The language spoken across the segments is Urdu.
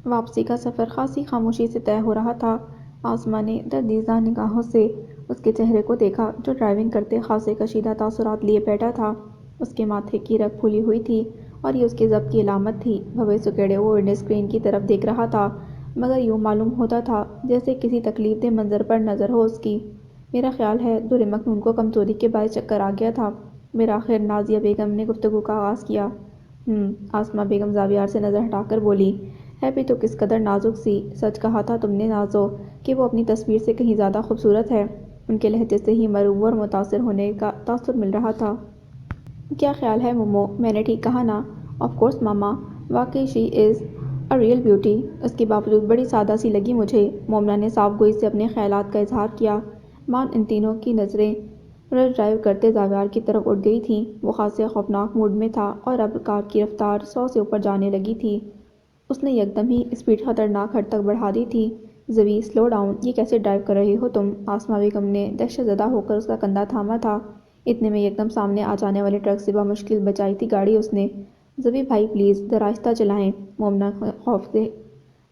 واپسی کا سفر خاصی خاموشی سے طے ہو رہا تھا۔ آسماں نے دردیزہ نگاہوں سے اس کے چہرے کو دیکھا جو ڈرائیونگ کرتے خاصے کشیدہ تاثرات لیے بیٹھا تھا۔ اس کے ماتھے کی رگ پھولی ہوئی تھی اور یہ اس کے ضبط کی علامت تھی۔ بھویں سکیڑے وہ ونڈو اسکرین کی طرف دیکھ رہا تھا، مگر یوں معلوم ہوتا تھا جیسے کسی تکلیف دہ منظر پر نظر ہو اس کی۔ میرا خیال ہے در مکنون کو کمزوری کے باعث چکر آ گیا تھا، بالآخر نازیہ بیگم نے گفتگو کا آغاز کیا۔ آسماں بیگم زاویار سے نظر ہٹا کر بولی، ہے بھی تو کس قدر نازک سی۔ سچ کہا تھا تم نے نازو کہ وہ اپنی تصویر سے کہیں زیادہ خوبصورت ہے۔ ان کے لہجے سے ہی مرعوب اور متاثر ہونے کا تاثر مل رہا تھا۔ کیا خیال ہے مومو، میں نے ٹھیک کہا نا؟ آف کورس ماما، واقعی شی از اے ریئل بیوٹی۔ اس کے باوجود بڑی سادہ سی لگی مجھے۔ مومنا نے صاف گوئی سے اپنے خیالات کا اظہار کیا۔ مان ان تینوں کی نظریں ڈرائیو کرتے زاویار کی طرف اٹھ گئی تھیں۔ وہ خاصے خوفناک موڈ میں تھا اور اب کار کی رفتار 100 سے اوپر جانے لگی تھی۔ اس نے یکدم ہی اسپیڈ خطرناک حد تک بڑھا دی تھی۔ زوی سلو ڈاؤن، یہ کیسے ڈرائیو کر رہی ہو تم؟ آسماں بیگم نے دہشت زدہ ہو کر اس کا کندھا تھاما تھا۔ اتنے میں یکدم سامنے آ جانے والے ٹرک سے بمشکل بچائی تھی گاڑی اس نے۔ زوی بھائی پلیز ذرا آہستہ چلائیں۔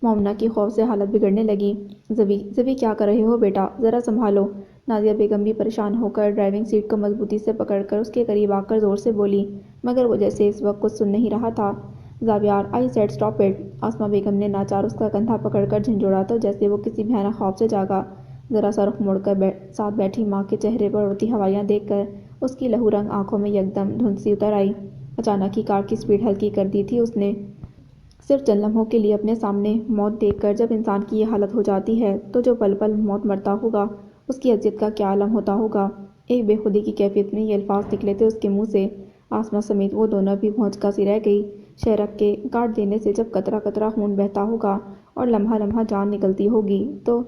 مومنا کی خوف سے حالت بگڑنے لگی۔ زوی کیا کر رہے ہو بیٹا، ذرا سنبھالو۔ نازیہ بیگم بھی پریشان ہو کر ڈرائیونگ سیٹ کو مضبوطی سے پکڑ کر اس کے قریب آ کر زور سے بولی، مگر وہ جیسے اس وقت کچھ سن نہیں رہا تھا۔ زاویار آئی سیڈ اسٹاپ اٹ۔ آسماں بیگم نے ناچار اس کا کندھا پکڑ کر جھنجھوڑا تو جیسے وہ کسی بھیانک خواب سے جاگا۔ ذرا سا رخ موڑ کر ساتھ بیٹھی ماں کے چہرے پر اڑتی ہوائیاں دیکھ کر اس کی لہو رنگ آنکھوں میں یکدم دھند سی اتر آئی۔ اچانک ہی کار کی اسپیڈ ہلکی کر دی تھی اس نے۔ صرف چند لمحوں کے لیے اپنے سامنے موت دیکھ کر جب انسان کی یہ حالت ہو جاتی ہے تو جو پل پل موت مرتا ہوگا اس کی اذیت کا کیا عالم ہوتا ہوگا۔ ایک بے خودی کی کیفیت میں یہ الفاظ نکلے تھے اس کے منہ سے۔ آسماں سمیت وہ دونوں بھی بھونچکا سی رہ گئی۔ شہرک کے کاٹ دینے سے جب قطرہ قطرہ خون بہتا ہوگا اور لمحہ لمحہ جان نکلتی ہوگی تو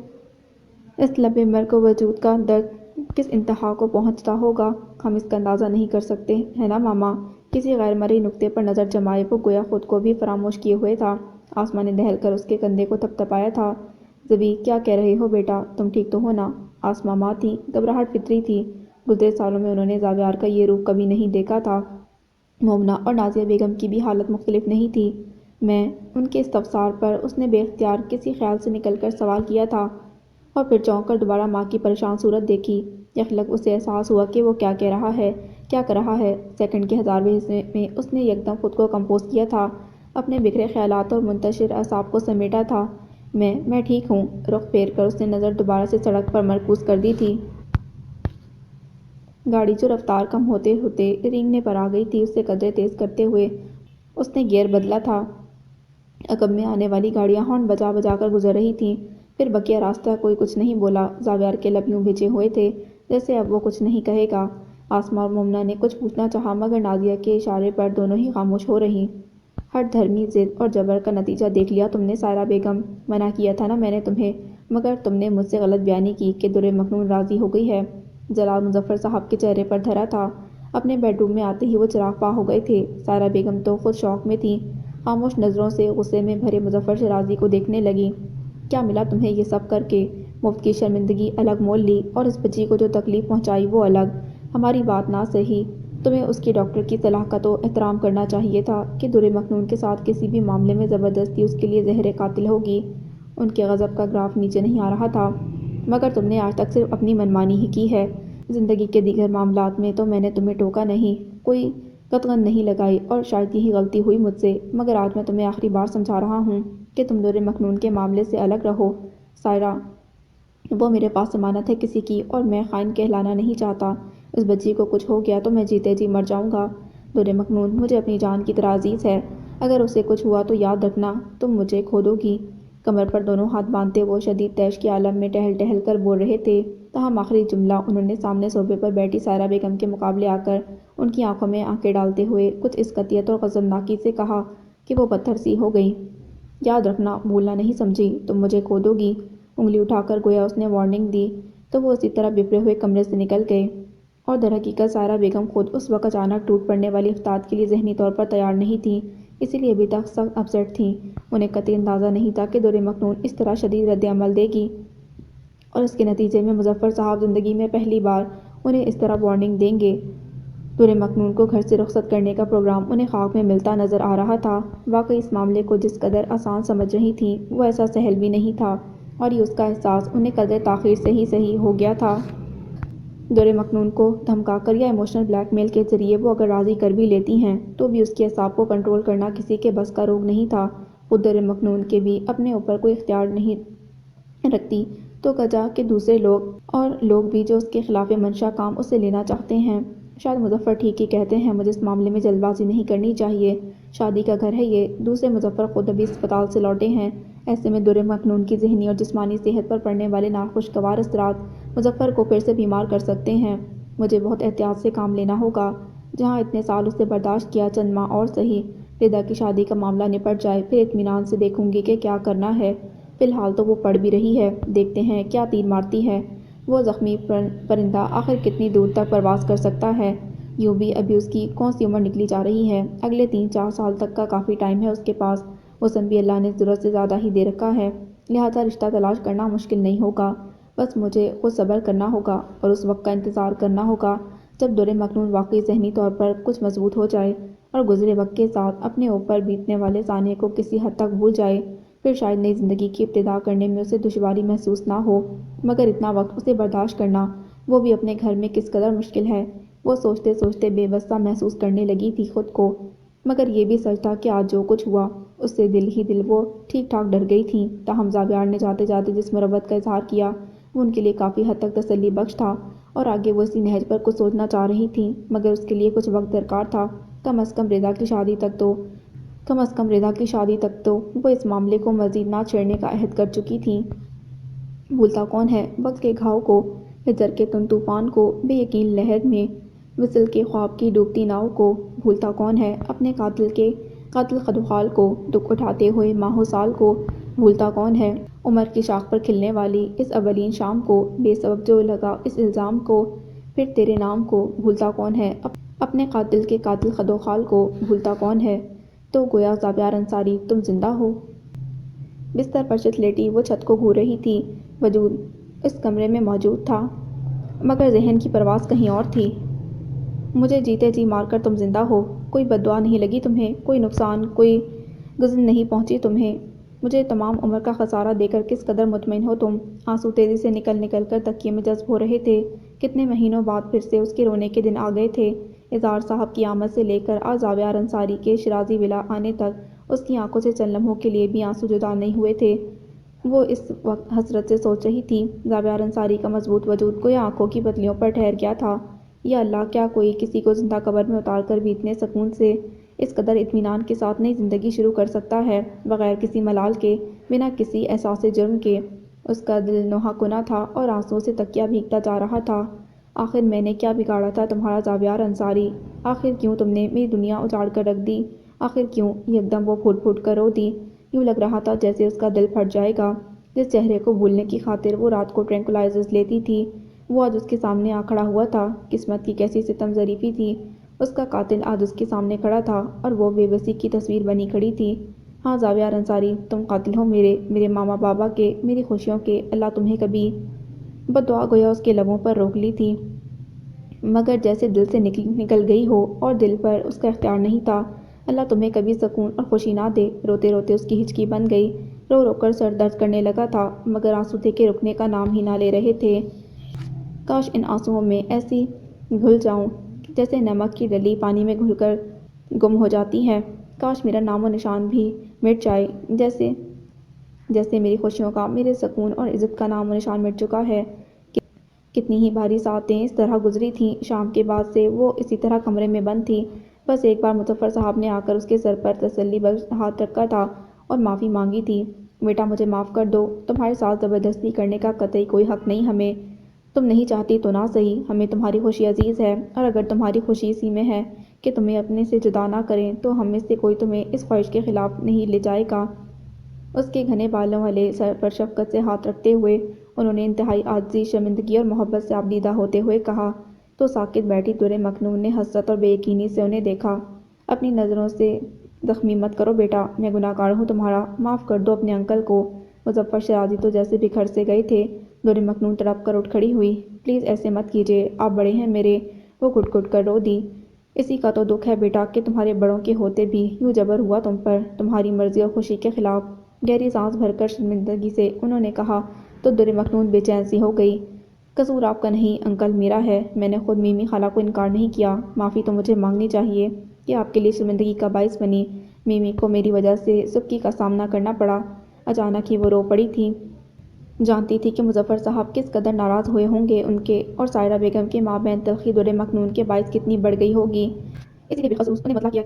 اس لب مرگ وجود کا درد کس انتہا کو پہنچتا ہوگا، ہم اس کا اندازہ نہیں کر سکتے، ہے نا ماما؟ کسی غیر مرئی نقطے پر نظر جمائے وہ گویا خود کو بھی فراموش کیے ہوئے تھا۔ آسماں نے دہل کر اس کے کندھے کو تھپتھپایا تھا۔ زوی کیا کہہ رہے ہو بیٹا، تم ٹھیک تو ہو نا؟ آسماں ماں تھی، گھبراہٹ فطری تھی۔ گزرے سالوں میں انہوں نے زاویار کا یہ روپ کبھی نہیں دیکھا تھا۔ مومنا اور نازیہ بیگم کی بھی حالت مختلف نہیں تھی۔ میں ان کے استفسار پر اس نے بے اختیار کسی خیال سے نکل کر سوال کیا تھا اور پھر چونک کر دوبارہ ماں کی پریشان صورت دیکھی۔ یکلگ اسے احساس ہوا کہ وہ کیا کہہ رہا ہے، کیا کر رہا ہے۔ سیکنڈ کے 1000ویں حصے میں اس نے یکدم خود کو کمپوز کیا تھا، اپنے بکھرے خیالات اور منتشر اعصاب کو سمیٹا تھا۔ میں ٹھیک ہوں۔ رخ پھیر کر اس نے نظر دوبارہ سے سڑک پر مرکوز کر دی تھی۔ گاڑی جو رفتار کم ہوتے ہوتے رینگنے پر آ گئی تھی اسے قدرے تیز کرتے ہوئے اس نے گیئر بدلا تھا۔ عقب میں آنے والی گاڑیاں ہارن بجا بجا کر گزر رہی تھیں۔ پھر بقیہ راستہ کوئی کچھ نہیں بولا۔ زاویار کے لب یوں بھیجے ہوئے تھے جیسے اب وہ کچھ نہیں کہے گا۔ آسماں اور مومنا نے کچھ پوچھنا چاہا مگر نازیہ کے اشارے پر دونوں ہی خاموش ہو رہیں۔ ہٹ دھرمی ضد اور جبر کا نتیجہ دیکھ لیا تم نے سائرہ بیگم، منع کیا تھا نا میں نے تمہیں، مگر تم نے مجھ سے غلط بیانی کی کہ در مکنون راضی ہو گئی ہے۔ جلال مظفر صاحب کے چہرے پر دھرا تھا۔ اپنے بیڈ روم میں آتے ہی وہ چراغ پا ہو گئے تھے۔ سائرہ بیگم تو خود شوق میں تھیں، خاموش نظروں سے غصے میں بھرے مظفر شیرازی کو دیکھنے لگیں۔ کیا ملا تمہیں یہ سب کر کے؟ مفت کی شرمندگی الگ مول لی اور اس بچی کو جو تکلیف پہنچائی وہ الگ۔ ہماری بات نہ سہی، تمہیں اس کے ڈاکٹر کی صلاح کا تو احترام کرنا چاہیے تھا کہ در مکنون کے ساتھ کسی بھی معاملے میں زبردستی اس کے لیے زہر قاتل ہوگی۔ ان کے غضب کا گراف نیچے نہیں آ رہا تھا۔ مگر تم نے آج تک صرف اپنی منمانی ہی کی ہے۔ زندگی کے دیگر معاملات میں تو میں نے تمہیں ٹوکا نہیں، کوئی قطغن نہیں لگائی اور شاید یہی غلطی ہوئی مجھ سے، مگر آج میں تمہیں آخری بار سمجھا رہا ہوں کہ تم در مکنون کے معاملے سے الگ رہو۔ سائرہ، وہ میرے پاس ضمانت ہے کسی کی اور میں خائن کہلانا نہیں چاہتا۔ اس بچی کو کچھ ہو گیا تو میں جیتے جی مر جاؤں گا۔ در مکنون مجھے اپنی جان کی طرح عزیز ہے، اگر اسے کچھ ہوا تو یاد رکھنا تم مجھے کھو دو گی۔ کمر پر دونوں ہاتھ باندھتے وہ شدید طیش کے عالم میں ٹہل ٹہل کر بول رہے تھے، تاہم آخری جملہ انہوں نے سامنے صوفے پر بیٹھی سائرہ بیگم کے مقابلے آ کر ان کی آنکھوں میں آنکھیں ڈالتے ہوئے کچھ اس قطعیت اور غضبناکی سے کہا کہ وہ پتھر سی ہو گئیں۔ یاد رکھنا بھولنا نہیں سمجھی، تم مجھے کھو دو گی۔ انگلی اٹھا کر گویا اس نے وارننگ دی تو وہ اسی طرح بفرے ہوئے کمرے سے نکل گئے۔ اور درحقیقت سائرہ بیگم خود اس وقت اچانک ٹوٹ پڑنے والی افتاد کے لیے ذہنی طور پر تیار نہیں تھیں، اسی لیے ابھی تک سخت اپسیٹ تھیں۔ انہیں قطعی اندازہ نہیں تھا کہ در مکنون اس طرح شدید رد عمل دے گی اور اس کے نتیجے میں مظفر صاحب زندگی میں پہلی بار انہیں اس طرح وارننگ دیں گے۔ دور مکنون کو گھر سے رخصت کرنے کا پروگرام انہیں خاک میں ملتا نظر آ رہا تھا۔ واقعی اس معاملے کو جس قدر آسان سمجھ رہی تھیں وہ ایسا سہل بھی نہیں تھا، اور یہ اس کا احساس انہیں قدر تاخیر سے ہی صحیح ہو گیا تھا۔ دور مکنون کو دھمکا کر یا ایموشنل بلیک میل کے ذریعے وہ اگر راضی کر بھی لیتی ہیں تو بھی اس کے اعصاب کو کنٹرول کرنا کسی کے بس کا روگ نہیں تھا۔ خود دور مکنون کے بھی اپنے اوپر کوئی اختیار نہیں رکھتی تو کجا کہ دوسرے لوگ بھی جو اس کے خلاف منشا کام اس سے لینا چاہتے ہیں۔ شاید مظفر ٹھیک ہی کہتے ہیں، مجھے اس معاملے میں جلد بازی نہیں کرنی چاہیے۔ شادی کا گھر ہے یہ۔ دوسرے مظفر خود ابھی اسپتال سے لوٹے ہیں۔ ایسے میں دور مکنون کی ذہنی اور جسمانی صحت پر پڑنے والے ناخوشگوار اثرات مظفر کو پھر سے بیمار کر سکتے ہیں۔ مجھے بہت احتیاط سے کام لینا ہوگا۔ جہاں اتنے سال اسے برداشت کیا، چند ماہ اور سہی، ردا کی شادی کا معاملہ نپٹ جائے، پھر اطمینان سے دیکھوں گی کہ کیا کرنا ہے۔ فی الحال تو وہ پڑھ بھی رہی ہے، دیکھتے ہیں کیا تیر مارتی ہے۔ وہ زخمی پرندہ آخر کتنی دور تک پرواز کر سکتا ہے؟ یوں بھی ابھی اس کی کون سی عمر نکلی جا رہی ہے؟ اگلے 3-4 سال تک کا کافی ٹائم ہے اس کے پاس۔ حسن بھی اللہ نے ضرورت سے زیادہ ہی دے رکھا ہے، لہٰذا رشتہ تلاش کرنا مشکل نہیں ہوگا۔ بس مجھے خود صبر کرنا ہوگا اور اس وقت کا انتظار کرنا ہوگا جب دور مکنون واقعی ذہنی طور پر کچھ مضبوط ہو جائے اور گزرے وقت کے ساتھ اپنے اوپر بیتنے والے سانحے کو کسی حد تک بھول جائے۔ پھر شاید نئی زندگی کی ابتدا کرنے میں اسے دشواری محسوس نہ ہو، مگر اتنا وقت اسے برداشت کرنا، وہ بھی اپنے گھر میں، کس قدر مشکل ہے۔ وہ سوچتے سوچتے بے بس سا محسوس کرنے لگی تھی خود کو۔ مگر یہ بھی سچ تھا کہ آج جو کچھ ہوا اس سے دل ہی دل وہ ٹھیک ٹھاک ڈر گئی تھیں۔ تاہم زاویار نے جاتے جاتے جس مربت کا اظہار کیا وہ ان کے لیے کافی حد تک تسلی بخش تھا، اور آگے وہ اسی نہج پر کچھ سوچنا چاہ رہی تھیں، مگر اس کے لیے کچھ وقت درکار تھا۔ کم از کم ردا کی شادی تک تو وہ اس معاملے کو مزید نہ چھیڑنے کا عہد کر چکی تھیں۔ بھولتا کون ہے وقت کے گھاؤ کو، ہجر کے تند طوفان کو، بے یقین لہر میں وصل کے خواب کی ڈوبتی ناؤ کو؟ بھولتا کون ہے اپنے قاتل خدوخال کو، دکھ اٹھاتے ہوئے ماہوں سال کو؟ بھولتا کون ہے عمر کی شاخ پر کھلنے والی اس اولین شام کو، بے سبب جو لگا اس الزام کو، پھر تیرے نام کو؟ بھولتا کون ہے اپنے قاتل کے قاتل خدوخال کو؟ بھولتا کون ہے؟ تو گویا زاویار انصاری تم زندہ ہو۔ بستر پر چت لیٹی وہ چھت کو گھور رہی تھی۔ وجود اس کمرے میں موجود تھا، مگر ذہن کی پرواز کہیں اور تھی۔ مجھے جیتے جی مار کر تم زندہ ہو۔ کوئی بد دعا نہیں لگی تمہیں، کوئی نقصان، کوئی غزل نہیں پہنچی تمہیں۔ مجھے تمام عمر کا خسارہ دے کر کس قدر مطمئن ہو تم؟ آنسو تیزی سے نکل کر تکیے میں جذب ہو رہے تھے۔ کتنے مہینوں بعد پھر سے اس کے رونے کے دن آ گئے تھے۔ اظہار صاحب کی آمد سے لے کر آج زاویار انصاری کے شیرازی ولا آنے تک اس کی آنکھوں سے چند لمحوں کے لیے بھی آنسو جدا نہیں ہوئے تھے۔ وہ اس وقت حسرت سے سوچ رہی تھی، زاویار انصاری کا مضبوط وجود گویا آنکھوں کی پتلیوں پر ٹھہر گیا تھا۔ یا اللہ، کیا کوئی کسی کو زندہ قبر میں اتار کر بھی اتنے سکون سے، اس قدر اطمینان کے ساتھ نئی زندگی شروع کر سکتا ہے، بغیر کسی ملال کے، بنا کسی احساس جرم کے؟ اس کا دل نوحہ کنا تھا اور آنسوؤں سے تکیہ بھیگتا جا رہا تھا۔ آخر میں نے کیا بگاڑا تھا تمہارا زاویار انصاری؟ آخر کیوں تم نے میری دنیا اجاڑ کر رکھ دی؟ آخر کیوں؟ یکدم وہ پھوٹ پھوٹ کر رو دی۔ یوں لگ رہا تھا جیسے اس کا دل پھٹ جائے گا۔ جس چہرے کو بھولنے کی خاطر وہ رات کو ٹرینکولائزرز لیتی تھی وہ آج اس کے سامنے آ کھڑا ہوا تھا۔ قسمت کی کیسی ستم ظریفی تھی، اس کا قاتل آج اس کے سامنے کھڑا تھا اور وہ بے بسی کی تصویر بنی کھڑی تھی۔ ہاں زاویار انصاری، تم قاتل ہو میرے ماما بابا کے، میری خوشیوں کے۔ اللہ تمہیں کبھی… بد دعا گویا اس کے لبوں پر روک لی تھی، مگر جیسے دل سے نکل گئی ہو اور دل پر اس کا اختیار نہیں تھا۔ اللہ تمہیں کبھی سکون اور خوشی نہ دے۔ روتے روتے اس کی ہچکی بن گئی، رو رو کر سر درد کرنے لگا تھا، مگر آنسو تھے کہ رکنے کا نام ہی نہ لے رہے تھے۔ کاش ان آنسوؤں میں ایسی گھل جاؤں جیسے نمک کی ڈلی پانی میں گھل کر گم ہو جاتی ہے۔ کاش میرا نام و نشان بھی مٹ جائے، جیسے میری خوشیوں کا، میرے سکون اور عزت کا نام و نشان مٹ چکا ہے۔ کتنی ہی بھاری ساعتیں اس طرح گزری تھیں۔ شام کے بعد سے وہ اسی طرح کمرے میں بند تھی۔ بس ایک بار مظفر صاحب نے آ کر اس کے سر پر تسلی بخش ہاتھ رکھا تھا اور معافی مانگی تھی۔ بیٹا مجھے معاف کر دو، تمہارے ساتھ زبردستی کرنے کا قطعی کوئی حق نہیں ہمیں۔ تم نہیں چاہتی تو نہ سہی، ہمیں تمہاری خوشی عزیز ہے، اور اگر تمہاری خوشی اسی میں ہے کہ تمہیں اپنے سے جدا نہ کریں تو ہم میں سے کوئی تمہیں اس خواہش کے خلاف نہیں لے جائے گا۔ اس کے گھنے بالوں والے سر پر شفقت سے ہاتھ رکھتے ہوئے انہوں نے انتہائی عاجزی، شرمندگی اور محبت سے آبدیدہ ہوتے ہوئے کہا۔ تو ساکت بیٹھی دور مکنون نے حسرت اور بے یقینی سے انہیں دیکھا۔ اپنی نظروں سے زخمی مت کرو بیٹا، میں گناہ گار ہوں تمہارا، معاف کر دو اپنے انکل کو۔ مظفر شیرازی تو جیسے بکھر سے گئے تھے۔ دور مکنون تڑپ کر اٹھ کھڑی ہوئی۔ پلیز ایسے مت کیجیے، آپ بڑے ہیں میرے۔ وہ گھٹ گھٹ کر رو دی۔ اسی کا تو دکھ ہے بیٹا کہ تمہارے بڑوں کے ہوتے بھی یوں جبر ہوا تم پر، تمہاری مرضی اور خوشی کے خلاف۔ گہری سانس بھر کر شرمندگی سے انہوں نے کہا تو در مکنون بے چین سی ہو گئی۔ قصور آپ کا نہیں انکل، میرا ہے۔ میں نے خود میمی خالہ کو انکار نہیں کیا، معافی تو مجھے مانگنی چاہیے کہ آپ کے لیے شرمندگی کا باعث بنی۔ میمی کو میری وجہ سے سبکی کا سامنا کرنا پڑا۔ اچانک ہی وہ رو پڑی تھی۔ جانتی تھی کہ مظفر صاحب کس قدر ناراض ہوئے ہوں گے، ان کے اور سائرہ بیگم کے مابین تلخی در مکنون کے باعث کتنی بڑھ گئی ہوگی۔ اسی لیے بالخصوص انہیں مطلع کیا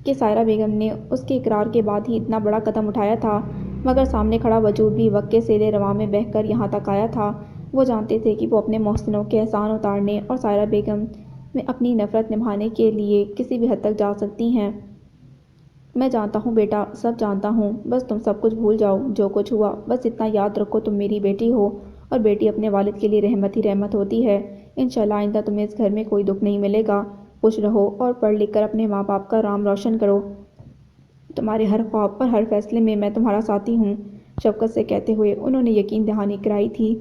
کہ سائرہ بیگم نے اس کے اقرار کے بعد ہی اتنا بڑا قدم اٹھایا تھا، مگر سامنے کھڑا وجود بھی وقت کے سیلِ رواں میں بہہ کر یہاں تک آیا تھا۔ وہ جانتے تھے کہ وہ اپنے محسنوں کے احسان اتارنے اور سائرہ بیگم میں اپنی نفرت نبھانے کے لیے کسی بھی حد تک جا سکتی ہیں۔ میں جانتا ہوں بیٹا، سب جانتا ہوں، بس تم سب کچھ بھول جاؤ جو کچھ ہوا۔ بس اتنا یاد رکھو تم میری بیٹی ہو، اور بیٹی اپنے والد کے لیے رحمت ہی رحمت ہوتی ہے۔ انشاءاللہ آئندہ تمہیں اس گھر میں کوئی دکھ نہیں ملے گا۔ خوش رہو اور پڑھ لکھ کر اپنے ماں باپ کا نام روشن کرو۔ تمہارے ہر خواب اور ہر فیصلے میں میں تمہارا ساتھی ہوں، شفقت سے کہتے ہوئے انہوں نے یقین دہانی کرائی تھی۔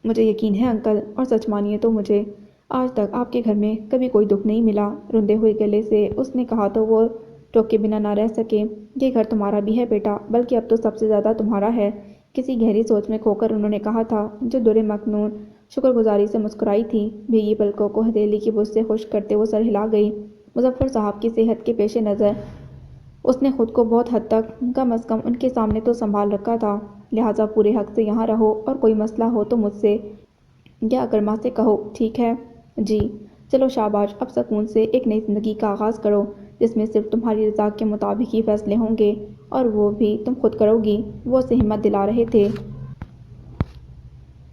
مجھے یقین ہے انکل، اور سچ مانیے تو مجھے آج تک آپ کے گھر میں کبھی کوئی دکھ نہیں ملا۔ رندے ہوئے گلے سے اس نے کہا تو وہ ٹوکے بنا نہ رہ سکے۔ یہ گھر تمہارا بھی ہے بیٹا، بلکہ اب تو سب سے زیادہ تمہارا ہے۔ کسی گہری سوچ میں کھو کر انہوں نے کہا تھا، جو در مکنون شکر گزاری سے مسکرائی تھی، بھیگی پلکوں کو ہتھیلی کی برش سے خشک کرتے وہ سر ہلا گئی۔ مظفر صاحب کی صحت کے پیش نظر اس نے خود کو بہت حد تک کم از کم ان کے سامنے تو سنبھال رکھا تھا، لہٰذا پورے حق سے یہاں رہو، اور کوئی مسئلہ ہو تو مجھ سے یا اکرما سے کہو، ٹھیک ہے؟ جی۔ چلو شاباش، اب سکون سے ایک نئی زندگی کا آغاز کرو، جس میں صرف تمہاری رضا کے مطابق ہی فیصلے ہوں گے، اور وہ بھی تم خود کرو گی۔ وہ اسے ہمت دلا رہے تھے،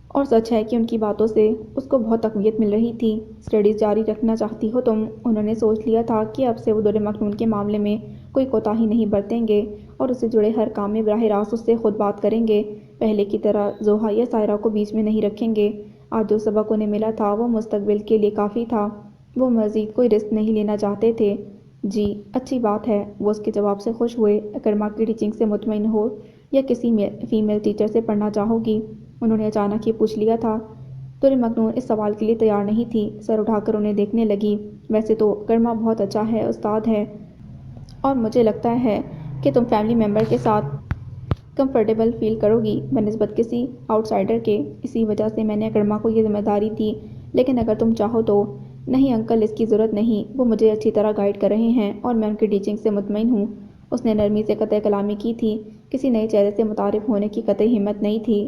اور سچ ہے کہ ان کی باتوں سے اس کو بہت تقویت مل رہی تھی۔ اسٹڈیز جاری رکھنا چاہتی ہو تم؟ انہوں نے سوچ لیا تھا کہ اب سے وہ در مکنون کے معاملے میں کوئی کوتاہی نہیں برتیں گے، اور اس سے جڑے ہر کام میں براہ راست اس سے خود بات کریں گے، پہلے کی طرح زوہا یا سائرہ کو بیچ میں نہیں رکھیں گے۔ آج جو سبق انہیں ملا تھا وہ مستقبل کے لیے کافی تھا، وہ مزید کوئی رسک نہیں لینا چاہتے تھے۔ جی، اچھی بات ہے، وہ اس کے جواب سے خوش ہوئے۔ اکرما کی ٹیچنگ سے مطمئن ہو یا کسی فیمیل ٹیچر سے پڑھنا چاہو گی؟ انہوں نے اچانک ہی پوچھ لیا تھا۔ در مکنون اس سوال کے لیے تیار نہیں تھی، سر اٹھا کر انہیں دیکھنے لگی۔ ویسے تو اکرما بہت اچھا ہے استاد ہے، اور مجھے لگتا ہے کہ تم فیملی ممبر کے ساتھ کمفرٹیبل فیل کرو گی بنسبت کسی آؤٹ سائڈر کے، اسی وجہ سے میں نے اکرما کو یہ ذمہ داری دی، لیکن اگر تم چاہو تو۔ نہیں انکل، اس کی ضرورت نہیں، وہ مجھے اچھی طرح گائیڈ کر رہے ہیں، اور میں ان کی ٹیچنگ سے مطمئن ہوں۔ اس نے نرمی سے قطع کلامی کی تھی، کسی نئے چہرے سے متعارف ہونے کی قطعی ہمت نہیں تھی۔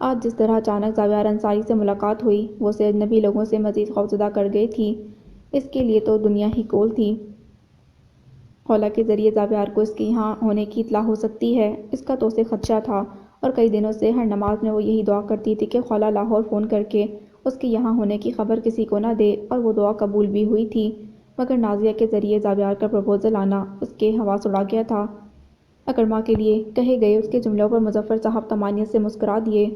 آج جس طرح اچانک زاویار انصاری سے ملاقات ہوئی، وہ اسے اجنبی لوگوں سے مزید خوفزدہ کر گئی تھی۔ اس کے لیے تو دنیا ہی گول تھی۔ خولہ کے ذریعے زاویار کو اس کے یہاں ہونے کی اطلاع ہو سکتی ہے، اس کا تو اسے خدشہ تھا، اور کئی دنوں سے ہر نماز میں وہ یہی دعا کرتی تھی کہ خولہ لاہور فون کر کے اس کے یہاں ہونے کی خبر کسی کو نہ دے، اور وہ دعا قبول بھی ہوئی تھی، مگر نازیہ کے ذریعے زاویار کا پرپوزل آنا اس کے حواس اڑا گیا تھا۔ اکرما کے لیے کہے گئے اس کے جملوں پر مظفر صاحب طمانینت سے مسکرا دیے۔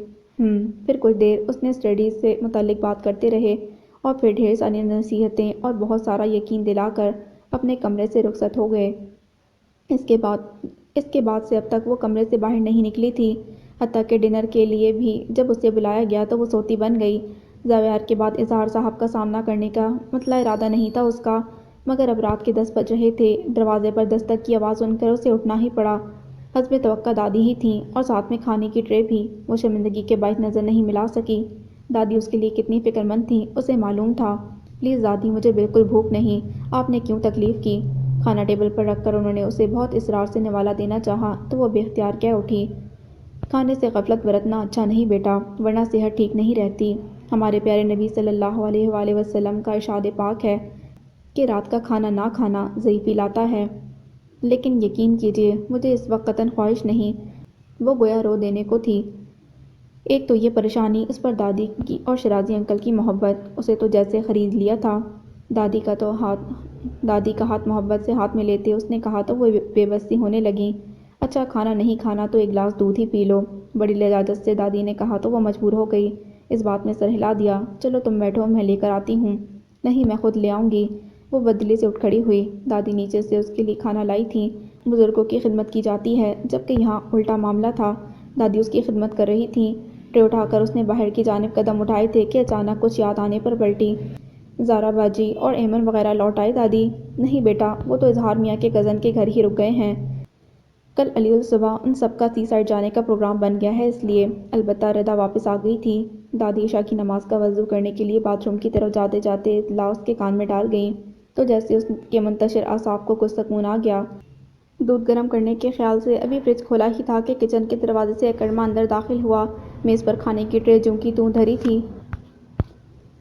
پھر کچھ دیر اس نے اسٹڈیز سے متعلق بات کرتے رہے، اور پھر ڈھیر ساری نصیحتیں اور بہت سارا یقین دلا کر اپنے کمرے سے رخصت ہو گئے۔ اس کے بعد سے اب تک وہ کمرے سے باہر نہیں نکلی تھی، حتیٰ کہ ڈنر کے لیے بھی جب اسے بلایا گیا تو وہ سوتی بن گئی۔ زاویار کے بعد اظہار صاحب کا سامنا کرنے کا مطلع ارادہ نہیں تھا اس کا، مگر اب رات کے 10 بج رہے تھے، دروازے پر دستک کی آواز سن کر اسے اٹھنا ہی پڑا۔ حسب توقع دادی ہی تھیں، اور ساتھ میں کھانے کی ٹرے بھی۔ وہ شرمندگی کے باعث نظر نہیں ملا سکی۔ دادی اس کے لیے کتنی فکر مند تھیں اسے معلوم تھا۔ پلیز دادی، مجھے بالکل بھوک نہیں، آپ نے کیوں تکلیف کی؟ کھانا ٹیبل پر رکھ کر انہوں نے اسے بہت اصرار سے نوالا دینا چاہا تو وہ بے اختیار کہہ اٹھی، کھانے سے غفلت برتنا اچھا نہیں بیٹا، ورنہ صحت ٹھیک نہیں رہتی۔ ہمارے پیارے نبی صلی اللہ علیہ وآلہ وسلم کا ارشاد پاک ہے کہ رات کا کھانا نہ کھانا ضعیفی لاتا ہے۔ لیکن یقین کیجیے مجھے اس وقت قطعاً خواہش نہیں۔ وہ گویا رو دینے کو تھی۔ ایک تو یہ پریشانی، اس پر دادی کی اور شرازی انکل کی محبت، اسے تو جیسے خرید لیا تھا۔ دادی کا ہاتھ محبت سے ہاتھ میں لیتے اس نے کہا تو وہ بے بس سی ہونے لگیں۔ اچھا، کھانا نہیں کھانا تو ایک گلاس دودھ ہی پی لو، بڑی لجاجت سے دادی نے کہا تو وہ مجبور ہو گئی۔ اس بات میں سر ہلا دیا، چلو تم بیٹھو، میں لے کر آتی ہوں۔ نہیں، میں خود لے آؤں گی۔ وہ بدلی سے اٹھ کھڑی ہوئی۔ دادی نیچے سے اس کے لیے کھانا لائی تھیں۔ بزرگوں کی خدمت کی جاتی ہے، جبکہ یہاں الٹا معاملہ تھا، دادی اس کی خدمت کر رہی تھیں۔ ٹرے اٹھا کر اس نے باہر کی جانب قدم اٹھائے تھے کہ اچانک کچھ یاد آنے پر پلٹی۔ زارا باجی اور ایمن وغیرہ لوٹ آئے دادی؟ نہیں بیٹا، وہ تو اظہار میاں کے کزن کے گھر ہی رک گئے ہیں۔ کل علی الصبح ان سب کا سی سائڈ جانے کا پروگرام بن گیا ہے اس لیے۔ البتہ ردا واپس آ گئی تھی۔ دادی عشاء کی نماز کا وضو کرنے کے لیے باتھ روم کی طرف جاتے جاتے اطلاع اس کے کان میں ڈال گئیں تو جیسے اس کے منتشر اعصاب کو کچھ سکون آ گیا۔ دودھ گرم کرنے کے خیال سے ابھی فریج کھولا ہی تھا کہ کچن کے دروازے سے اکرما اندر داخل ہوا۔ میز پر کھانے کی ٹرے جوں کی توں دھری تھی۔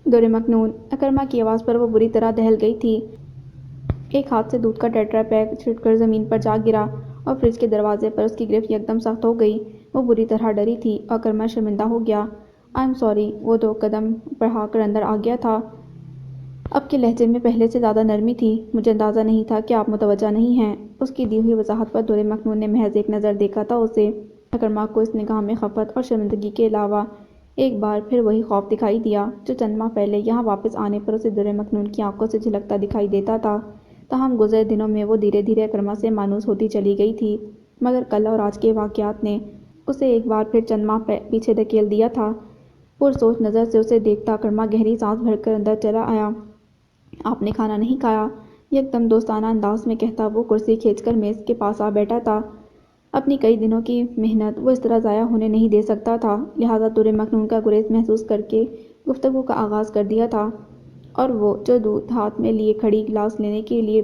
دور مکنون! اکرما کی آواز پر وہ بری طرح دہل گئی تھی۔ ایک ہاتھ سے دودھ کا ٹیٹرا پیک چھٹ کر زمین پر جا گرا اور فریج کے دروازے پر اس کی گرفت یکدم سخت ہو گئی۔ وہ بری طرح ڈری تھی اور اکرما شرمندہ ہو گیا۔ "I am sorry". وہ 2 قدم بڑھا کر اندر آ گیا تھا۔ اب کے لہجے میں پہلے سے زیادہ نرمی تھی۔ "مجھے اندازہ نہیں تھا کہ آپ متوجہ نہیں ہیں"۔ اس کی دی ہوئی وضاحت پر دور مکنون نے محض ایک نظر دیکھا تھا اسے۔ اکرما کو اس نگاہ میں خفت اور شرمندگی کے علاوہ ایک بار پھر وہی خوف دکھائی دیا جو چند ماہ پہلے یہاں واپس آنے پر اسے دور مکنون کی آنکھوں سے جھلکتا دکھائی دیتا تھا۔ تاہم گزرے دنوں میں وہ دھیرے دھیرے اکرما سے مانوس ہوتی چلی گئی تھی، مگر کل اور آج کے واقعات نے اسے ایک بار پھر چند ماہ پیچھے دھکیل دیا تھا۔ پرسوچ نظر سے اسے دیکھتا اکرما گہری سانس بھر کر اندر چلا آیا۔ "آپ نے کھانا نہیں کھایا"۔ یکدم دوستانہ انداز میں کہتا وہ کرسی کھینچ کر میز کے پاس آ بیٹھا تھا۔ اپنی کئی دنوں کی محنت وہ اس طرح ضائع ہونے نہیں دے سکتا تھا، لہٰذا دور مکنون کا گریز محسوس کر کے گفتگو کا آغاز کر دیا تھا، اور وہ جو دودھ ہاتھ میں لیے کھڑی گلاس لینے کے لیے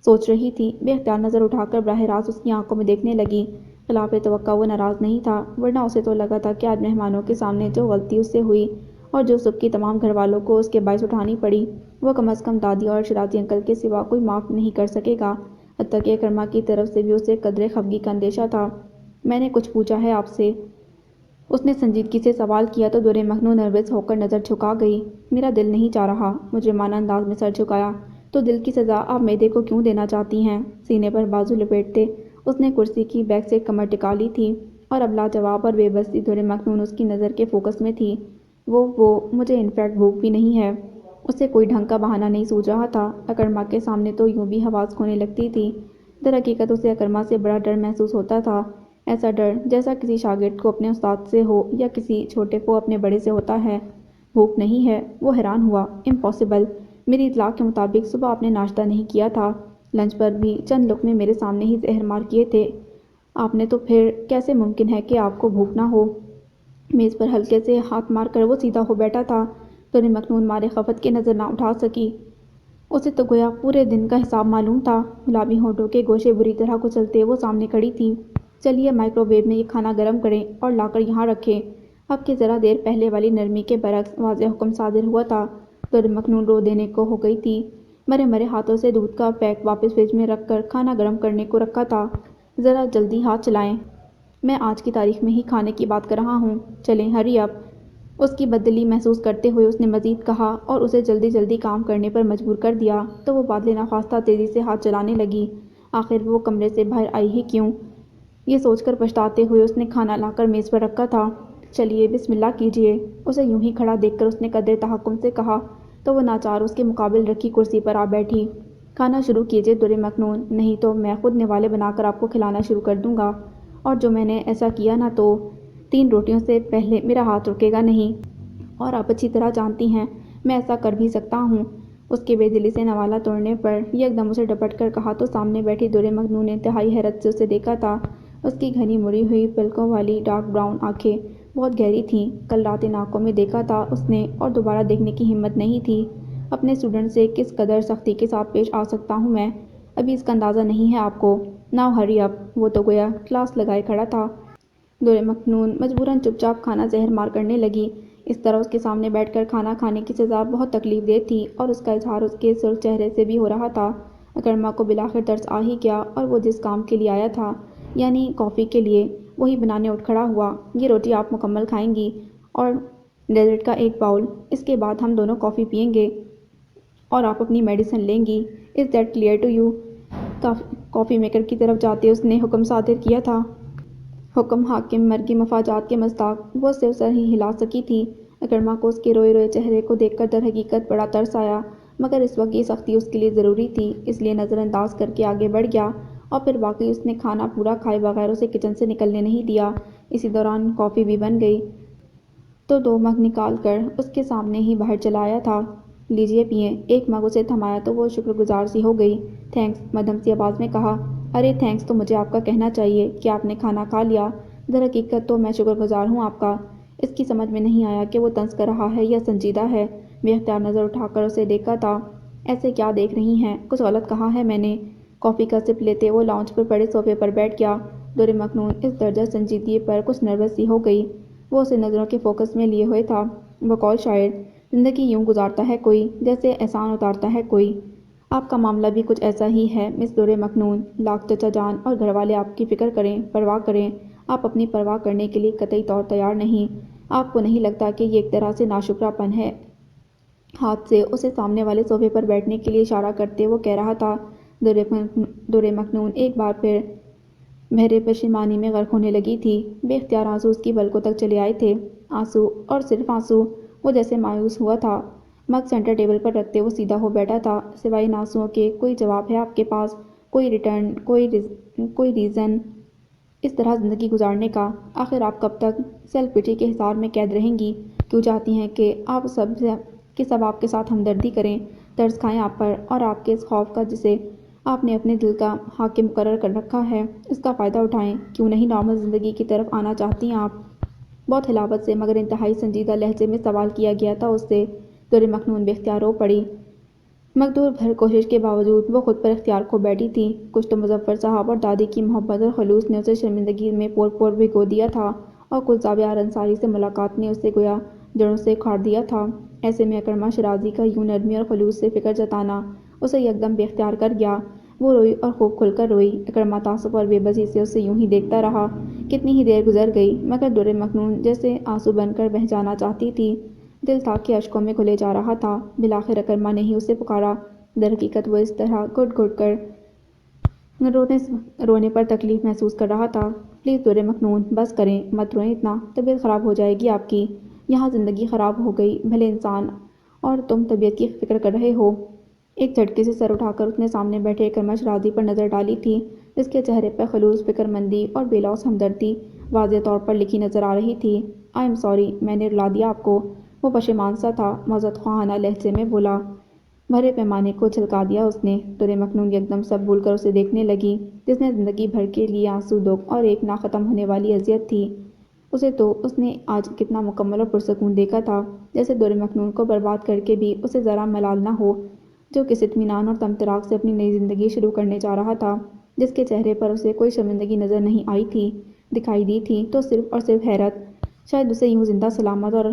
سوچ رہی تھی، بے اختیار نظر اٹھا کر براہ راست اس کی آنکھوں میں دیکھنے لگی۔ خلاف توقع وہ ناراض نہیں تھا، ورنہ اسے تو لگا تھا کہ آج مہمانوں کے سامنے جو غلطی اس سے ہوئی اور جو سب کی تمام گھر والوں کو اس کے باعث اٹھانی پڑی، وہ کم از کم دادی اور شرارتی انکل کے سوا کوئی معاف نہیں کر سکے گا۔ حتیٰ کہ اکرما کی طرف سے بھی اسے قدرے خفگی کا اندیشہ تھا۔ "میں نے کچھ پوچھا ہے آپ سے"۔ اس نے سنجیدگی سے سوال کیا تو دور مکنون نروس ہو کر نظر جھکا گئی۔ "میرا دل نہیں چاہ رہا"۔ مجرمانہ انداز میں سر جھکایا۔ "تو دل کی سزا آپ معدے کو کیوں دینا چاہتی ہیں"۔ سینے پر بازو لپیٹتے اس نے کرسی کی بیک سے کمر ٹکا لی تھی، اور اب لاجواب اور بے بس سی دور مکنون اس کی نظر کے فوکس میں تھی۔ مجھے انفیکٹ بھوک بھی نہیں ہے"۔ اسے کوئی ڈھنگ کا بہانہ نہیں سوجھ رہا تھا۔ اکرما کے سامنے تو یوں بھی حواس کھونے لگتی تھی۔ درحقیقت اسے اکرما سے بڑا ڈر محسوس ہوتا تھا، ایسا ڈر جیسا کسی شاگرد کو اپنے استاد سے ہو یا کسی چھوٹے کو اپنے بڑے سے ہوتا ہے۔ "بھوک نہیں ہے"۔ وہ حیران ہوا۔ "امپاسبل! میری اطلاع کے مطابق صبح آپ نے ناشتہ نہیں کیا تھا، لنچ پر بھی چند لقمے میرے سامنے ہی زہر مار کیے تھے آپ نے، تو پھر کیسے ممکن ہے کہ آپ کو بھوک نہ ہو"۔ میز پر ہلکے سے ہاتھ مار کر وہ سیدھا ہو بیٹھا تھا۔ دور مکنون مارے خفت کے نظر نہ اٹھا سکی۔ اسے تو گویا پورے دن کا حساب معلوم تھا۔ گلابی ہونٹوں کے گوشے بری طرح کچلتے وہ سامنے کھڑی تھی۔ "چلیے مائکرو ویو میں یہ کھانا گرم کریں اور لا کر یہاں رکھیں"۔ اب کہ ذرا دیر پہلے والی نرمی کے برعکس واضح حکم صادر ہوا تھا، دور مکنون رو دینے کو ہو گئی تھی۔ مرے مرے ہاتھوں سے دودھ کا پیک واپس فریج میں رکھ کر کھانا گرم کرنے کو رکھا تھا۔ "ذرا جلدی ہاتھ چلائیں۔ میں آج کی تاریخ میں ہی کھانے کی بات کر رہا ہوں۔ چلیں، ہری اپ"۔ اس کی بددلی محسوس کرتے ہوئے اس نے مزید کہا اور اسے جلدی جلدی کام کرنے پر مجبور کر دیا تو وہ بادل ناخواستہ تیزی سے ہاتھ چلانے لگی۔ آخر وہ کمرے سے باہر آئی ہی کیوں، یہ سوچ کر پچھتاتے ہوئے اس نے کھانا لا کر میز پر رکھا تھا۔ "چلیے بسم اللہ کیجیے"۔ اسے یوں ہی کھڑا دیکھ کر اس نے قدرے تحکم سے کہا تو وہ ناچار اس کے مقابل رکھی کرسی پر آ بیٹھی۔ "کھانا شروع کیجیے دور مکنون، نہیں تو میں خود نوالے بنا کر آپ کو کھلانا شروع کر دوں گا، اور جو میں نے ایسا کیا نا تو 3 روٹیوں سے پہلے میرا ہاتھ رکے گا نہیں، اور آپ اچھی طرح جانتی ہیں میں ایسا کر بھی سکتا ہوں"۔ اس کے بے دلی سے نوالا توڑنے پر یکدم اسے ڈپٹ کر کہا تو سامنے بیٹھی دور مکنون نے انتہائی حیرت سے اسے دیکھا تھا۔ اس کی گھنی مڑی ہوئی پلکوں والی ڈارک براؤن آنکھیں بہت گہری تھیں۔ کل رات ان آنکھوں میں دیکھا تھا اس نے، اور دوبارہ دیکھنے کی ہمت نہیں تھی۔ "اپنے اسٹوڈنٹ سے کس قدر سختی کے ساتھ پیش آ سکتا ہوں میں، ابھی اس کا اندازہ نہیں ہے آپ کو"۔ "ناؤ ہری اپ"۔ وہ تو گویا کلاس لگائے کھڑا تھا۔ دور مکنون مجبوراً چپ چاپ کھانا زہر مار کرنے لگی۔ اس طرح اس کے سامنے بیٹھ کر کھانا کھانے کی سزا بہت تکلیف دہ تھی، اور اس کا اظہار اس کے سرخ چہرے سے بھی ہو رہا تھا۔ اکرما کو بالآخر ترس آ ہی گیا اور وہ جس کام کے لیے آیا تھا، یعنی کافی کے لیے، وہی بنانے اٹھ کھڑا ہوا۔ "یہ روٹی آپ مکمل کھائیں گی، اور ڈیزرٹ کا ایک باؤل، اس کے بعد ہم دونوں کافی پئیں گے، اور آپ اپنی میڈیسن لیں گی۔ Is that clear to you". Coffee maker کی طرف جاتے اس نے حکم صادر کیا تھا۔ حکم حاکم مرگی مفاجات کے مصداق، وہ صرف سر ہی ہلا سکی تھی۔ اکرما کو اس کے روئے روئے چہرے کو دیکھ کر درحقیقت بڑا ترس آیا، مگر اس وقت یہ سختی اس کے لیے ضروری تھی، اس لیے نظر انداز کر کے آگے بڑھ گیا، اور پھر واقعی اس نے کھانا پورا کھائے بغیر اسے کچن سے نکلنے نہیں دیا۔ اسی دوران کافی بھی بن گئی تو 2 مگ نکال کر اس کے سامنے ہی باہر چلا آیا تھا۔ لیجیے پئیں۔ ایک مگ اسے تھمایا تو وہ شکر گزار سی ہو گئی۔ تھینکس، مدھم سی آواز میں کہا۔ ارے تھینکس تو مجھے آپ کا کہنا چاہیے کہ آپ نے کھانا کھا لیا۔ در حقیقت تو میں شکر گزار ہوں آپ کا۔ اس کی سمجھ میں نہیں آیا کہ وہ طنز کر رہا ہے یا سنجیدہ ہے۔ بے اختیار نظر اٹھا کر اسے دیکھا تھا۔ ایسے کیا دیکھ رہی ہیں؟ کچھ غلط کہا ہے میں نے؟ کافی کا سپ لیتے وہ لاؤنج پر پڑے صوفے پر بیٹھ گیا۔ دور مکنون اس درجہ سنجیدگی پر کچھ نروس سی ہو گئی۔ وہ اسے نظروں کے فوکس میں لیے ہوئے تھا۔ بقول شاعر، زندگی یوں گزارتا ہے کوئی جیسے احسان اتارتا ہے کوئی۔ آپ کا معاملہ بھی کچھ ایسا ہی ہے مس دور مکنون۔ لاکھ چچا جان اور گھر والے آپ کی فکر کریں، پرواہ کریں، آپ اپنی پرواہ کرنے کے لیے قطعی طور تیار نہیں۔ آپ کو نہیں لگتا کہ یہ ایک طرح سے ناشکرا پن ہے؟ ہاتھ سے اسے سامنے والے صوفے پر بیٹھنے کے لیے اشارہ کرتے وہ کہہ رہا تھا۔ دور مکنون ایک بار پھر بحر پشیمانی میں غرق ہونے لگی تھی۔ بے اختیار آنسو اس کی پلکوں تک چلے آئے تھے۔ آنسو اور صرف آنسو۔ وہ جیسے مایوس ہوا تھا۔ مگ سینٹر ٹیبل پر رکھتے وہ سیدھا ہو بیٹھا تھا۔ سوائے ان آنسوؤں کے کوئی جواب ہے آپ کے پاس؟ کوئی ریٹرن، کوئی ریزن اس طرح زندگی گزارنے کا؟ آخر آپ کب تک سیلف پٹی کے حصار میں قید رہیں گی؟ کیوں چاہتی ہیں کہ سب آپ کے ساتھ ہمدردی کریں، ترس کھائیں آپ پر، اور آپ کے اس خوف کا جسے آپ نے اپنے دل کا حاکم مقرر کر رکھا ہے اس کا فائدہ اٹھائیں؟ کیوں نہیں نارمل زندگی کی طرف آنا چاہتی ہیں آپ؟ بہت حلاوت سے مگر انتہائی سنجیدہ لہجے میں سوال کیا گیا تھا اس سے۔ دور مکنون بے اختیار رو پڑی۔ مقدور بھر کوشش کے باوجود وہ خود پر اختیار کھو بیٹھی تھی۔ کچھ تو مظفر صاحب اور دادی کی محبت اور خلوص نے اسے شرمندگی میں پور پور بھگو دیا تھا، اور کچھ زاویہ انصاری سے ملاقات نے اسے گویا جڑوں سے اکھاڑ دیا تھا۔ ایسے میں اکرمہ شرازی کا یوں نرمی اور خلوص سے فکر جتانا اسے یکدم بے اختیار کر گیا۔ وہ روئی اور خوب کھل کر روئی۔ اکرمہ تعصب اور بے بسی سے اسے یوں ہی دیکھتا رہا۔ کتنی ہی دیر گزر گئی مگر دور مکنون جیسے آنسو بن کر بہہ جانا چاہتی تھی۔ دل تھا کہ اشکوں میں گھلے جا رہا تھا۔ بالآخر اکرمہ نے ہی اسے پکارا۔ در حقیقت وہ اس طرح گھٹ گھٹ کر رونے پر تکلیف محسوس کر رہا تھا۔ پلیز دور مکنون، بس کریں، مت روئیں اتنا، طبیعت خراب ہو جائے گی آپ کی۔ یہاں زندگی خراب ہو گئی، بھلے انسان، اور تم طبیعت کی فکر کر رہے ہو۔ ایک جھٹکے سے سر اٹھا کر اس نے سامنے بیٹھے اکرمہ شرازی پر نظر ڈالی تھی، جس کے چہرے پر خلوص، فکر مندی اور بے لوث ہمدردی واضح طور پر لکھی نظر آ رہی تھی۔ آئی ایم سوری، میں نے رلا دیا آپ کو۔ وہ پشیمان سا تھا، معذرت خواہانہ لہجے میں بولا۔ بھرے پیمانے کو جھلکا دیا اس نے۔ دور مکنون یکدم سب بھول کر اسے دیکھنے لگی، جس نے زندگی بھر کے لیے آنسو، دکھ اور ایک نہ ختم ہونے والی اذیت تھی۔ اسے تو اس نے آج کتنا مکمل اور پرسکون دیکھا تھا، جیسے دور مکنون کو برباد کر کے بھی اسے ذرا ملال نہ ہو، جو کس اطمینان اور طمطراق سے اپنی نئی زندگی شروع کرنے جا رہا تھا، جس کے چہرے پر اسے کوئی شرمندگی نظر نہیں آئی تھی۔ دکھائی دی تھی تو صرف اور صرف حیرت۔ شاید اسے یوں زندہ سلامت اور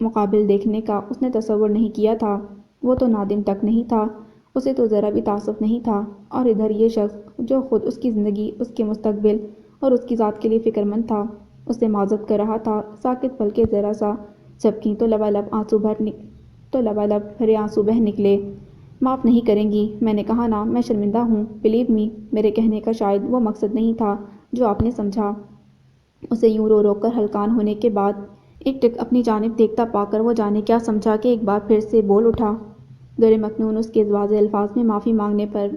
مقابل دیکھنے کا اس نے تصور نہیں کیا تھا۔ وہ تو نادم تک نہیں تھا، اسے تو ذرا بھی تعصب نہیں تھا، اور ادھر یہ شخص جو خود اس کی زندگی، اس کے مستقبل اور اس کی ذات کے لیے فکر مند تھا، اس سے معذرت کر رہا تھا۔ ساکت پلکیں ذرا سا جھپکیں تو لبالب بھرے آنسو بہہ نکلے۔ معاف نہیں کریں گی، میں نے کہا نا، میں شرمندہ ہوں، بلیو می۔ میرے کہنے کا شاید وہ مقصد نہیں تھا جو آپ نے سمجھا۔ اسے یوں رو رو کر ہلکان ہونے کے بعد ایک ٹک اپنی جانب دیکھتا پا کر وہ جانے کیا سمجھا کہ ایک بار پھر سے بول اٹھا۔ دور مکنون اس کے اس واضح الفاظ میں معافی مانگنے پر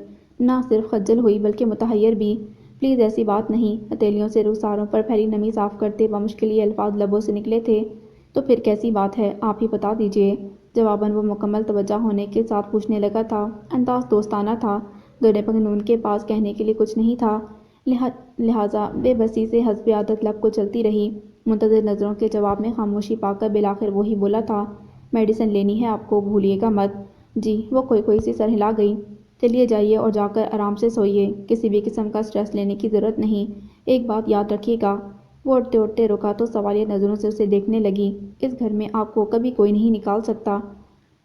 نہ صرف خجل ہوئی بلکہ متحیر بھی۔ پلیز ایسی بات نہیں۔ ہتھیلیوں سے رخساروں پر پھیلی نمی صاف کرتے بمشکل یہ الفاظ لبوں سے نکلے تھے۔ تو پھر کیسی بات ہے، آپ ہی بتا دیجیے۔ جواباً وہ مکمل توجہ ہونے کے ساتھ پوچھنے لگا تھا۔ انداز دوستانہ تھا۔ دور مکنون کے پاس کہنے کے لیے کچھ نہیں تھا، لہٰذا بے بسی سے حسب عادت لب کو چلتی رہی۔ منتظر نظروں کے جواب میں خاموشی پا کر بالآخر وہی بولا تھا۔ میڈیسن لینی ہے آپ کو، بھولیے گا مت۔ جی، وہ کھوئی سی سر ہلا گئی۔ چلیے جائیے اور جا کر آرام سے سوئیے، کسی بھی قسم کا سٹریس لینے کی ضرورت نہیں۔ ایک بات یاد رکھیے گا۔ وہ اٹھتے اٹھتے رکا تو سوالیہ نظروں سے اسے دیکھنے لگی۔ اس گھر میں آپ کو کبھی کوئی نہیں نکال سکتا۔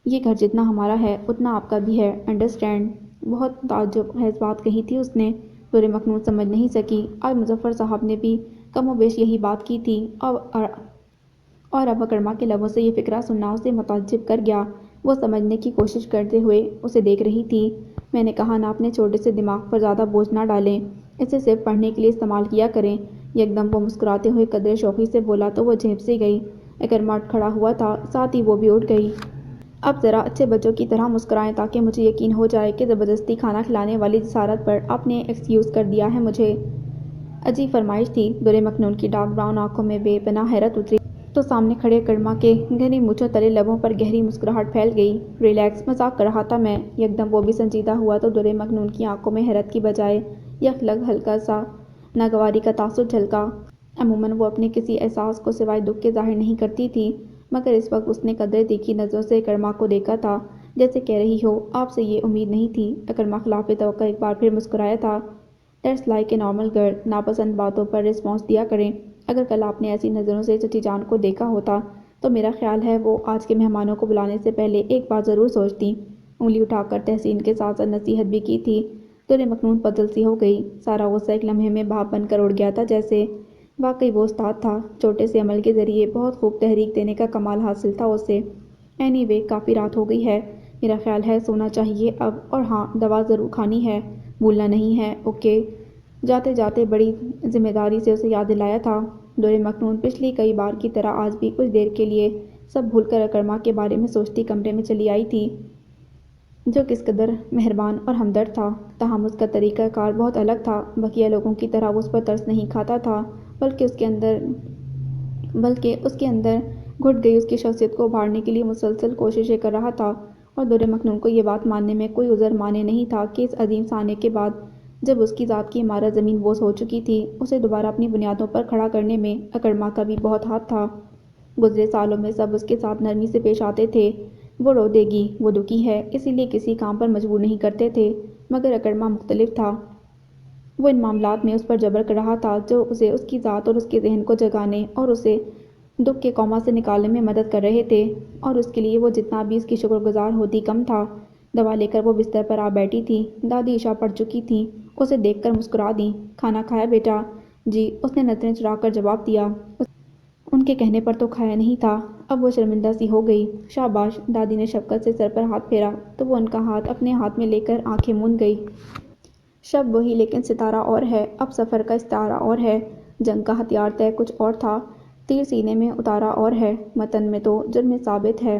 یہ گھر جتنا ہمارا ہے اتنا آپ کا بھی ہے، انڈرسٹینڈ؟ بہت تعجب خیز بات کہی تھی اس نے۔ دور مکنون سمجھ نہیں سکی۔ آج مظفر صاحب نے بھی کم و بیش یہی بات کی تھی، اور اب اکرمہ کے لبوں سے یہ فقرہ سننا اسے متعجب کر گیا۔ وہ سمجھنے کی کوشش کرتے ہوئے اسے دیکھ رہی تھی۔ میں نے کہا نا، اپنے چھوٹے سے دماغ پر زیادہ بوجھ نہ ڈالیں، اسے صرف پڑھنے کے لیے استعمال کیا کریں۔ یکدم وہ مسکراتے ہوئے قدرے شوخی سے بولا تو وہ جھیپ سی گئی۔ اکرمہ اٹھ کھڑا ہوا تھا، ساتھ ہی وہ بھی اٹھ گئی۔ اب ذرا اچھے بچوں کی طرح مسکرائیں تاکہ مجھے یقین ہو جائے کہ زبردستی کھانا کھلانے والی جسارت پر آپ نے ایکسکیوز کر دیا ہے مجھے۔ عجیب فرمائش تھی۔ دور مکنون کی ڈارک براؤن آنکھوں میں بے پناہ حیرت اتری۔ تو سامنے کھڑے اکرما کے گھنی مونچھوں تلے لبوں پر گہری مسکراہٹ پھیل گئی۔ ریلیکس، مذاق کر رہا تھا میں۔ یکدم وہ بھی سنجیدہ ہوا تو در مکنون کی آنکھوں میں حیرت کی بجائے یکلگ ہلکا سا ناگواری کا تاثر جھلکا۔ عموماً وہ اپنے کسی احساس کو سوائے دکھ کے ظاہر نہیں کرتی تھی، مگر اس وقت اس نے قدرے تیکھی نظروں سے اکرما کو دیکھا تھا، جیسے کہہ رہی ہو آپ سے یہ امید نہیں تھی۔ اکرما خلاف توقع ایک بار پھر مسکرایا تھا۔ That's like a normal girl, ناپسند باتوں پر رسپانس دیا کریں۔ اگر کل آپ نے ایسی نظروں سے چچی جان کو دیکھا ہوتا تو میرا خیال ہے وہ آج کے مہمانوں کو بلانے سے پہلے ایک بار ضرور سوچتی۔ انگلی اٹھا کر تحسین کے ساتھ ساتھ نصیحت بھی کی تھی۔ در مکنون پتل سی ہو گئی۔ سارا غصہ ایک لمحے میں بھاپ بن کر اڑ گیا تھا، جیسے واقعی وہ استاد تھا۔ چھوٹے سے عمل کے ذریعے بہت خوب تحریک دینے کا کمال حاصل تھا اسے۔ اینی وے، کافی رات ہو گئی ہے، میرا خیال ہے سونا چاہیے اب، اور ہاں، دوا ضرور کھانی ہے، بھولنا نہیں ہے، اوکے؟ جاتے جاتے بڑی ذمہ داری سے اسے یاد دلایا تھا۔ در مکنون پچھلی کئی بار کی طرح آج بھی کچھ دیر کے لیے سب بھول کر اکرما کے بارے میں سوچتی کمرے میں چلی آئی تھی، جو کس قدر مہربان اور ہمدرد تھا۔ تاہم اس کا طریقہ کار بہت الگ تھا۔ بقیہ لوگوں کی طرح وہ اس پر ترس نہیں کھاتا تھا، بلکہ اس کے اندر گھٹ گئی اس کی شخصیت کو ابھارنے کے لیے مسلسل کوششیں کر رہا تھا۔ اور در مکنون کو یہ بات ماننے میں کوئی عذر مانے نہیں تھا کہ اس عظیم سانحے کے بعد، جب اس کی ذات کی عمارت زمین بوس ہو چکی تھی، اسے دوبارہ اپنی بنیادوں پر کھڑا کرنے میں اکرما کا بھی بہت ہاتھ تھا۔ گزرے سالوں میں سب اس کے ساتھ نرمی سے پیش آتے تھے۔ وہ رو دے گی، وہ دکھی ہے، اسی لیے کسی کام پر مجبور نہیں کرتے تھے، مگر اکرما مختلف تھا۔ وہ ان معاملات میں اس پر جبر کر رہا تھا جو اسے اس کی ذات اور اس کے ذہن کو جگانے اور اسے دکھ کے کوما سے نکالنے میں مدد کر رہے تھے، اور اس کے لیے وہ جتنا بھی اس کی شکر گزار ہوتی کم تھا۔ دوا لے کر وہ بستر پر آ بیٹھی تھی۔ دادی عشاء پڑھ چکی تھیں۔ اسے دیکھ کر مسکرا دیں۔ کھانا کھایا بیٹا؟ جی، اس نے نظریں چرا کر جواب دیا۔ ان کے کہنے پر تو کھایا نہیں تھا۔ اب وہ شرمندہ سی ہو گئی۔ شاباش، دادی نے شفقت سے سر پر ہاتھ پھیرا تو وہ ان کا ہاتھ اپنے ہاتھ میں لے کر آنکھیں موند گئی۔ شب وہی، لیکن ستارہ اور ہے۔ اب سفر کا استعارہ اور ہے، جنگ کا ہتھیار طے کچھ اور تھا، تیر سینے میں اتارا اور ہے، متن میں تو جرم ثابت ہے،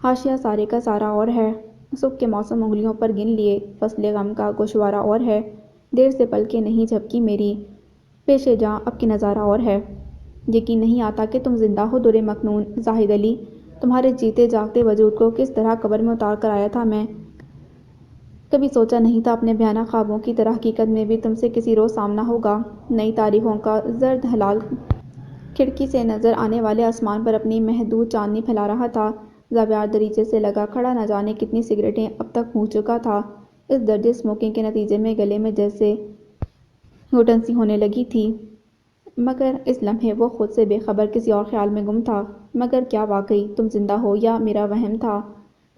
حاشیہ سارے کا سارا اور ہے، صبح کے موسم انگلیوں پر گن لیے، فصل غم کا گوشوارہ اور ہے، دیر سے پلکیں نہیں جھپکی میری، پیش جاں اب کی نظارہ اور ہے۔ یقین نہیں آتا کہ تم زندہ ہو در مکنون۔ زاہد علی، تمہارے جیتے جاگتے وجود کو کس طرح قبر میں اتار کر آیا تھا میں۔ کبھی سوچا نہیں تھا اپنے بھیانک خوابوں کی طرح حقیقت میں بھی تم سے کسی روز سامنا ہوگا۔ نئی تاریخوں کا زرد ہلال کھڑکی سے نظر آنے والے آسمان پر اپنی محدود چاندنی پھیلا رہا تھا۔ زاویار دریچے سے لگا کھڑا نہ جانے کتنی سگریٹیں اب تک پھونک چکا تھا۔ اس درجے اسموکنگ کے نتیجے میں گلے میں جیسے گھٹن سی ہونے لگی تھی، مگر اس لمحے وہ خود سے بے خبر کسی اور خیال میں گم تھا۔ مگر کیا واقعی تم زندہ ہو یا میرا وہم تھا؟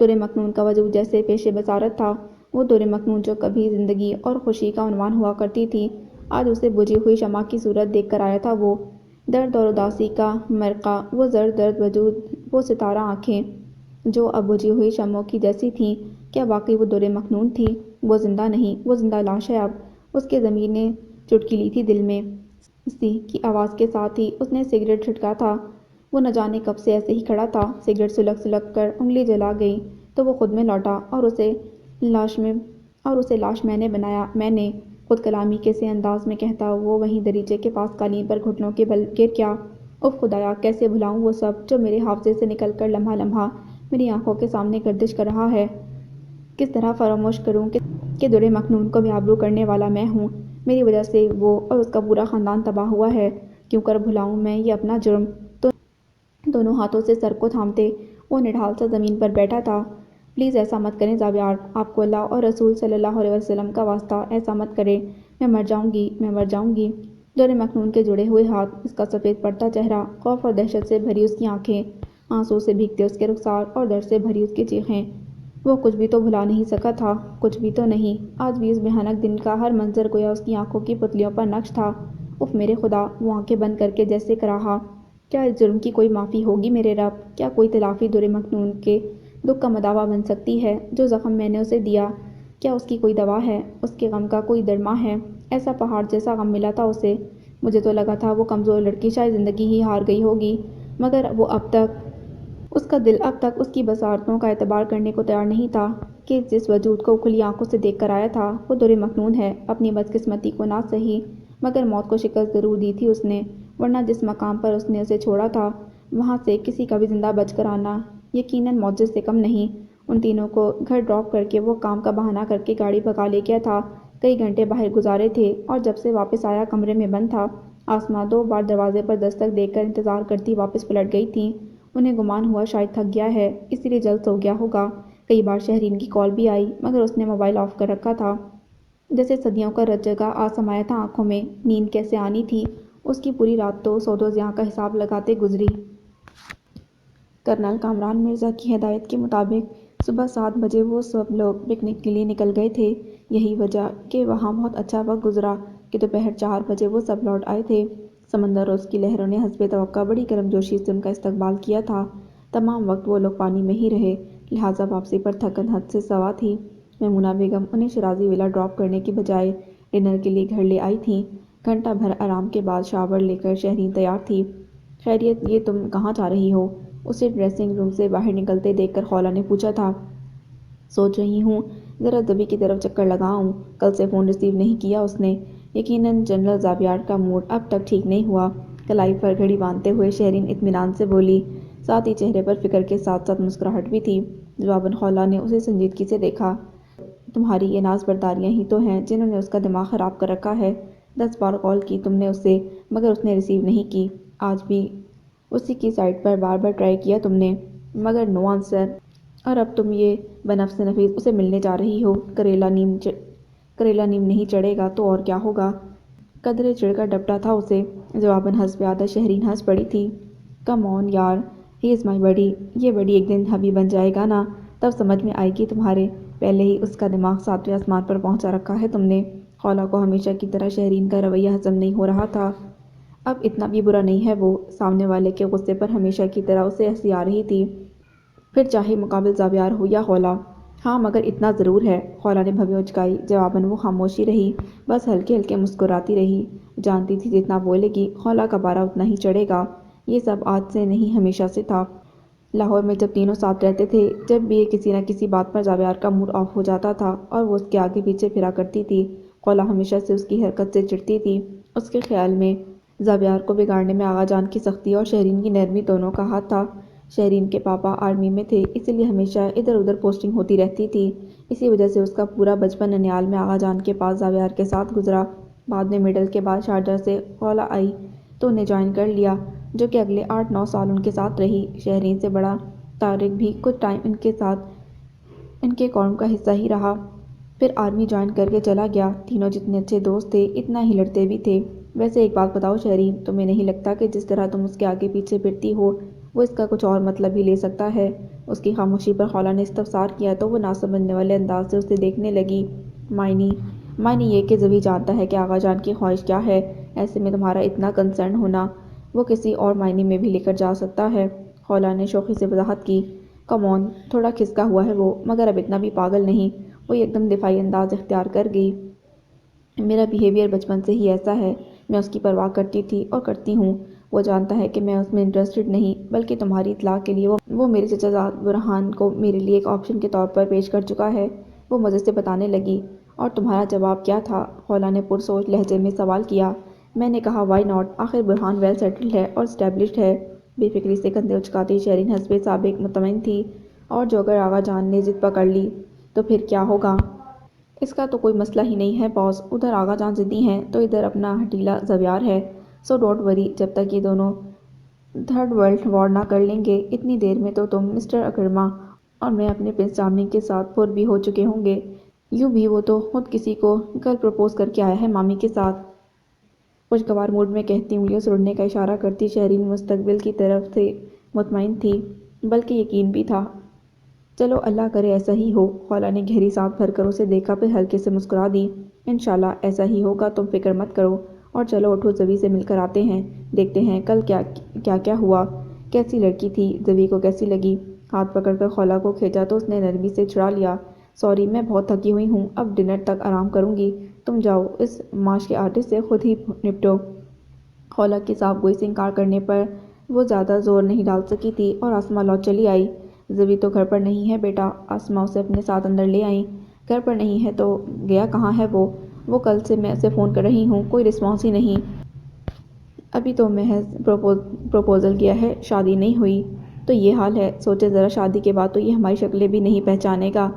در مکنون کا وجود جیسے پیش بصارت تھا۔ وہ در مکنون جو کبھی زندگی اور خوشی کا عنوان ہوا کرتی تھی، آج اسے بجھی ہوئی شمع کی صورت دیکھ کر آیا تھا وہ۔ درد اور اداسی کا مرقع، وہ زرد درد وجود، وہ ستارہ آنکھیں جو اب بجھی ہوئی شمعوں کی جیسی تھیں، کیا واقعی وہ در مکنون تھی؟ وہ زندہ نہیں، وہ زندہ لاش ہے اب۔ اس کے ضمیر نے چٹکی لی تھی دل میں سی کی آواز کے ساتھ ہی اس نے سگریٹ چھٹکا تھا۔ وہ نہ جانے کب سے ایسے ہی کھڑا تھا۔ سگریٹ سلگ سلگ کر انگلی جلا گئی تو وہ خود میں لوٹا اور اسے لاش میں نے بنایا، میں نے۔ خود کلامی کے سے انداز میں کہتا وہ وہیں دریچے کے پاس قالین پر گھٹنوں کے بل گر گیا۔ اف خدایا، کیسے بھلاؤں وہ سب جو میرے حافظے سے نکل کر لمحہ لمحہ میری آنکھوں کے سامنے گردش کر رہا ہے۔ کس طرح فراموش کروں کہ در مکنون کو بے-آبرو کرنے والا میں ہوں، میری وجہ سے وہ اور اس کا پورا خاندان تباہ ہوا ہے۔ کیوں کر بھلاؤں میں یہ اپنا جرم؟ دونوں ہاتھوں سے سر کو تھامتے وہ نڈھال سا زمین پر بیٹھا تھا۔ پلیز ایسا مت کریں زاویار، آپ کو اللہ اور رسول صلی اللہ علیہ وسلم کا واسطہ ایسا مت کریں، میں مر جاؤں گی، میں مر جاؤں گی۔ در مکنون کے جڑے ہوئے ہاتھ، اس کا سفید پڑتا چہرہ، خوف اور دہشت سے بھری اس کی آنکھیں، آنسو سے بھیگتے اس کے رخسار اور درد سے بھری اس کی چیخیں۔ وہ کچھ بھی تو بھلا نہیں سکا تھا، کچھ بھی تو نہیں۔ آج بھی اس بھیانک دن کا ہر منظر گویا اس کی آنکھوں کی پتلیوں پر نقش تھا۔ اف میرے خدا، وہ آنکھیں بند کر کے جیسے کراہا، کیا اس جرم کی کوئی معافی ہوگی میرے رب؟ کیا کوئی تلافی در مکنون کے دکھ کا مداوا بن سکتی ہے؟ جو زخم میں نے اسے دیا، کیا اس کی کوئی دوا ہے؟ اس کے غم کا کوئی درماں ہے؟ ایسا پہاڑ جیسا غم ملا تھا اسے۔ مجھے تو لگا تھا وہ کمزور لڑکی شاید زندگی ہی ہار گئی ہوگی، مگر اس کا دل اب تک اس کی بصارتوں کا اعتبار کرنے کو تیار نہیں تھا کہ جس وجود کو کھلی آنکھوں سے دیکھ کر آیا تھا وہ در مکنون ہے۔ اپنی بدقسمتی کو نہ سہی، مگر موت کو شکست ضرور دی تھی اس نے، ورنہ جس مقام پر اس نے اسے چھوڑا تھا وہاں سے کسی کا بھی زندہ بچ کر آنا یقیناً معجزے سے کم نہیں۔ ان تینوں کو گھر ڈراپ کر کے وہ کام کا بہانہ کر کے گاڑی بھگا لے گیا تھا۔ کئی گھنٹے باہر گزارے تھے اور جب سے واپس آیا کمرے میں بند تھا۔ آسماں 2 بار دروازے پر دستک دے کر انتظار کرتی واپس پلٹ گئی تھیں۔ انہیں گمان ہوا شاید تھک گیا ہے اسی لیے جلد سو گیا ہوگا۔ کئی بار شہرین کی کال بھی آئی مگر اس نے موبائل آف کر رکھا تھا۔ جیسے صدیوں کا رت جگہ آ سمایا تھا آنکھوں میں۔ نیند کیسے آنی تھی؟ اس کی پوری رات تو سود و ضیاع کا حساب لگاتے گزری۔ کرنل کامران مرزا کی ہدایت کے مطابق صبح 7 بجے وہ سب لوگ پکنک کے لیے نکل گئے تھے۔ یہی وجہ کہ وہاں بہت اچھا وقت گزرا کہ دوپہر 4 بجے وہ سب لوٹ آئے تھے۔ سمندر اور اس کی لہروں نے حسب توقع بڑی گرمجوشی سے ان کا استقبال کیا تھا۔ تمام وقت وہ لوگ پانی میں ہی رہے، لہٰذا واپسی پر تھکن حد سے سوا تھی۔ میمونہ بیگم انہیں شیرازی ولا ڈراپ کرنے کی بجائے ڈنر کے لیے گھر لے آئی تھیں۔ گھنٹہ بھر آرام کے بعد شاور لے کر شہرین تیار تھی۔ خیریت، یہ تم کہاں جا رہی ہو؟ اسے ڈریسنگ روم سے باہر نکلتے دیکھ کر خولا نے پوچھا تھا۔ سوچ رہی ہوں ذرا زبی کی طرف چکر لگاؤں۔ کل سے فون ریسیو نہیں کیا اس نے۔ یقیناً جنرل زابیار کا موڈ اب تک ٹھیک نہیں ہوا۔ کلائی پر گھڑی باندھتے ہوئے شہرین اطمینان سے بولی، ساتھ ہی چہرے پر فکر کے ساتھ ساتھ مسکراہٹ بھی تھی۔ جواباً خولا نے اسے سنجیدگی سے دیکھا۔ تمہاری یہ ناز برداریاں ہی تو ہیں جنہوں نے اس کا دماغ خراب کر رکھا ہے۔ 10 بار کال کی تم نے اسے مگر اس نے ریسیو نہیں کی۔ آج بھی اسی کی سائٹ پر بار بار ٹرائی کیا تم نے مگر نو آنسر۔ اور اب تم یہ بنفس نفیس اسے ملنے جا رہی ہو۔ کریلا نیم نہیں چڑھے گا تو اور کیا ہوگا؟ قدرے چڑھ کر ڈپٹا تھا اسے۔ جواباً حسب عادت شہرین ہنس پڑی تھی۔ کم آن یار، ہی از مائی بڈی۔ یہ بڈی ایک دن ہبی بن جائے گا نا، تب سمجھ میں آئے گی تمہارے۔ پہلے ہی اس کا دماغ 7ویں آسمان پر پہنچا رکھا ہے تم نے۔ خولا کو ہمیشہ کی طرح شہرین کا رویہ ہضم نہیں ہو رہا تھا۔ اب اتنا بھی برا نہیں ہے وہ۔ سامنے والے کے غصے پر ہمیشہ کی طرح اسے ہنسی آ رہی تھی، پھر چاہے مقابل زابیار ہو یا خولا۔ ہاں مگر اتنا ضرور ہے۔ خولا نے بھویں اچکائی۔ جواباً وہ خاموشی رہی، بس ہلکے ہلکے مسکراتی رہی۔ جانتی تھی جتنا بولے گی خولا کا پارا اتنا ہی چڑھے گا۔ یہ سب آج سے نہیں ہمیشہ سے تھا۔ لاہور میں جب تینوں ساتھ رہتے تھے، جب بھی کسی نہ کسی بات پر زابیار کا موڈ آف ہو جاتا تھا اور وہ اس کے آگے پیچھے پھرا کرتی تھی، خولا ہمیشہ سے اس کی حرکت سے چڑھتی تھی۔ اس کے خیال میں زابیار کو بگاڑنے میں آغا جان کی سختی اور شہرین کی نرمی دونوں کا ہاتھ تھا۔ شہرین کے پاپا آرمی میں تھے، اسی لیے ہمیشہ ادھر ادھر پوسٹنگ ہوتی رہتی تھی۔ اسی وجہ سے اس کا پورا بچپن ننیال میں آغا جان کے پاس زابیار کے ساتھ گزرا۔ بعد میں مڈل کے بعد شارجہ سے خولا آئی تو انہیں جوائن کر لیا، جو کہ اگلے 8-9 سال ان کے ساتھ رہی۔ شہرین سے بڑا طارق بھی کچھ ٹائم ان کے قوم کا حصہ ہی رہا، پھر آرمی جوائن کر کے چلا گیا۔ تینوں جتنے اچھے دوست تھے اتنا ہی لڑتے بھی تھے۔ ویسے ایک بات بتاؤ شہرین، تمہیں نہیں لگتا کہ جس طرح تم اس کے آگے پیچھے پھرتی ہو وہ اس کا کچھ اور مطلب بھی لے سکتا ہے؟ اس کی خاموشی پر خولا نے استفسار کیا تو وہ نہ سمجھنے والے انداز سے اسے دیکھنے لگی۔ معنی یہ کہ زبی جانتا ہے کہ آغا جان کی خواہش کیا ہے، ایسے میں تمہارا اتنا کنسرن ہونا وہ کسی اور معنی میں بھی لے کر جا سکتا ہے۔ خولا نے شوخی سے وضاحت کی۔ کم آن، تھوڑا کھسکا ہوا ہے وہ مگر اب اتنا بھی پاگل نہیں۔ وہ ایک دم دفاعی انداز اختیار کر گئی۔ میرا بیہیویئر بچپن سے ہی ایسا ہے، میں اس کی پرواہ کرتی تھی اور کرتی ہوں۔ وہ جانتا ہے کہ میں اس میں انٹرسٹڈ نہیں، بلکہ تمہاری اطلاع کے لیے وہ میرے چچا زاد برہان کو میرے لیے ایک آپشن کے طور پر پیش کر چکا ہے۔ وہ مزے سے بتانے لگی۔ اور تمہارا جواب کیا تھا؟ خولا نے پرسوچ لہجے میں سوال کیا۔ میں نے کہا وائی ناٹ، آخر برہان ویل سیٹلڈ ہے اور اسٹیبلشڈ ہے۔ بے فکری سے کندھے اچکاتی شہرین حسب سابق مطمئن تھی۔ اور جو اگر آغا جان نے ضد پکڑ لی تو پھر کیا ہوگا؟ اس کا تو کوئی مسئلہ ہی نہیں ہے باس، ادھر آغا جان ضدی ہیں تو ادھر اپنا ہٹیلا زابیار ہے، سو ڈونٹ وری۔ جب تک یہ دونوں تھرڈ ورلڈ وار نہ کر لیں گے اتنی دیر میں تو تم مسٹر اکرما اور میں اپنے پرنس چارمنگ کے ساتھ پر بھی ہو چکے ہوں گے۔ یوں بھی وہ تو خود کسی کو کل پرپوز کر کے آیا ہے مامی کے ساتھ۔ خوشگوار موڈ میں کہتی انگلیوں سے اڑنے کا اشارہ کرتی شہرین مستقبل کی طرف سے مطمئن تھی، بلکہ یقین بھی تھا۔ چلو اللہ کرے ایسا ہی ہو۔ خولا نے گہری سانس بھر کر اسے دیکھا، پھر ہلکے سے مسکرا دی۔ انشاءاللہ ایسا ہی ہوگا، تم فکر مت کرو۔ اور چلو اٹھو، زبی سے مل کر آتے ہیں، دیکھتے ہیں کل کیا ہوا، کیسی لڑکی تھی، زبی کو کیسی لگی۔ ہاتھ پکڑ کر خولا کو کھینچا تو اس نے نرمی سے چھڑا لیا۔ سوری، میں بہت تھکی ہوئی ہوں، اب ڈنر تک آرام کروں گی، تم جاؤ اس معاش کے آرٹسٹ سے خود ہی نپٹو۔ خولا کی صاف گوئی سے انکار کرنے پر وہ زیادہ زور نہیں ڈال سکی تھی اور آسماں لوٹ چلی آئی۔ زبی تو گھر پر نہیں ہے بیٹا، آسماں اسے اپنے ساتھ اندر لے آئیں۔ گھر پر نہیں ہے تو گیا کہاں ہے وہ؟ کل سے میں اسے فون کر رہی ہوں، کوئی رسپانس ہی نہیں۔ ابھی تو محض پروپوزل کیا ہے، شادی نہیں ہوئی۔ تو یہ حال ہے، سوچے ذرا شادی کے بعد تو یہ ہماری شکلیں بھی نہیں پہچانے گا۔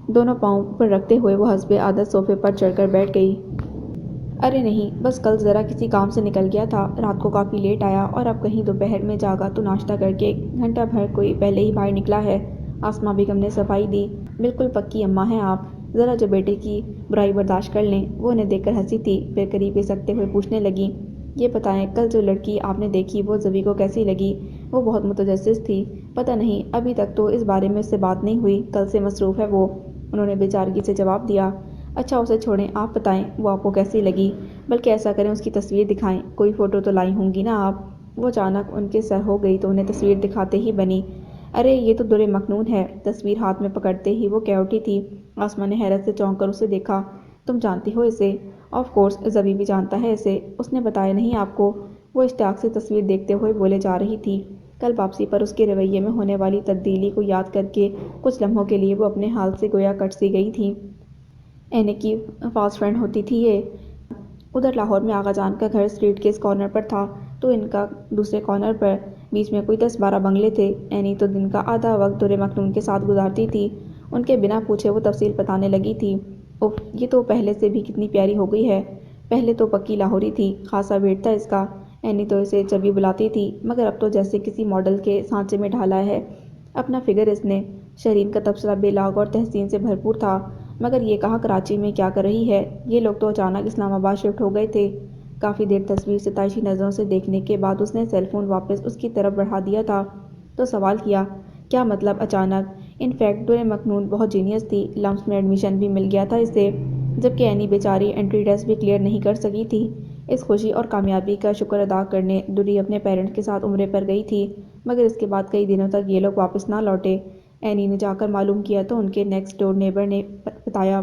دونوں پاؤں پر رکھتے ہوئے وہ حسب عادت صوفے پر چڑھ کر بیٹھ گئی۔ ارے نہیں، بس کل ذرا کسی کام سے نکل گیا تھا، رات کو کافی لیٹ آیا اور اب کہیں دوپہر میں جاگا تو ناشتہ کر کے گھنٹہ بھر کوئی پہلے ہی باہر نکلا ہے۔ آسماں بیگم نے صفائی دی۔ بالکل پکی اماں ہیں آپ، ذرا جو بیٹے کی برائی برداشت کر لیں۔ وہ انہیں دیکھ کر ہنسی تھی، پھر قریب گھسکتے ہوئے پوچھنے لگیں، یہ بتائیں کل جو لڑکی آپ نے دیکھی وہ زبی کو کیسی لگی؟ وہ بہت متجسس تھی۔ پتہ نہیں، ابھی تک تو اس بارے میں اس سے بات نہیں ہوئی، کل سے مصروف ہے وہ، انہوں نے بے چارگی سے جواب دیا۔ اچھا اسے چھوڑیں، آپ بتائیں وہ آپ کو کیسی لگی؟ بلکہ ایسا کریں اس کی تصویر دکھائیں، کوئی فوٹو تو لائی ہوں گی نا آپ؟ وہ اچانک ان کے سر ہو گئی تو انہیں تصویر دکھاتے ہی بنی، ارے یہ تو در مکنون ہے۔ تصویر ہاتھ میں پکڑتے ہی وہ کہہ اٹھی تھی۔ آسماں نے حیرت سے چونک کر اسے دیکھا، تم جانتی ہو اسے؟ آف کورس، زبی بھی جانتا ہے اسے، اس نے بتایا نہیں آپ کو؟ وہ اشتیاق سے تصویر دیکھتے ہوئے بولے جا رہی تھی۔ کل واپسی پر اس کے رویے میں ہونے والی تبدیلی کو یاد کر کے کچھ لمحوں کے لیے وہ اپنے حال سے گویا کٹ سی گئی تھی۔ اینی کی فاسٹ فرینڈ ہوتی تھی یہ۔ ادھر لاہور میں آغا جان کا گھر اسٹریٹ کے اس کارنر پر تھا تو ان کا دوسرے کارنر پر، بیچ میں کوئی 10-12 بنگلے تھے۔ اینی تو دن کا آدھا وقت در مکنون کے ساتھ گزارتی تھی۔ ان کے بنا پوچھے وہ تفصیل بتانے لگی تھی، اف یہ تو پہلے سے بھی کتنی پیاری ہو گئی ہے، پہلے تو پکی لاہوری تھی، خاصا ویٹ تھا اس کا۔ اینی تو اسے چبی بلاتی تھی، مگر اب تو جیسے کسی ماڈل کے سانچے میں ڈھالا ہے اپنا فگر اس نے۔ شرین کا تبصرہ بے لاگ اور تحسین سے بھرپور تھا، مگر یہ کہا کراچی میں کیا کر رہی ہے؟ یہ لوگ تو اچانک اسلام آباد شفٹ ہو گئے تھے۔ کافی دیر تصویر ستائشی نظروں سے دیکھنے کے بعد اس نے سیل فون واپس اس کی طرف بڑھا دیا تھا تو سوال کیا، کیا مطلب اچانک؟ ان فیکٹ در مکنون بہت جینیس تھی، لمپس میں ایڈمیشن بھی مل گیا تھا اسے، جبکہ اینی بیچاری انٹری ٹیسٹ بھی کلیئر نہیں کر سکی تھی۔ اس خوشی اور کامیابی کا شکر ادا کرنے دری اپنے پیرنٹس کے ساتھ عمرے پر گئی تھی، مگر اس کے بعد کئی دنوں تک یہ لوگ واپس نہ لوٹے۔ اینی نے جا کر معلوم کیا تو ان کے نیکسٹ ڈور نیبر نے بتایا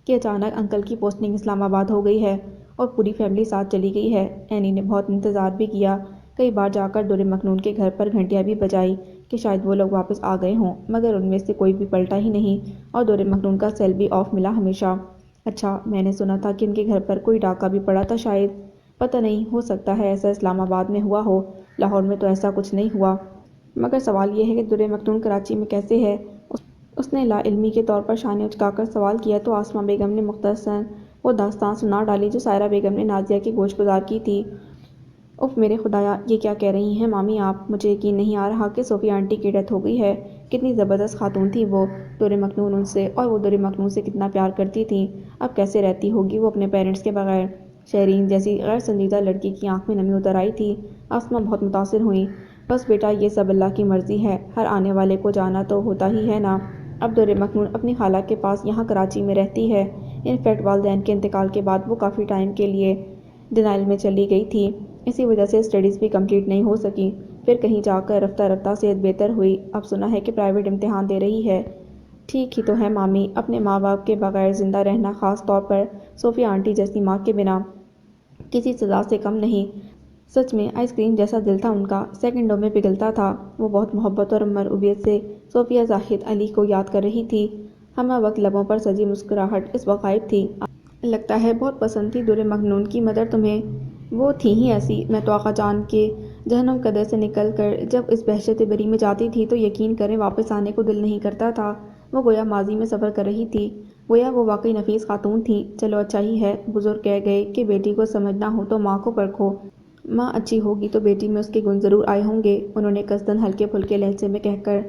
کہ اچانک انکل کی پوسٹنگ اسلام آباد ہو گئی ہے اور پوری فیملی ساتھ چلی گئی ہے۔ اینی نے بہت انتظار بھی کیا، کئی بار جا کر در مکنون کے گھر پر گھنٹیاں بھی بجائی کہ شاید وہ لوگ واپس آ گئے ہوں، مگر ان میں سے کوئی بھی پلٹا ہی نہیں اور در مکنون کا سیل بھی آف ملا ہمیشہ۔ اچھا، میں نے سنا تھا کہ ان کے گھر پر کوئی ڈاکہ بھی پڑا تھا شاید؟ پتہ نہیں، ہو سکتا ہے ایسا اسلام آباد میں ہوا ہو، لاہور میں تو ایسا کچھ نہیں ہوا۔ مگر سوال یہ ہے کہ در مکنون کراچی میں کیسے ہے؟ اس نے لا علمی کے طور پر شانے اچکا کر سوال کیا تو آسماں بیگم نے مختصراً وہ داستان سنا ڈالی جو سائرہ بیگم نے نازیہ کی گوش گزار کی تھی۔ اف میرے خدایا، یہ کیا کہہ رہی ہیں مامی آپ؟ مجھے یقین نہیں آ رہا کہ صوفیہ آنٹی کی ڈیتھ ہو گئی ہے۔ کتنی زبردست خاتون تھی وہ، در مکنون ان سے، اور وہ در مکنون سے کتنا پیار کرتی تھیں، اب کیسے رہتی ہوگی وہ اپنے پیرنٹس کے بغیر؟ شرین جیسی غیر سنجیدہ لڑکی کی آنکھ میں نمی اتر آئی تھی۔ آسماں بہت متاثر ہوئیں۔ بس بیٹا یہ سب اللہ کی مرضی ہے، ہر آنے والے کو جانا تو ہوتا ہی ہے نا۔ اب در مکنون اپنی خالہ کے پاس یہاں کراچی میں رہتی ہے۔ ان فیکٹ والدین کے انتقال کے بعد وہ کافی ٹائم کے لیے ڈینائل میں چلی گئی تھی، اسی وجہ سے اسٹڈیز بھی کمپلیٹ نہیں ہو سکیں۔ پھر کہیں جا کر رفتہ رفتہ صحت بہتر ہوئی، اب سنا ہے کہ پرائیویٹ امتحان دے رہی ہے۔ ٹھیک ہی تو ہے مامی، اپنے ماں باپ کے بغیر زندہ رہنا، خاص طور پر صوفیہ آنٹی جیسی ماں کے بنا، کسی سزا سے کم نہیں۔ سچ میں آئس کریم جیسا دل تھا ان کا، سیکنڈوں میں پگھلتا تھا۔ وہ بہت محبت اور مرعوبیت سے صوفیہ زاہد علی کو یاد کر رہی تھی، ہمہ وقت لبوں پر سجی مسکراہٹ اس وقت غائب تھی۔ لگتا ہے بہت پسند تھی در مکنون کی مدر تمہیں؟ وہ تھیں ہی ایسی، میں تو آقا جان کے جہنم قدر سے نکل کر جب اس بہشت بری میں جاتی تھی تو یقین کریں واپس آنے کو دل نہیں کرتا تھا۔ وہ گویا ماضی میں سفر کر رہی تھی، گویا وہ واقعی نفیس خاتون تھیں۔ چلو اچھا ہی ہے، بزرگ کہہ گئے کہ بیٹی کو سمجھنا ہو تو ماں کو پرکھو، ماں اچھی ہوگی تو بیٹی میں اس کے گن ضرور آئے ہوں گے، انہوں نے قصداً ہلکے پھلکے لہجے میں کہہ کر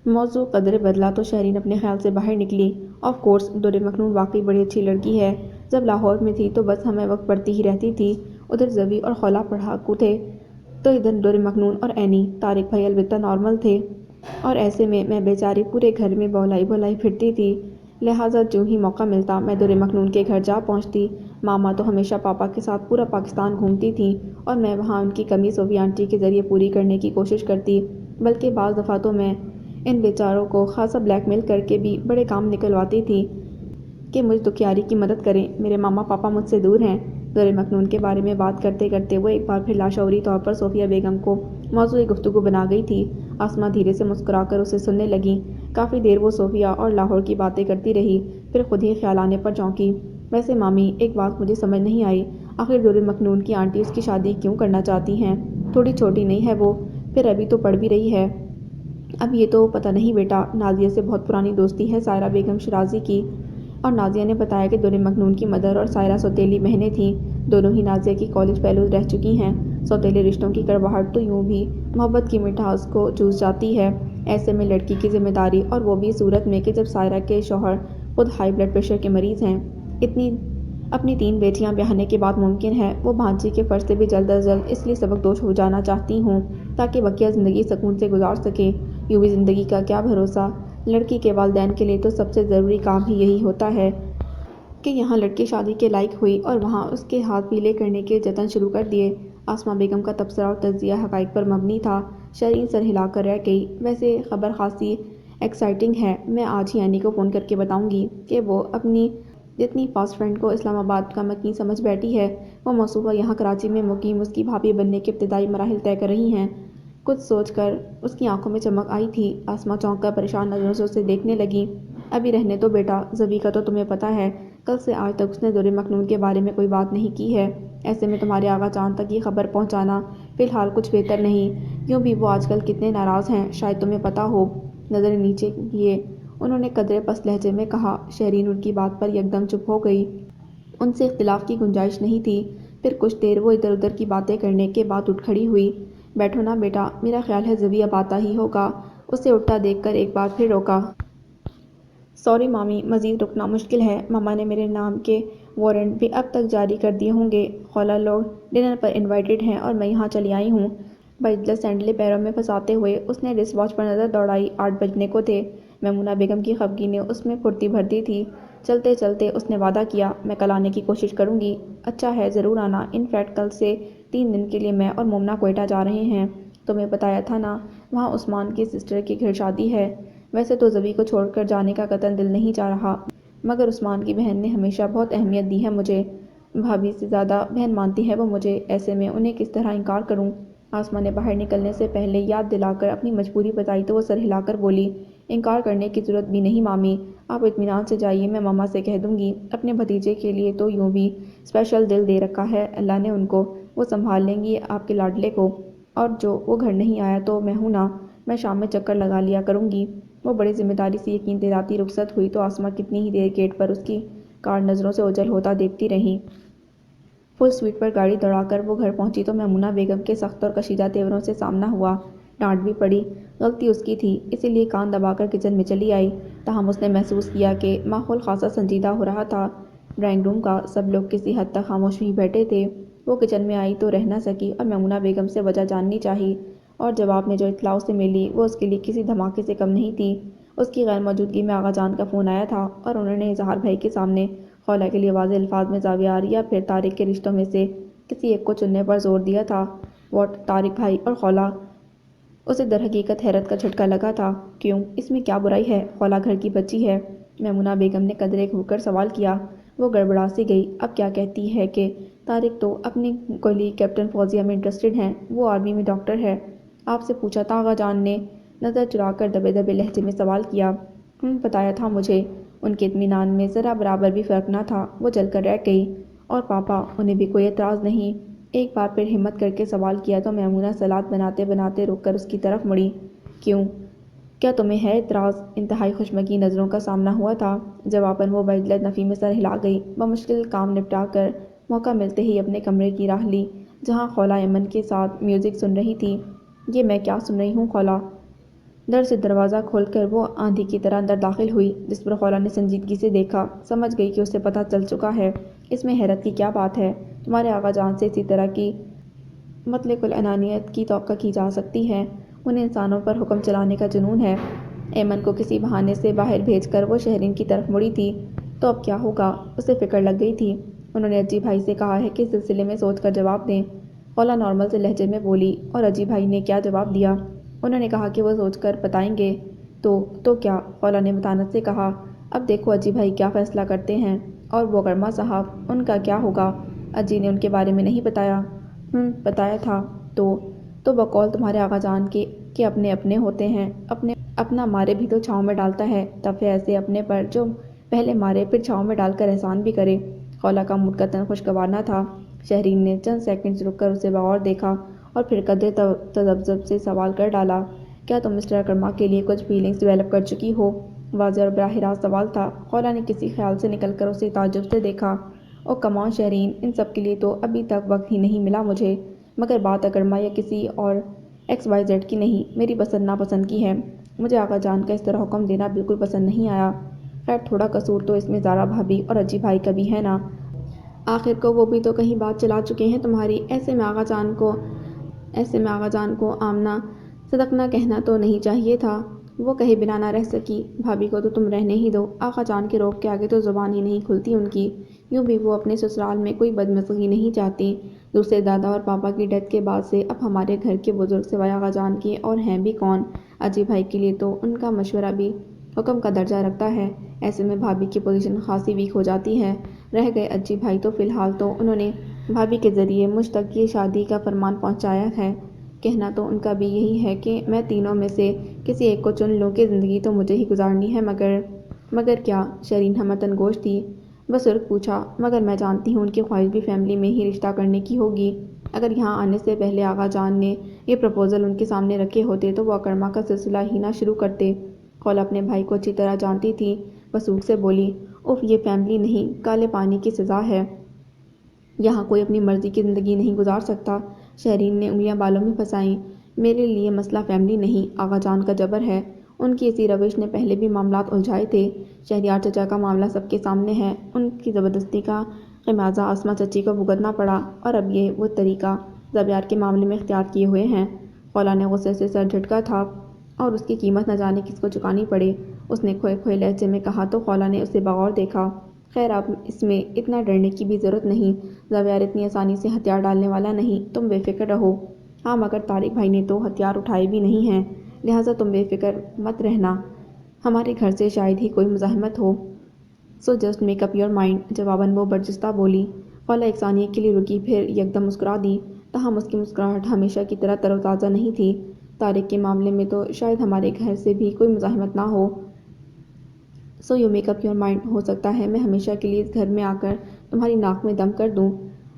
موضوع قدرے بدلا تو شرین اپنے خیال سے باہر نکلی۔ آف کورس در مکنون واقعی بڑی اچھی لڑکی ہے، جب لاہور میں تھی تو بس ہمیں وقت پڑھتی ہی رہتی تھی، ادھر زبی اور خولا پڑھاکو تھے تو ادھر در مکنون اور اینی، طارق بھائی البتہ نارمل تھے، اور ایسے میں بیچاری پورے گھر میں بولائی بولائی پھرتی تھی، لہٰذا جوں ہی موقع ملتا میں در مکنون کے گھر جا پہنچتی۔ ماما تو ہمیشہ پاپا کے ساتھ پورا پاکستان گھومتی تھیں اور میں وہاں ان کی کمی صوفیہ آنٹی کے ذریعے پوری کرنے کی کوشش کرتی، بلکہ بعض دفعہ تو میں ان بیچاروں کو خاصا بلیک میل کر کے بھی بڑے کام نکلواتی تھی کہ مجھ دکھیاری کی مدد کریں، میرے ماما پاپا مجھ سے دور ہیں۔ در مکنون کے بارے میں بات کرتے کرتے وہ ایک بار پھر لاشعوری طور پر صوفیہ بیگم کو موضوع گفتگو بنا گئی تھی۔ آسماں دھیرے سے مسکرا کر اسے سننے لگیں۔ کافی دیر وہ صوفیہ اور لاہور کی باتیں کرتی رہی، پھر خود ہی خیال آنے پر چونکی، ویسے مامی ایک بات مجھے سمجھ نہیں آئی، آخر در مکنون کی آنٹی اس کی شادی کیوں کرنا چاہتی ہیں؟ تھوڑی چھوٹی نہیں ہے وہ؟ پھر ابھی تو پڑھ بھی رہی ہے۔ اب یہ تو پتہ نہیں بیٹا، نازیہ سے بہت پرانی دوستی ہے سائرہ بیگم شیرازی کی۔ اور نازیہ نے بتایا کہ در مکنون کی مدر اور سائرہ سوتیلی بہنیں تھیں، دونوں ہی نازیہ کی کالج فیلوز رہ چکی ہیں۔ سوتیلے رشتوں کی کڑواہٹ تو یوں بھی محبت کی مٹھاس کو چوس جاتی ہے، ایسے میں لڑکی کی ذمہ داری، اور وہ بھی صورت میں کہ جب سائرہ کے شوہر خود ہائی بلڈ پریشر کے مریض ہیں۔ اپنی 3 بیٹیاں بیاہنے کے بعد ممکن ہے وہ بھانجی کے فرض سے بھی جلد از جلد اس لیے سبک دوش ہو جانا چاہتی ہوں تاکہ بقیہ زندگی سکون سے گزار سکیں۔ یوں بھی زندگی کا کیا بھروسہ، لڑکی کے والدین کے لیے تو سب سے ضروری کام ہی یہی ہوتا ہے کہ یہاں لڑکی شادی کے لائق ہوئی اور وہاں اس کے ہاتھ پیلے کرنے کے جتن شروع کر دیے۔ آسماں بیگم کا تبصرہ اور تجزیہ حقائق پر مبنی تھا۔ شرین سر ہلا کر رہ گئی۔ ویسے خبر خاصی ایکسائٹنگ ہے، میں آج ہی اینی کو فون کر کے بتاؤں گی کہ وہ اپنی جتنی فاسٹ فرینڈ کو اسلام آباد کا مکین سمجھ بیٹھی ہے، وہ موصوفہ یہاں کراچی میں مقیم اس کی بھابھی بننے کے ابتدائی مراحل طے کر رہی ہیں۔ کچھ سوچ کر اس کی آنکھوں میں چمک آئی تھی۔ آسماں چونک کر پریشان نظروں سے اسے دیکھنے لگی۔ ابھی رہنے دو بیٹا، زبی کا تو تمہیں پتہ ہے کل سے آج تک اس نے در مکنون کے بارے میں کوئی بات نہیں کی ہے، ایسے میں تمہارے آغا جان تک یہ خبر پہنچانا فی الحال کچھ بہتر نہیں۔ یوں بھی وہ آج کل کتنے ناراض ہیں شاید تمہیں پتہ ہو۔ نظریں نیچے کیے انہوں نے قدرے پست لہجے میں کہا۔ شرین ان کی بات پر یکدم چپ ہو گئی۔ ان سے اختلاف کی گنجائش نہیں تھی۔ پھر کچھ دیر وہ ادھر ادھر کی باتیں کرنے کے بعد اٹھ کھڑی ہوئی۔ بیٹھو نا بیٹا، میرا خیال ہے زبی اب آتا ہی ہوگا۔ اسے اٹھتا دیکھ کر ایک بار پھر روکا۔ سوری مامی، مزید رکنا مشکل ہے، ماما نے میرے نام کے وارنٹ بھی اب تک جاری کر دیے ہوں گے۔ خولہ لوگ ڈنر پر انوائٹڈ ہیں اور میں یہاں چلی آئی ہوں۔ بجلس سینڈلیں پیروں میں پھنساتے ہوئے اس نے رسٹ واچ پر نظر دوڑائی۔ 8 بجنے کو تھے۔ میمونہ بیگم کی خفگی نے اس میں پھرتی بھر دی تھی۔ چلتے چلتے اس نے وعدہ کیا، میں کل آنے کی کوشش کروں گی۔ اچھا ہے، ضرور آنا۔ ان فیکٹ کل سے 3 دن کے لیے میں اور مومنہ کوئٹہ جا رہے ہیں۔ تمہیں بتایا تھا نا، وہاں عثمان کی سسٹر کے گھر شادی ہے۔ ویسے تو زبی کو چھوڑ کر جانے کا قطعاً دل نہیں چاہ رہا، مگر عثمان کی بہن نے ہمیشہ بہت اہمیت دی ہے مجھے، بھابھی سے زیادہ بہن مانتی ہے وہ مجھے، ایسے میں انہیں کس طرح انکار کروں؟ آسماں نے باہر نکلنے سے پہلے یاد دلا کر اپنی مجبوری بتائی تو وہ سر ہلا کر بولی، انکار کرنے کی ضرورت بھی نہیں مامی، آپ اطمینان سے جائیے، میں ماما سے کہہ دوں گی۔ اپنے بھتیجے کے لیے تو یوں بھی اسپیشل دل دے رکھا ہے اللہ نے ان کو، وہ سنبھال لیں گی آپ کے لاڈلے کو، اور جو وہ گھر نہیں آیا تو میں ہوں نا، میں شام میں چکر لگا لیا کروں گی۔ وہ بڑی ذمہ داری سے یقین دلاتی رخصت ہوئی تو آسماں کتنی ہی دیر گیٹ پر اس کی کار نظروں سے اوجھل ہوتا دیکھتی رہی۔ فل سپیڈ پر گاڑی دوڑا کر وہ گھر پہنچی تو میمونہ بیگم کے سخت اور کشیدہ تیوروں سے سامنا ہوا۔ ڈانٹ بھی پڑی، غلطی اس کی تھی، اسی لیے کان دبا کر کچن میں چلی آئی۔ تاہم اس نے محسوس کیا کہ ماحول خاصا سنجیدہ ہو رہا تھا۔ ڈرائنگ روم کا سب لوگ کسی حد تک خاموش ہی بیٹھے تھے۔ وہ کچن میں آئی تو رہ نہ سکی اور میمونہ بیگم سے وجہ جاننی چاہی، اور جواب میں جو اطلاع اسے ملی وہ اس کے لیے کسی دھماکے سے کم نہیں تھی۔ اس کی غیر موجودگی میں آغا جان کا فون آیا تھا اور انہوں نے اظہار بھائی کے سامنے خولہ کے لیے واضح الفاظ میں زاویار یا پھر طارق کے رشتوں میں سے کسی ایک کو چننے پر زور دیا تھا۔ واٹ، طارق بھائی اور خولہ؟ اسے درحقیقت حیرت کا جھٹکا لگا تھا۔ کیوں، اس میں کیا برائی ہے؟ خولہ گھر کی بچی ہے، میمونہ بیگم نے قدرے گھور کر سوال کیا۔ وہ گڑبڑا سی گئی۔ اب کیا کہتی ہے کہ طارق تو اپنی کولیگ کیپٹن فوزیہ میں انٹرسٹڈ ہیں، وہ آرمی میں ڈاکٹر ہے۔ آپ سے پوچھا تھا آغا جان نے؟ نظر چرا کر دبے دبے لہجے میں سوال کیا۔ بتایا تھا مجھے۔ ان کے اطمینان میں ذرا برابر بھی فرق نہ تھا۔ وہ جل کر رہ گئی۔ اور پاپا، انہیں بھی کوئی اعتراض نہیں؟ ایک بار پھر ہمت کر کے سوال کیا تو میمونہ سلاد بناتے بناتے رک کر اس کی طرف مڑی۔ کیوں، کیا تمہیں ہے اعتراض؟ انتہائی خوشمگی نظروں کا سامنا ہوا تھا۔ جواباً وہ بعجلت نفی میں سر ہلا گئی۔ بمشکل کام نپٹا کر موقع ملتے ہی اپنے کمرے کی راہ لی، جہاں خولہ ایمن کے ساتھ میوزک سن رہی تھی۔ یہ میں کیا سن رہی ہوں خولہ؟ در سے دروازہ کھول کر وہ آندھی کی طرح اندر داخل ہوئی، جس پر خولہ نے سنجیدگی سے دیکھا۔ سمجھ گئی کہ اسے پتہ چل چکا ہے۔ اس میں حیرت کی کیا بات ہے؟ تمہارے آغا جان سے اسی طرح کی مطلق العنانیت کی توقع کی جا سکتی ہے؟ انہیں انسانوں پر حکم چلانے کا جنون ہے۔ ایمن کو کسی بہانے سے باہر بھیج کر وہ شہرین کی طرف مڑی تھی۔ تو اب کیا ہوگا؟ اسے فکر لگ گئی تھی۔ انہوں نے اجی بھائی سے کہا ہے کہ اس سلسلے میں سوچ کر جواب دیں۔ خولہ نارمل سے لہجے میں بولی۔ اور اجی بھائی نے کیا جواب دیا؟ انہوں نے کہا کہ وہ سوچ کر بتائیں گے۔ تو کیا؟ خولہ نے متانت سے کہا۔ اب دیکھو اجی بھائی کیا فیصلہ کرتے ہیں۔ اور وہ کرما صاحب، ان کا کیا ہوگا؟ اجی نے ان کے بارے میں نہیں بتایا؟ بتایا تھا۔ تو بقول تمہارے آغا جان کے کہ اپنے اپنے ہوتے ہیں، اپنا مارے بھی تو چھاؤں میں ڈالتا ہے، تفے ایسے اپنے پر جو پہلے مارے پھر چھاؤں میں ڈال کر احسان بھی کرے۔ خولہ کا موڈ قطعاً خوشگوار نہ تھا۔ شہرین نے چند سیکنڈز رک کر اسے بغور دیکھا اور پھر قدرے تذبذب سے سوال کر ڈالا، کیا تم مسٹر اکرما کے لیے کچھ فیلنگز ڈیولپ کر چکی ہو؟ واضح اور براہ راست سوال تھا۔ خولہ نے کسی خیال سے نکل کر اسے تعجب سے دیکھا۔ او کم آن شہرین، ان سب کے لیے تو ابھی تک وقت ہی نہیں ملا مجھے، مگر بات اکرما یا کسی اور XYZ کی نہیں، میری پسند ناپسند کی ہے۔ مجھے آقا جان کا اس طرح حکم دینا بالکل پسند نہیں آیا۔ خیر تھوڑا قصور تو اس میں زارا بھابی اور اجی بھائی کا بھی ہے نا، آخر کو وہ بھی تو کہیں بات چلا چکے ہیں تمہاری۔ ایسے میں آقا جان کو آمنا صدقنا کہنا تو نہیں چاہیے تھا۔ وہ کہے بنا نہ رہ سکی، بھابی کو تو تم رہنے ہی دو، آقا جان کے روب کے آگے تو زبان ہی نہیں کھلتی ان کی۔ یوں بھی وہ اپنے سسرال میں کوئی بدمزگی نہیں چاہتی۔ دوسرے دادا اور پاپا کی ڈیتھ کے بعد سے اب ہمارے گھر کے بزرگ سوائے آقا جان کے اور ہیں بھی کون؟ اجی بھائی کے لیے تو ان کا مشورہ بھی حکم کا درجہ رکھتا ہے۔ ایسے میں بھابی کی پوزیشن خاصی ویک ہو جاتی ہے۔ رہ گئے اجی بھائی تو فی الحال تو انہوں نے بھابی کے ذریعے مجھ تک یہ شادی کا فرمان پہنچایا ہے۔ کہنا تو ان کا بھی یہی ہے کہ میں تینوں میں سے کسی ایک کو چن لوں کہ زندگی تو مجھے ہی گزارنی ہے، مگر کیا؟ شرین ہمتن گوش تھی۔ بزرگ پوچھا، مگر میں جانتی ہوں ان کی خواہش بھی فیملی میں ہی رشتہ کرنے کی ہوگی۔ اگر یہاں آنے سے پہلے آقا جان نے یہ پرپوزل ان کے سامنے رکھے ہوتے تو وہ اکرما کا سلسلہ ہی نہ شروع کرتے۔ خولہ اپنے بھائی کو اچھی طرح جانتی تھی، وثوق سے بولی، اف یہ فیملی نہیں، کالے پانی کی سزا ہے۔ یہاں کوئی اپنی مرضی کی زندگی نہیں گزار سکتا۔ شہرین نے انگلیاں بالوں میں پھنسائیں۔ میرے لیے مسئلہ فیملی نہیں، آقا جان کا جبر ہے۔ ان کی اسی روش نے پہلے بھی معاملات الجھائے تھے۔ شہریار چچا کا معاملہ سب کے سامنے ہے، ان کی زبردستی کا خمیازہ آسمہ چچی کو بھگتنا پڑا، اور اب یہ وہ طریقہ زبیار کے معاملے میں اختیار کیے ہوئے ہیں۔ خولہ نے غصے سے سر جھٹکا تھا، اور اس کی قیمت نہ جانے کس کو چکانی پڑے، اس نے کھوئے کھوئے لہجے میں کہا تو خولہ نے اسے بغور دیکھا۔ خیر اب اس میں اتنا ڈرنے کی بھی ضرورت نہیں، زبیار اتنی آسانی سے ہتھیار ڈالنے والا نہیں، تم بے فکر رہو۔ ہاں مگر طارق بھائی نے تو ہتھیار اٹھائے بھی نہیں ہیں، لہٰذا تم بے فکر مت رہنا، ہمارے گھر سے شاید ہی کوئی مزاحمت ہو۔ So just make up your mind, جواباً وہ برجستہ بولی۔ خولہ ایک ثانیے کے لیے رکی، پھر یکدم مسکرا دی، تاہم اس کی مسکراہٹ ہمیشہ کی طرح تر و تازہ نہیں تھی۔ طارق کے معاملے میں تو شاید ہمارے گھر سے بھی کوئی مزاحمت نہ ہو۔ So you make up your mind, ہو سکتا ہے میں ہمیشہ کے لیے اس گھر میں آ کر تمہاری ناک میں دم کر دوں۔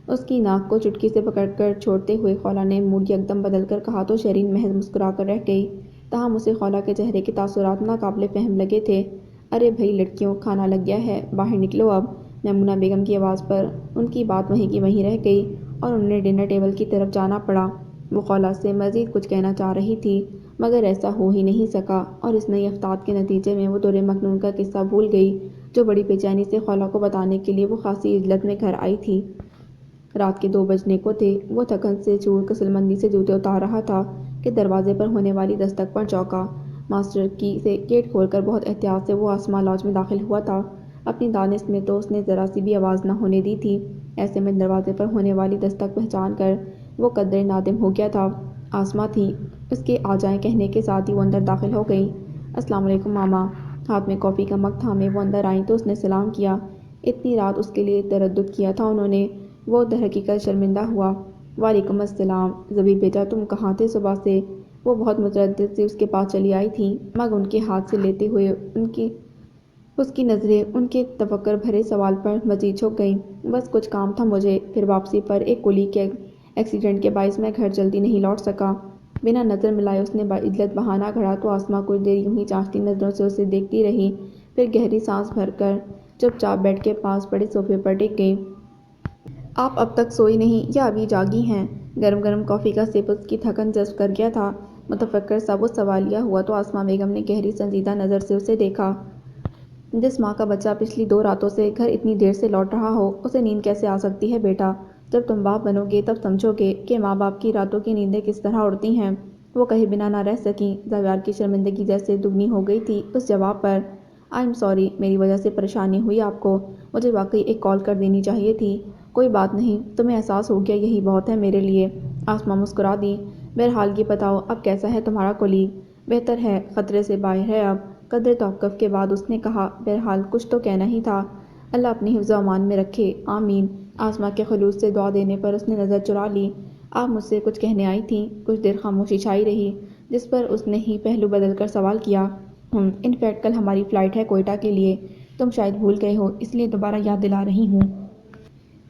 اس کی ناک کو چٹکی سے پکڑ کر چھوڑتے ہوئے خولہ نے موڈ یکدم بدل کر کہا تو شرین محض مسکرا کر رہ گئی، تاہم اسے خولہ کے چہرے کے تاثرات ناقابل فہم لگے تھے۔ ارے بھئی لڑکیوں، کھانا لگ گیا ہے، باہر نکلو اب۔ میمونہ بیگم کی آواز پر ان کی بات وہیں کی وہیں رہ گئی، اور انہیں ڈنر ٹیبل کی طرف جانا پڑا۔ وہ خولہ سے مزید کچھ کہنا چاہ رہی تھی، مگر ایسا ہو ہی نہیں سکا، اور اس نئی افتاد کے نتیجے میں وہ درِ مکنون کا قصہ بھول گئی جو بڑی بے چینی سے خولہ کو بتانے کے لیے وہ خاصی عجلت میں گھر آئی تھی۔ رات کے 2 بجنے کو تھے۔ وہ تھکن سے چور کسلمندی سے جوتے اتار رہا تھا کہ دروازے پر ہونے والی دستک پر چونکا۔ ماسٹر کی سے گیٹ کھول کر بہت احتیاط سے وہ آسماں لاج میں داخل ہوا تھا۔ اپنی دانش میں تو اس نے ذرا سی بھی آواز نہ ہونے دی تھی، ایسے میں دروازے پر ہونے والی دستک پہچان کر وہ قدرے نادم ہو گیا تھا۔ آسماں تھیں، اس کے آ جائیں کہنے کے ساتھ ہی وہ اندر داخل ہو گئیں۔ السلام علیکم ماما۔ ہاتھ میں کافی کا مگ تھامے وہ اندر آئیں تو اس نے سلام کیا۔ اتنی رات اس کے لیے تردد کیا تھا انہوں نے، وہ درحقیقت شرمندہ ہوا۔ وعلیکم السلام، زبیب بیٹا تم کہاں تھے صبح سے؟ وہ بہت متردد سی اس کے پاس چلی آئی تھیں، مگ ان کے ہاتھ سے لیتے ہوئے اس کی نظریں ان کے تفکر بھرے سوال پر مزید جھک گئیں۔ بس کچھ کام تھا مجھے، پھر واپسی پر ایک کلی کے ایکسیڈنٹ کے باعث میں گھر جلدی نہیں لوٹ سکا۔ بنا نظر ملائے اس نے بعجلت بہانہ گھڑا تو آسماں کچھ دیر یوں ہی چاہتی نظروں سے اسے دیکھتی رہی، پھر گہری سانس بھر کر چپ چاپ بیڈ کے پاس پڑے صوفے پر ٹک گئی۔ آپ اب تک سوئی نہیں یا ابھی جاگی ہیں؟ گرم گرم کافی کا سپ اس کی تھکن جذب کر گیا تھا۔ متفکر سا وہ سوالیہ ہوا تو آسماں بیگم نے گہری سنجیدہ نظر سے اسے دیکھا۔ جس ماں کا بچہ پچھلی 2 راتوں سے گھر اتنی دیر سے لوٹ رہا ہو، اسے نیند کیسے آ سکتی ہے بیٹا؟ جب تم باپ بنو گے تب سمجھو گے کہ ماں باپ کی راتوں کی نیندیں کس طرح اڑتی ہیں۔ وہ کہے بنا نہ رہ سکیں، زبیار کی شرمندگی جیسے دگنی ہو گئی تھی اس جواب پر۔ آئی ایم سوری، میری وجہ سے پریشانی ہوئی آپ کو، مجھے واقعی ایک کال کر دینی چاہیے تھی۔ کوئی بات نہیں، تمہیں احساس ہو گیا یہی بہت ہے میرے لیے۔ آسماں مسکرا دی۔ بہرحال یہ بتاؤ اب کیسا ہے تمہارا کولیگ؟ بہتر ہے، خطرے سے باہر ہے اب۔ قدرے توقف کے بعد اس نے کہا، بہرحال کچھ تو کہنا ہی تھا، اللہ اپنے حفظ و امان میں رکھے، آمین۔ آسماں کے خلوص سے دعا دینے پر اس نے نظر چرا لی۔ آپ مجھ سے کچھ کہنے آئی تھیں؟ کچھ دیر خاموشی چھائی رہی، جس پر اس نے ہی پہلو بدل کر سوال کیا۔ ان فیکٹ کل ہماری فلائٹ ہے کوئٹہ کے لیے، تم شاید بھول گئے ہو، اس لیے دوبارہ یاد دلا رہی ہوں۔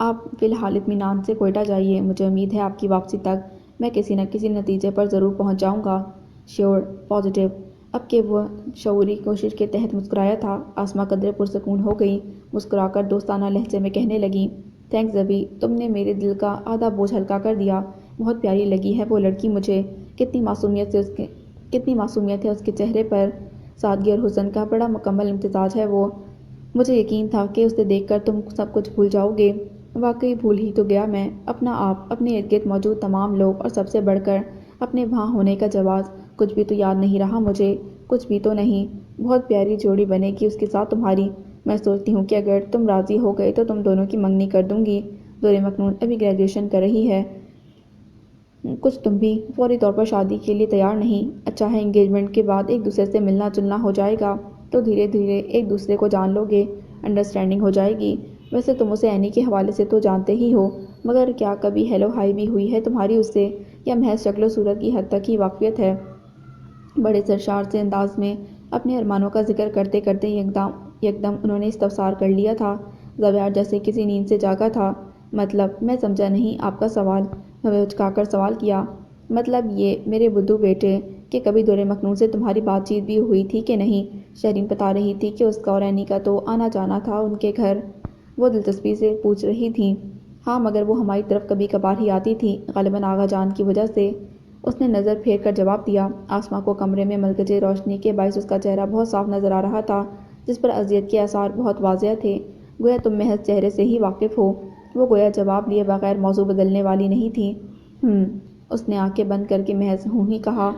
آپ فی الحال اطمینان سے کوئٹہ جائیے، مجھے امید ہے آپ کی واپسی تک میں کسی نہ کسی نتیجے پر ضرور پہنچ جاؤں گا۔ Sure, positive. اب کہ وہ شعوری کوشش کے تحت مسکرایا تھا، آسماں قدرے پرسکون ہو گئی، مسکرا کر دوستانہ لہجے میں کہنے لگیں، تھینکس زبی، تم نے میرے دل کا آدھا بوجھ ہلکا کر دیا۔ بہت پیاری لگی ہے وہ لڑکی مجھے، کتنی معصومیت ہے اس کے چہرے پر، سادگی اور حسن کا بڑا مکمل امتزاج ہے وہ۔ مجھے یقین تھا کہ اسے دیکھ کر تم سب کچھ بھول جاؤ گے۔ واقعی بھول ہی تو گیا میں، اپنا آپ، اپنے ارد گرد موجود تمام لوگ اور سب سے بڑھ کر اپنے وہاں ہونے کا جواز۔ کچھ بھی تو یاد نہیں رہا مجھے، کچھ بھی تو نہیں۔ بہت پیاری جوڑی بنے گی اس کے ساتھ تمہاری۔ میں سوچتی ہوں کہ اگر تم راضی ہو گئے تو تم دونوں کی منگنی کر دوں گی۔ دور مکنون ابھی گریجویشن کر رہی ہے، کچھ تم بھی فوری طور پر شادی کے لیے تیار نہیں۔ اچھا ہے انگیجمنٹ کے بعد ایک دوسرے سے ملنا جلنا ہو جائے گا تو دھیرے دھیرے ایک دوسرے کو جان لو گے، انڈرسٹینڈنگ ہو جائے گی۔ ویسے تم اسے اینی کے حوالے سے تو جانتے ہی ہو، مگر کیا کبھی ہیلو ہائی بھی ہوئی ہے تمہاری اس سے، یا محض شکل و صورت کی حد تک ہی واقفیت ہے؟ بڑے سرشار سے انداز میں اپنے ارمانوں کا ذکر کرتے کرتے یکدم انہوں نے استفسار کر لیا تھا، زبیار جیسے کسی نیند سے جاگا تھا۔ مطلب، میں سمجھا نہیں آپ کا سوال۔ ہوئے اچکا کر سوال کیا، مطلب یہ میرے بدھو بیٹے کہ کبھی دور مکنون سے تمہاری بات چیت بھی ہوئی تھی کہ نہیں؟ شرین بتا رہی تھی کہ اس کا اور اینی کا تو آنا جانا تھا ان کے گھر۔ وہ دلچسپی سے پوچھ رہی تھی۔ ہاں، مگر وہ ہماری طرف کبھی کبھار ہی آتی تھی، غالباً آغا جان کی وجہ سے، اس نے نظر پھیر کر جواب دیا۔ آسماں کو کمرے میں ملگجے روشنی کے باعث اس کا چہرہ بہت صاف نظر آ رہا تھا، جس پر اذیت کے آثار بہت واضح تھے، گویا تم محض چہرے سے ہی واقف ہو۔ وہ گویا جواب لیے بغیر موضوع بدلنے والی نہیں تھی۔ اس نے آنکھیں بند کر کے محض ہوں ہی کہا،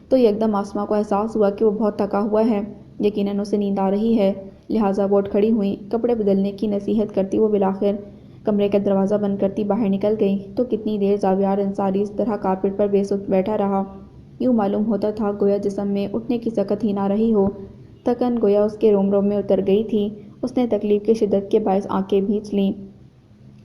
تو یکدم آسماں کو احساس ہوا کہ وہ بہت تھکا ہوا ہے، یقیناً اسے نیند آ رہی ہے، لہٰذا وہ اٹھ کھڑی ہوئیں۔ کپڑے بدلنے کی نصیحت کرتی وہ بالآخر کمرے کا دروازہ بند کرتی باہر نکل گئی تو کتنی دیر زاویار انصاری اس طرح کارپٹ پر بے سخت بیٹھا رہا۔ یوں معلوم ہوتا تھا گویا جسم میں اٹھنے کی سکت ہی نہ رہی ہو، تھکن گویا اس کے روم روم میں اتر گئی تھی۔ اس نے تکلیف کی شدت کے باعث آنکھیں بھینچ لیں،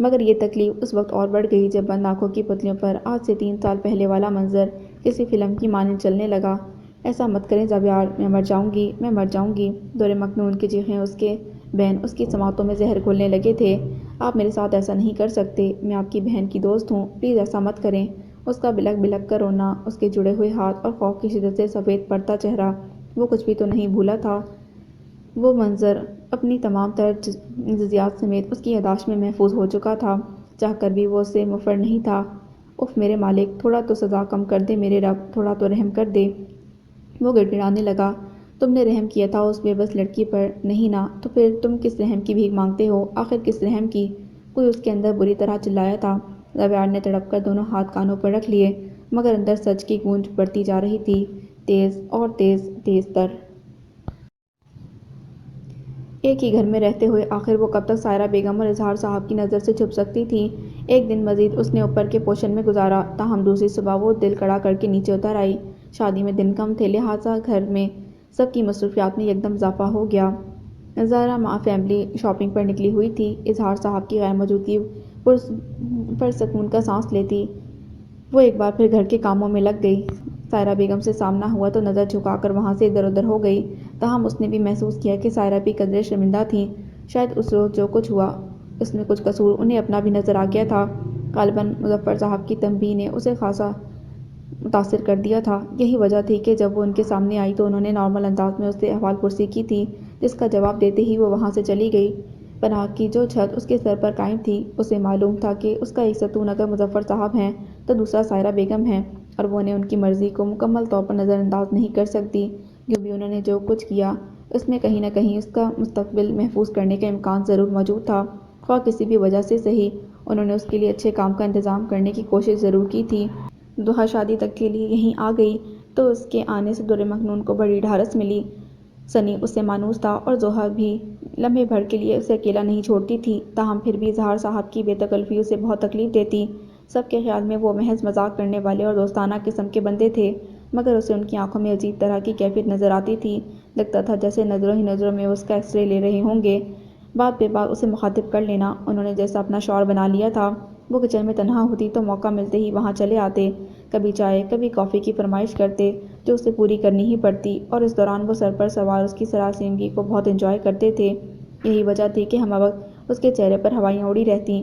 مگر یہ تکلیف اس وقت اور بڑھ گئی جب بند آنکھوں کی پتلیوں پر آج سے 3 سال پہلے والا منظر کسی فلم کی مانند چلنے لگا۔ ایسا مت کریں زبیار، میں مر جاؤں گی، میں مر جاؤں گی۔ دور مکنون کی چیخیں اس کے بہن اس کی سماعتوں میں زہر گھولنے لگے تھے۔ آپ میرے ساتھ ایسا نہیں کر سکتے، میں آپ کی بہن کی دوست ہوں، پلیز ایسا مت کریں۔ اس کا بلک بلک کر رونا، اس کے جڑے ہوئے ہاتھ اور خوف کی شدت سے سفید پڑتا چہرہ، وہ کچھ بھی تو نہیں بھولا تھا۔ وہ منظر اپنی تمام تر جزیات سمیت اس کی یادداشت میں محفوظ ہو چکا تھا، چاہ کر بھی وہ اس سے مفر نہیں تھا۔ اف میرے مالک، تھوڑا تو سزا کم کر دے میرے رب، تھوڑا تو رحم کر دے۔ وہ گڑ گڑانے لگا، تم نے رحم کیا تھا اس بے بس لڑکی پر، نہیں نا؟ تو پھر تم کس رحم کی بھیک مانگتے ہو؟ آخر کس رحم کی؟ کوئی اس کے اندر بری طرح چلایا تھا۔ زبیار نے تڑپ کر دونوں ہاتھ کانوں پر رکھ لیے، مگر اندر سچ کی گونج بڑھتی جا رہی تھی، تیز اور تیز، تیز تر۔ ایک ہی گھر میں رہتے ہوئے آخر وہ کب تک سائرہ بیگم اور اظہار صاحب کی نظر سے چھپ سکتی تھیں؟ ایک دن مزید اس نے اوپر کے پوشن میں گزارا، تاہم دوسری صبح وہ دل کڑا کر کے نیچے اتر آئی۔ شادی میں دن کم تھے، لہٰذا گھر میں سب کی مصروفیات میں یکدم اضافہ ہو گیا۔ زہرا مع فیملی شاپنگ پر نکلی ہوئی تھی، اظہار صاحب کی غیر موجودگی پرسکون کا سانس لیتی وہ ایک بار پھر گھر کے کاموں میں لگ گئی۔ سائرہ بیگم سے سامنا ہوا تو نظر جھکا کر وہاں سے ادھر ادھر ہو گئی، تاہم اس نے بھی محسوس کیا کہ سائرہ بھی قدرے شرمندہ تھیں۔ شاید اس روز جو کچھ ہوا اس میں کچھ قصور انہیں اپنا بھی نظر آ گیا تھا، غالباً مظفر صاحب کی تنبیہ نے اسے خاصا متاثر کر دیا تھا۔ یہی وجہ تھی کہ جب وہ ان کے سامنے آئی تو انہوں نے نارمل انداز میں اس سے احوال پرسی کی تھی، جس کا جواب دیتے ہی وہ وہاں سے چلی گئی۔ پناہ کی جو چھت اس کے سر پر قائم تھی، اسے معلوم تھا کہ اس کا ایک ستون اگر مظفر صاحب ہیں تو دوسرا سائرہ بیگم ہیں، اور وہ انہیں ان کی مرضی کو مکمل طور پر نظر انداز نہیں کر سکتی۔ یوں بھی انہوں نے جو کچھ کیا اس میں کہیں نہ کہیں اس کا مستقبل محفوظ کرنے کا امکان ضرور موجود تھا، خواہ کسی بھی وجہ سے صحیح، انہوں نے اس کے لیے اچھے کام کا انتظام کرنے کی کوشش ضرور کی تھی۔ دوحہ شادی تک کے لیے یہیں آ گئی تو اس کے آنے سے دور مکنون کو بڑی ڈھارس ملی۔ سنی اس سے مانوس تھا اور زوہا بھی لمحے بھر کے لیے اسے اکیلا نہیں چھوڑتی تھی، تاہم پھر بھی اظہار صاحب کی بے تکلفی اسے بہت تکلیف دیتی۔ سب کے خیال میں وہ محض مذاق کرنے والے اور دوستانہ قسم کے بندے تھے، مگر اسے ان کی آنکھوں میں عجیب طرح کی کیفیت نظر آتی تھی، لگتا تھا جیسے نظروں ہی نظروں میں اس کا ایکس رے لے رہے ہوں گے۔ بات بے بات اسے مخاطب کر لینا انہوں نے جیسا اپنا شعور بنا لیا تھا۔ وہ کچن میں تنہا ہوتی تو موقع ملتے ہی وہاں چلے آتے، کبھی چائے کبھی کافی کی فرمائش کرتے جو اسے پوری کرنی ہی پڑتی، اور اس دوران وہ سر پر سوار اس کی سراسیمگی کو بہت انجوائے کرتے تھے۔ یہی وجہ تھی کہ ہمہ وقت اس کے چہرے پر ہوائیاں اڑی رہتیں،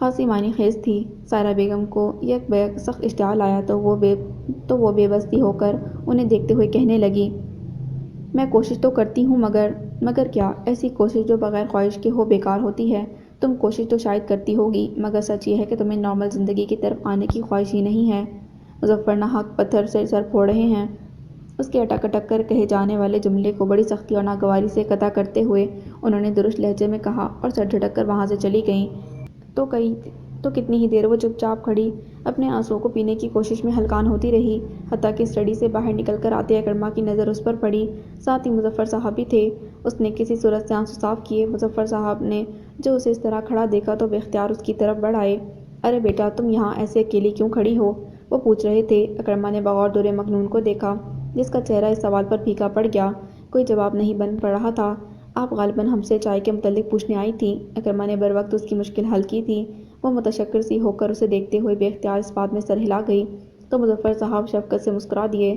خاصی معنی خیز تھی۔ سائرہ بیگم کو یک بیک سخت اشتعال آیا تو وہ بے بسی ہو کر انہیں دیکھتے ہوئے کہنے لگی، میں کوشش تو کرتی ہوں مگر کیا؟ ایسی کوشش جو بغیر خواہش کے ہو بیکار ہوتی ہے۔ تم کوشش تو شاید کرتی ہوگی مگر سچ یہ ہے کہ تمہیں نارمل زندگی کی طرف آنے کی خواہش ہی نہیں ہے۔ مظفر ناحق پتھر سے سر پھوڑ رہے ہیں۔ اس کے اٹک اٹک کر کہے جانے والے جملے کو بڑی سختی اور ناگواری سے قطع کرتے ہوئے انہوں نے درست لہجے میں کہا اور سر جھٹک کر وہاں سے چلی گئیں۔ تو کتنی ہی دیر وہ چپ چاپ کھڑی اپنے آنسوؤں کو پینے کی کوشش میں ہلکان ہوتی رہی، حتیٰ کہ اسٹڈی سے باہر نکل کر آتے اکرمہ کی نظر اس پر پڑی۔ ساتھ ہی مظفر صاحب بھی تھے۔ اس نے کسی صورت سے آنسو صاف کیے۔ مظفر صاحب نے جو اسے اس طرح کھڑا دیکھا تو بے اختیار اس کی طرف بڑھ آئے۔ ارے بیٹا، تم یہاں ایسے اکیلی کیوں کھڑی ہو؟ وہ پوچھ رہے تھے۔ اکرمہ نے بغور دور مکنون کو دیکھا، جس کا چہرہ اس سوال پر پھیکا پڑ گیا۔ کوئی جواب نہیں بن پڑ رہا تھا۔ آپ غالباً ہم سے چائے کے متعلق پوچھنے آئی تھیں۔ اکرمہ نے بروقت اس کی مشکل حل کی تھی۔ وہ متشکر سی ہو کر اسے دیکھتے ہوئے بے اختیار اس بات میں سر ہلا گئی تو مظفر صاحب شفقت سے مسکرا دیے۔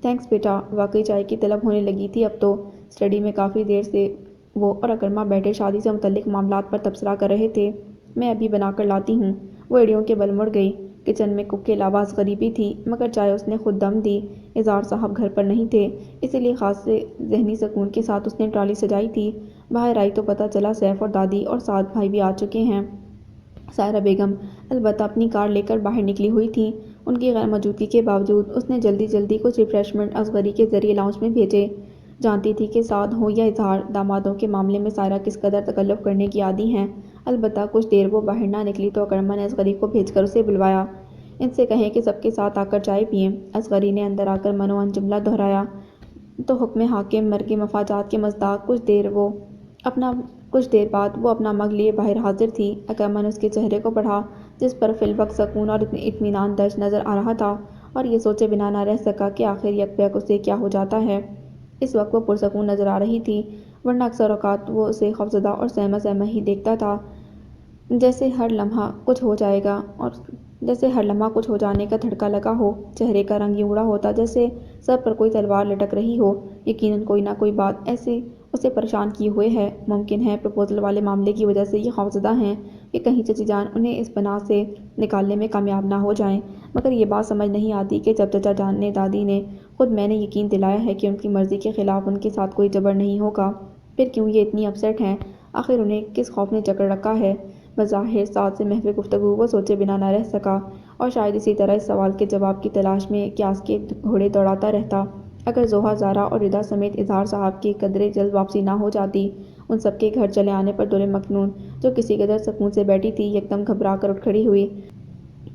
تھینکس بیٹا۔ واقعی چائے کی طلب ہونے لگی تھی اب تو۔ اسٹڈی میں کافی دیر سے وہ اور اکرمہ بیٹھے شادی سے متعلق معاملات پر تبصرہ کر رہے تھے۔ میں ابھی بنا کر لاتی ہوں۔ وہ ایڑیوں کے بل مڑ گئی۔ کچن میں کک کے علاوہ اصغری بھی تھی مگر چائے اس نے خود دم دی۔ اظہار صاحب گھر پر نہیں تھے، اسی لیے خاص ذہنی سکون کے ساتھ اس نے ٹرالی سجائی تھی۔ باہر آئی تو پتہ چلا سیف اور دادی اور سعد بھائی بھی آ چکے ہیں۔ سائرہ بیگم البتہ اپنی کار لے کر باہر نکلی ہوئی تھیں۔ ان کی غیر موجودگی کے باوجود اس نے جلدی کچھ ریفریشمنٹ اصغری کے ذریعے لاؤنج میں بھیجے۔ جانتی تھی کہ سعد ہو یا اظہار، دامادوں کے معاملے میں سائرہ کس قدر تکلف کرنے کی عادی ہیں۔ البتہ کچھ دیر وہ باہر نہ نکلی تو اکرمہ نے اصغری کو بھیج کر اسے بلوایا۔ ان سے کہیں کہ سب کے ساتھ آ کر چائے پئیں۔ اصغری نے اندر آ کر منوعن جملہ دہرایا تو حکم حاکم مرگ مفاجات کے مصداق کچھ دیر بعد وہ اپنا مگ لیے باہر حاضر تھی۔ اکرمہ نے اس کے چہرے کو پڑھا جس پر فی الوقت سکون اور اطمینان درج نظر آ رہا تھا، اور یہ سوچے بنا نہ رہ سکا کہ آخر یک بیک اسے کیا ہو جاتا ہے۔ اس وقت وہ پرسکون نظر آ رہی تھی، ورنہ اکثر اوقات وہ اسے خوفزدہ اور سہما سہما ہی دیکھتا تھا، جیسے ہر لمحہ کچھ ہو جانے کا دھڑکا لگا ہو۔ چہرے کا رنگ یوں اڑا ہوتا جیسے سر پر کوئی تلوار لٹک رہی ہو۔ یقیناً کوئی نہ کوئی بات ایسے اسے پریشان کیے ہوئے ہے۔ ممکن ہے پرپوزل والے معاملے کی وجہ سے یہ خوفزدہ ہیں کہ کہیں چچی جان انہیں اس بنا سے نکالنے میں کامیاب نہ ہو جائیں، مگر یہ بات سمجھ نہیں آتی کہ جب چچا جان نے دادی نے خود میں نے یقین دلایا ہے کہ ان کی مرضی کے خلاف ان کے ساتھ کوئی جبر نہیں ہوگا، پھر کیوں یہ اتنی اپسیٹ ہیں؟ آخر انہیں کس خوف نے جکڑ رکھا ہے؟ بظاہر سعد سے محو گفتگو وہ سوچے بنا نہ رہ سکا، اور شاید اسی طرح اس سوال کے جواب کی تلاش میں قیاس کے گھوڑے دوڑاتا رہتا۔ اگر زوہا، زارا اور ردا سمیت اظہار صاحب کی قدرے جلد واپسی نہ ہو جاتی، ان سب کے گھر چلے آنے پر دور مکنون جو کسی قدر سکون سے بیٹھی تھی یکدم گھبرا کر اٹھ کھڑی ہوئی،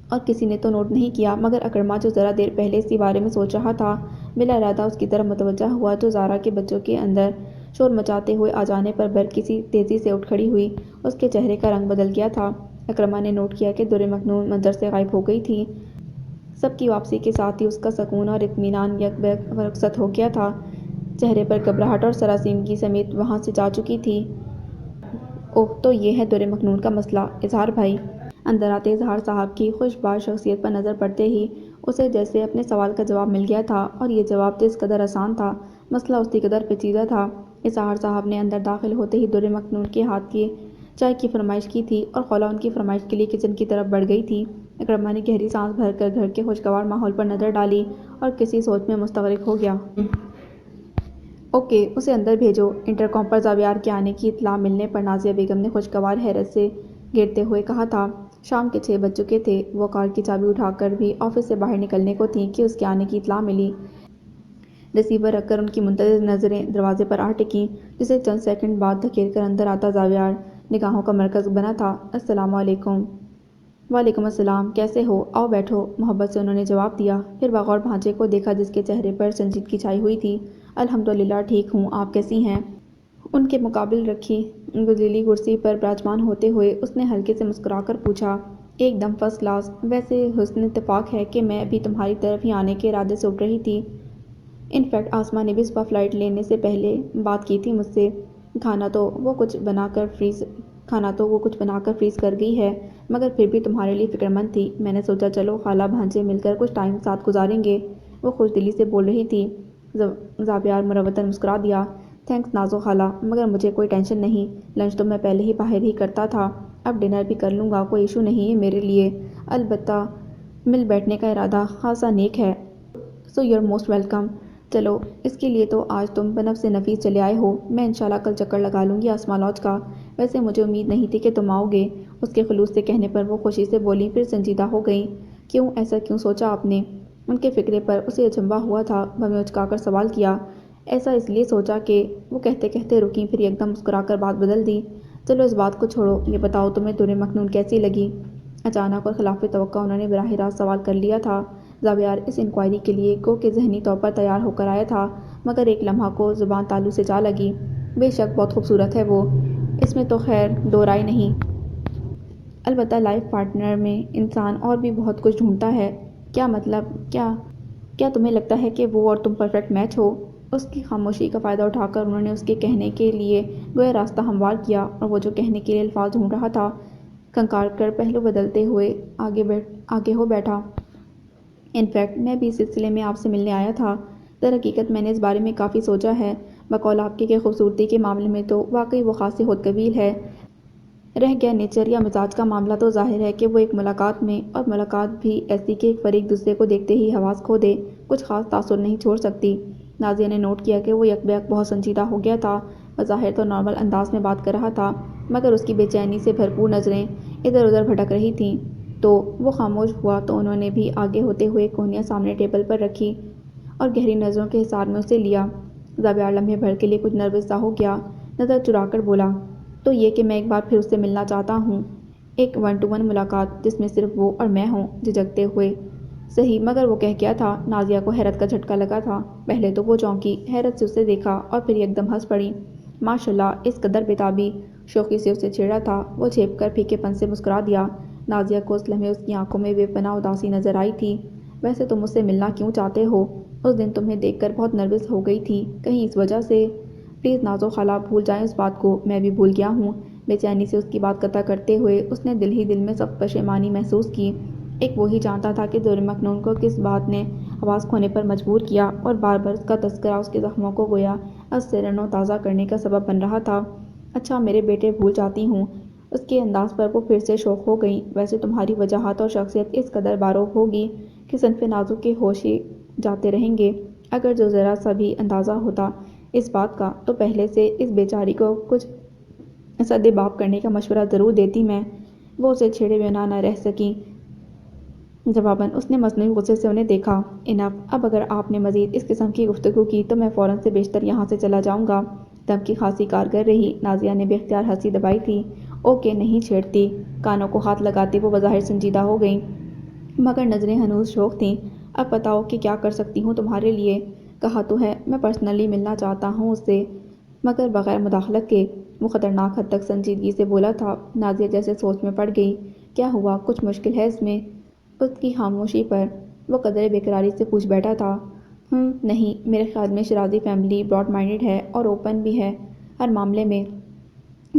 اور کسی نے تو نوٹ نہیں کیا مگر اکرمہ جو ذرا دیر پہلے اسی بارے میں سوچ رہا تھا، بلا ارادہ اس کی طرف متوجہ ہوا جو زارا کے بچوں کے اندر شور مچاتے ہوئے آ جانے پر برق کسی تیزی سے اٹھ کھڑی ہوئی۔ اس کے چہرے کا رنگ بدل گیا تھا۔ اکرمہ نے نوٹ کیا کہ دور مکنون منظر سے غائب ہو گئی تھی۔ سب کی واپسی کے ساتھ ہی اس کا سکون اور اطمینان یک بیک رخصت ہو گیا تھا۔ چہرے پر گھبراہٹ اور سراسیمگی سمیت وہاں سے جا چکی تھی۔ اوہ، تو یہ ہے دور مکنون کا مسئلہ۔ اظہار بھائی اندر آتے اظہار صاحب کی خوش باش شخصیت پر نظر پڑتے ہی اسے جیسے اپنے سوال کا جواب مل گیا تھا، اور یہ جواب جس قدر آسان تھا، مسئلہ اسی قدر پیچیدہ تھا۔ اظہار صاحب نے اندر داخل ہوتے ہی دور مکنون کے ہاتھ کی چائے کی فرمائش کی تھی اور خولہ ان کی فرمائش کے لیے کچن کی طرف بڑھ گئی تھی۔ اکرمہ نے گہری سانس بھر کر گھر کے خوشگوار ماحول پر نظر ڈالی اور کسی سوچ میں مستغرق ہو گیا۔ اوکے، اسے اندر بھیجو۔ انٹرکام پر زاویار کے آنے کی اطلاع ملنے پر نازیہ بیگم نے خوشگوار حیرت سے گھیرتے ہوئے کہا تھا۔ شام کے 6 بج چکے تھے۔ وہ کار کی چابی اٹھا کر بھی آفس سے باہر نکلنے کو تھیں کہ اس کے آنے کی اطلاع ملی۔ ریسیور رکھ کر ان کی منتظر نظریں دروازے پر آ ٹکیں، جسے چند سیکنڈ بعد دھکیل کر اندر آتا زاویار نگاہوں کا مرکز بنا تھا۔ السلام علیکم۔ وعلیکم السلام، کیسے ہو؟ آؤ بیٹھو، محبت سے انہوں نے جواب دیا۔ پھر بغور بھانجے کو دیکھا جس کے چہرے پر سنجیدگی چھائی ہوئی تھی۔ الحمدللہ ٹھیک ہوں، آپ کیسی ہیں؟ ان کے مقابل رکھی گدلیلی کرسی پر براجمان ہوتے ہوئے اس نے ہلکے سے مسکرا کر پوچھا۔ ایک دم فرسٹ کلاس۔ ویسے حسن اتفاق ہے کہ میں ابھی تمہاری طرف ہی آنے کے ارادے سے اٹھ رہی تھی۔ ان فیکٹ آسماء نے بھی صبح فلائٹ لینے سے پہلے بات کی تھی مجھ سے۔ کھانا تو وہ کچھ بنا کر فریز کر گئی ہے، مگر پھر بھی تمہارے لیے فکرمند تھی۔ میں نے سوچا چلو خالہ بھانجے مل کر کچھ ٹائم ساتھ گزاریں گے۔ وہ خوش دلی سے بول رہی تھی۔ زاویار مروتاً مسکرا دیا۔ تھینکس نازو خالہ، مگر مجھے کوئی ٹینشن نہیں، لنچ تو میں پہلے ہی باہر ہی کرتا تھا۔ اب ڈنر بھی کر لوں گا، کوئی ایشو نہیں ہے میرے لیے، البتہ مل بیٹھنے کا ارادہ خاصا نیک ہے۔ So you are most welcome. چلو اس کے لیے تو آج تم بنفس نفیس چلے آئے ہو، میں انشاءاللہ کل چکر لگا لوں گی آسما لاج کا، ویسے مجھے امید نہیں تھی کہ تم آؤ گے۔ اس کے خلوص سے کہنے پر وہ خوشی سے بولیں، پھر سنجیدہ ہو گئیں۔ کیوں ایسا کیوں سوچا آپ نے؟ ان کے فکرے پر اسے اچنبھا ہوا تھا۔ بھویں اچکا کر سوال کیا۔ ایسا اس لیے سوچا کہ وہ کہتے کہتے رکیں، پھر ایک دم مسکرا کر بات بدل دی۔ چلو اس بات کو چھوڑو، یہ بتاؤ تمہیں درِ مکنون کیسی لگی؟ اچانک اور خلاف توقع انہوں نے براہ راست سوال کر لیا تھا۔ زاویار اس انکوائری کے لیے گو کہ ذہنی طور پر تیار ہو کر آیا تھا، مگر ایک لمحہ کو زبان تالو سے جا لگی۔ بے شک بہت خوبصورت ہے وہ، اس میں تو خیر دو رائے نہیں۔ البتہ لائف پارٹنر میں انسان اور بھی بہت کچھ ڈھونڈتا ہے۔ کیا مطلب؟ کیا تمہیں لگتا ہے کہ وہ اور تم پرفیکٹ میچ ہو؟ اس کی خاموشی کا فائدہ اٹھا کر انہوں نے اس کے کہنے کے لیے گویا راستہ ہموار کیا، اور وہ جو کہنے کے لیے الفاظ ڈھونڈ رہا تھا، کھنکار کر پہلو بدلتے ہوئے آگے ہو بیٹھا۔ انفیکٹ میں بھی اس سلسلے میں آپ سے ملنے آیا تھا۔ در حقیقت میں نے اس بارے میں کافی سوچا ہے۔ بقول آپ کے کہ خوبصورتی کے معاملے میں تو واقعی وہ خاصی خود قبیل ہے۔ رہ گیا نیچر یا مزاج کا معاملہ تو ظاہر ہے کہ وہ ایک ملاقات میں، اور ملاقات بھی ایسی کہ ایک فریق دوسرے کو دیکھتے ہی حواس کھو دے، کچھ خاص تاثر نہیں چھوڑ سکتی۔ نازیہ نے نوٹ کیا کہ وہ یک بیک بہت سنجیدہ ہو گیا تھا۔ بظاہر تو نارمل انداز میں بات کر رہا تھا، مگر اس کی بے چینی سے بھرپور نظریں ادھر ادھر بھٹک رہی تھیں۔ تو وہ خاموش ہوا تو انہوں نے بھی آگے ہوتے ہوئے کونیاں سامنے ٹیبل پر رکھی اور گہری نظروں کے حصار میں اسے لیا۔ زاویار لمحے بھر کے لیے کچھ نروس سا ہو گیا، نظر چرا کر بولا، تو یہ کہ میں ایک بار پھر اس سے ملنا چاہتا ہوں، ایک 1 to 1 ملاقات جس میں صرف وہ اور میں ہوں۔ جھجکتے ہوئے، صحیح، مگر وہ کہہ کیا تھا؟ نازیہ کو حیرت کا جھٹکا لگا تھا۔ پہلے تو وہ چونکی، حیرت سے اسے دیکھا، اور پھر ایک دم ہنس پڑی۔ ماشاءاللہ، اس قدر بیتابی! شوخی سے اسے چھیڑا تھا، وہ جھیپ کر پھیکے پن سے مسکرا دیا۔ نازیہ کو اس لمحے اس کی آنکھوں میں بے پناہ اداسی نظر آئی تھی۔ ویسے تم مجھ سے ملنا کیوں چاہتے ہو؟ اس دن تمہیں دیکھ کر بہت نروس ہو گئی تھی، کہیں اس وجہ سے؟ پلیز نازو خالہ بھول جائیں اس بات کو، میں بھی بھول گیا ہوں۔ بے چینی سے اس کی بات قطع کرتے ہوئے اس نے دل ہی دل میں سخت پشیمانی محسوس کی۔ ایک وہی جانتا تھا کہ درِ مکنون کو کس بات نے حواس کھونے پر مجبور کیا، اور بار بار اس کا تذکرہ اس کے زخموں کو گویا از سے رنو تازہ کرنے کا سبب بن رہا تھا۔ اچھا میرے بیٹے، بھول جاتی ہوں۔ اس کے انداز پر وہ پھر سے شوق ہو گئیں۔ ویسے تمہاری وجاہت اور شخصیت اس قدر باروب ہوگی کہ صنف نازو کے ہوش ہی جاتے رہیں گے۔ اگر جو ذرا سا بھی اندازہ ہوتا اس بات کا، تو پہلے سے اس بیچاری کو کچھ سد باب کرنے کا مشورہ ضرور دیتی میں۔ وہ اسے چھیڑے بنا نہ رہ سکیں۔ جواباً اس نے مصنوعی غصے سے انہیں دیکھا۔ انف، اب اگر آپ نے مزید اس قسم کی گفتگو کی تو میں فوراً سے بیشتر یہاں سے چلا جاؤں گا۔ دھمکی خاصی کارگر رہی۔ نازیہ نے بے اختیار ہنسی دبائی تھی۔ اوکے، نہیں چھیڑتی۔ کانوں کو ہاتھ لگاتے وہ بظاہر سنجیدہ ہو گئیں، مگر نظریں ہنوز شوق تھیں۔ اب بتاؤ کہ کیا کر سکتی ہوں تمہارے لیے؟ کہا تو ہے، میں پرسنلی ملنا چاہتا ہوں اس سے، مگر بغیر مداخلت کے۔ وہ خطرناک حد تک سنجیدگی سے بولا تھا۔ نازیہ جیسے سوچ میں پڑ گئی۔ کیا ہوا؟ کچھ مشکل ہے اس میں؟ اس کی خاموشی پر وہ قدرے بےقراری سے پوچھ بیٹھا تھا۔ نہیں، میرے خیال میں شیرازی فیملی براڈ مائنڈڈ ہے اور اوپن بھی ہے ہر معاملے میں۔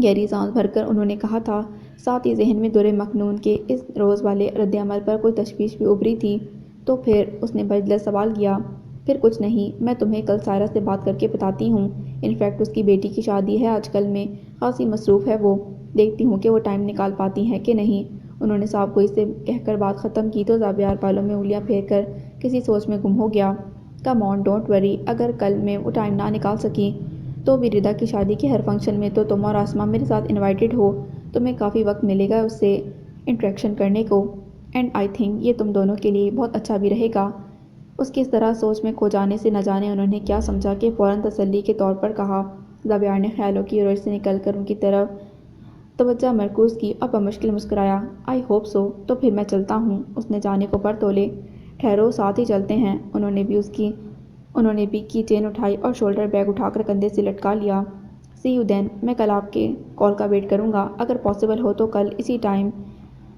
گہری سانس بھر کر انہوں نے کہا تھا، ساتھ ہی ذہن میں درِ مکنون کے اس روز والے رد عمل پر کوئی تشویش بھی ابھری تھی۔ تو پھر؟ اس نے بجلد سوال کیا۔ پھر کچھ نہیں، میں تمہیں کل سائرہ سے بات کر کے بتاتی ہوں۔ انفیکٹ اس کی بیٹی کی شادی ہے آج کل میں، خاصی مصروف ہے وہ، دیکھتی ہوں کہ وہ ٹائم نکال پاتی ہیں کہ نہیں۔ انہوں نے صاف گوئی سے کہہ کر بات ختم کی تو زاویار بالوں میں انگلیاں پھیر کر کسی سوچ میں گم ہو گیا۔ کم آن، ڈونٹ وری، اگر کل میں وہ ٹائم نہ نکال سکی تو بھی ردا کی شادی کے ہر فنکشن میں تو تم اور آسما میرے ساتھ انوائٹڈ ہو، تمہیں کافی وقت ملے گا اس سے انٹریکشن کرنے کو، اینڈ آئی تھنک یہ تم دونوں کے لیے بہت اچھا بھی رہے گا۔ اس کی اس طرح سوچ میں کھو جانے سے نہ جانے انہوں نے کیا سمجھا کہ فوراً تسلی کے طور پر کہا۔ زاویار نے خیالوں کی روش سے نکل کر ان کی طرف توجہ مرکوز کی اور بمشکل مسکرایا۔ آئی ہوپ سو، تو پھر میں چلتا ہوں۔ اس نے جانے کو پر تولے۔ ٹھہرو، ساتھ ہی چلتے ہیں۔ انہوں نے بھی کی چین اٹھائی اور شولڈر بیگ اٹھا کر کندھے سے لٹکا لیا۔ سی یو دین، میں کل آپ کے کال کا ویٹ کروں گا، اگر پاسبل ہو تو کل اسی ٹائم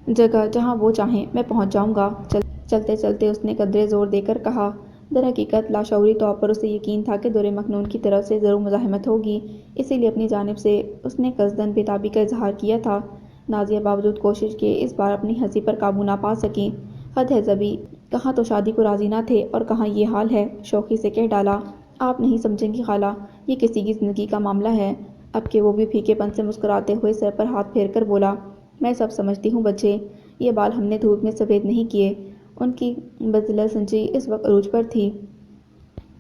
جگہ جہاں وہ چاہیں میں پہنچ جاؤں گا۔ چلتے چلتے اس نے قدرے زور دے کر کہا۔ در حقیقت لاشعوری طور پر اسے یقین تھا کہ درِ مکنون کی طرف سے ضرور مزاحمت ہوگی، اسی لیے اپنی جانب سے اس نے قصداً بیتابی کا اظہار کیا تھا۔ نازیہ باوجود کوشش کے اس بار اپنی ہنسی پر قابو نہ پا سکیں۔ حد ہے زبی، کہاں تو شادی کو راضی نہ تھے اور کہاں یہ حال ہے۔ شوخی سے کہہ ڈالا، آپ نہیں سمجھیں گی خالہ، یہ کسی کی زندگی کا معاملہ ہے۔ اب کہ وہ بھی پھیکے پن سے مسکراتے ہوئے سر پر ہاتھ پھیر کر بولا، میں سب سمجھتی ہوں بچے، یہ بال ہم نے دھوپ میں سفید نہیں کیے۔ ان کی بزلہ سنجی اس وقت عروج پر تھی۔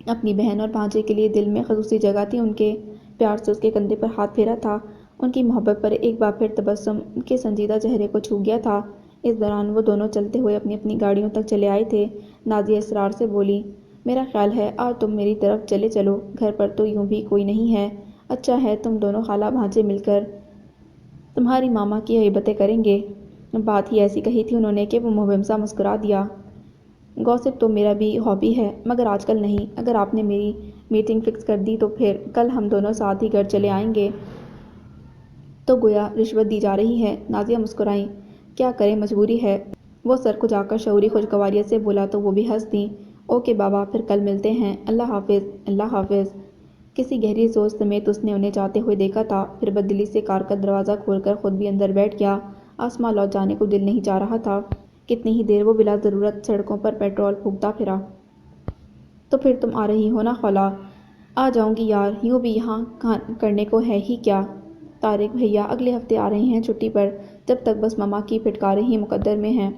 اپنی بہن اور بھانجے کے لیے دل میں خصوصی جگہ تھی ان کے۔ پیار سے اس کے کندھے پر ہاتھ پھیرا تھا۔ ان کی محبت پر ایک بار پھر تبسم ان کے سنجیدہ چہرے کو چھو گیا تھا۔ اس دوران وہ دونوں چلتے ہوئے اپنی اپنی گاڑیوں تک چلے آئے تھے۔ نازیہ اسرار سے بولی، میرا خیال ہے آج تم میری طرف چلے چلو، گھر پر تو یوں بھی کوئی نہیں ہے۔ اچھا ہے تم دونوں خالہ بھانجے مل کر تمہاری ماما کی غیبتیں کریں گے۔ بات ہی ایسی کہی تھی انہوں نے کہ وہ مبہم سا مسکرا دیا۔ گوسپ تو میرا بھی ہابی ہے، مگر آج کل نہیں۔ اگر آپ نے میری میٹنگ فکس کر دی تو پھر کل ہم دونوں ساتھ ہی گھر چلے آئیں گے۔ تو گویا رشوت دی جا رہی ہے۔ نازیہ مسکرائیں۔ کیا کریں، مجبوری ہے۔ وہ سر کو جا کر شعوری خوشگواریت سے بولا تو وہ بھی ہنس دیں۔ اوکے بابا، پھر کل ملتے ہیں۔ اللہ حافظ۔ اللہ حافظ۔ کسی گہری سوچ سمیت اس نے انہیں جاتے ہوئے دیکھا تھا، پھر بددلی سے کار کا دروازہ کھول کر خود بھی اندر بیٹھ گیا۔ آسماں لوٹ جانے کو دل نہیں چاہ رہا تھا۔ کتنی ہی دیر وہ بلا ضرورت سڑکوں پر پیٹرول پھونکتا پھرا۔ تو پھر تم آ رہی ہو نا خالہ؟ آ جاؤں گی یار، یوں بھی یہاں کرنے کو ہے ہی کیا۔ طارق بھیا اگلے ہفتے آ رہے ہیں چھٹی پر، جب تک بس مما کی پھٹکاریں ہی مقدر میں ہیں۔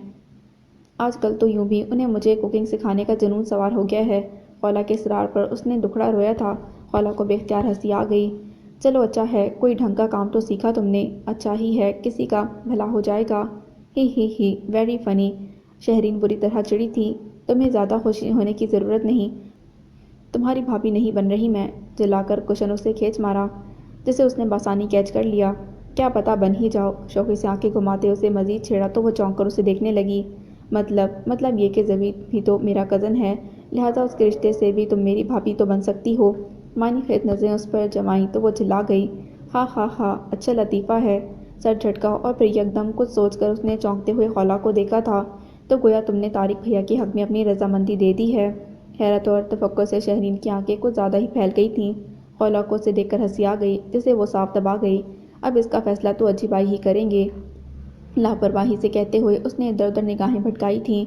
آج کل تو یوں بھی انہیں مجھے کوکنگ سکھانے کا جنون سوار ہو گیا ہے۔ خالہ کے اصرار پر اس نے دکھڑا رویا تھا۔ خالہ کو بے اختیار ہنسی آ گئی۔ چلو اچھا ہے، کوئی ڈھنگ کا کام تو سیکھا تم نے۔ اچھا ہی ہے، کسی کا بھلا ہو جائے گا۔ He very funny. شہرین بری طرح چڑی تھی۔ تمہیں زیادہ خوشی ہونے کی ضرورت نہیں، تمہاری بھابھی نہیں بن رہی میں۔ جلا کر کشن اسے کھینچ مارا، جسے اس نے بآسانی کیچ کر لیا۔ کیا پتہ بن ہی جاؤ۔ شوقی سے آنکھیں گھماتے اسے مزید چھیڑا تو وہ چونک کر اسے دیکھنے لگی۔ مطلب یہ کہ زوید بھی تو میرا کزن ہے، لہٰذا اس کے رشتے سے بھی تم میری بھابھی تو بن سکتی ہو۔ معنی خیز نظریں اس پر جمائیں تو وہ چلا گئی۔ ہاں، اچھا لطیفہ ہے۔ سر جھٹکا اور پھر یکدم کچھ سوچ کر اس نے چونکتے ہوئے خالہ کو دیکھا تھا، تو گویا تم نے طارق بھیا کے حق میں اپنی رضامندی دے دی ہے۔ حیرت اور تفکر سے شہرین کی آنکھیں کچھ زیادہ ہی پھیل گئی تھیں۔ خالہ کو اسے دیکھ کر ہنسی آ گئی، جسے وہ صاف دبا گئی۔ اب اس کا فیصلہ تو اجی بھائی ہی کریں گے، لاپرواہی سے کہتے ہوئے اس نے ادھر ادھر نگاہیں بھٹکائی تھیں۔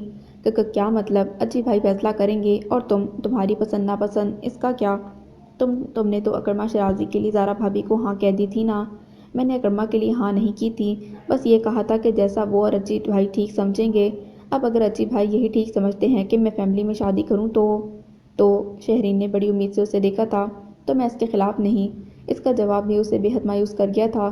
کیا مطلب؟ اجی بھائی فیصلہ کریں گے اور تمہاری پسند ناپسند اس کا کیا؟ تم نے تو اکرما شرازی کے لیے زارا بھابھی کو ہاں کہہ دی تھی نا؟ میں نے اکرما کے لیے ہاں نہیں کی تھی، بس یہ کہا تھا کہ جیسا وہ اور اجی بھائی ٹھیک سمجھیں گے۔ اب اگر اجی بھائی یہی ٹھیک سمجھتے ہیں کہ میں فیملی میں شادی کروں تو شہرین نے بڑی امید سے اسے دیکھا تھا۔ تو میں اس کے خلاف نہیں۔ اس کا جواب بھی اسے بے حد مایوس کر گیا تھا۔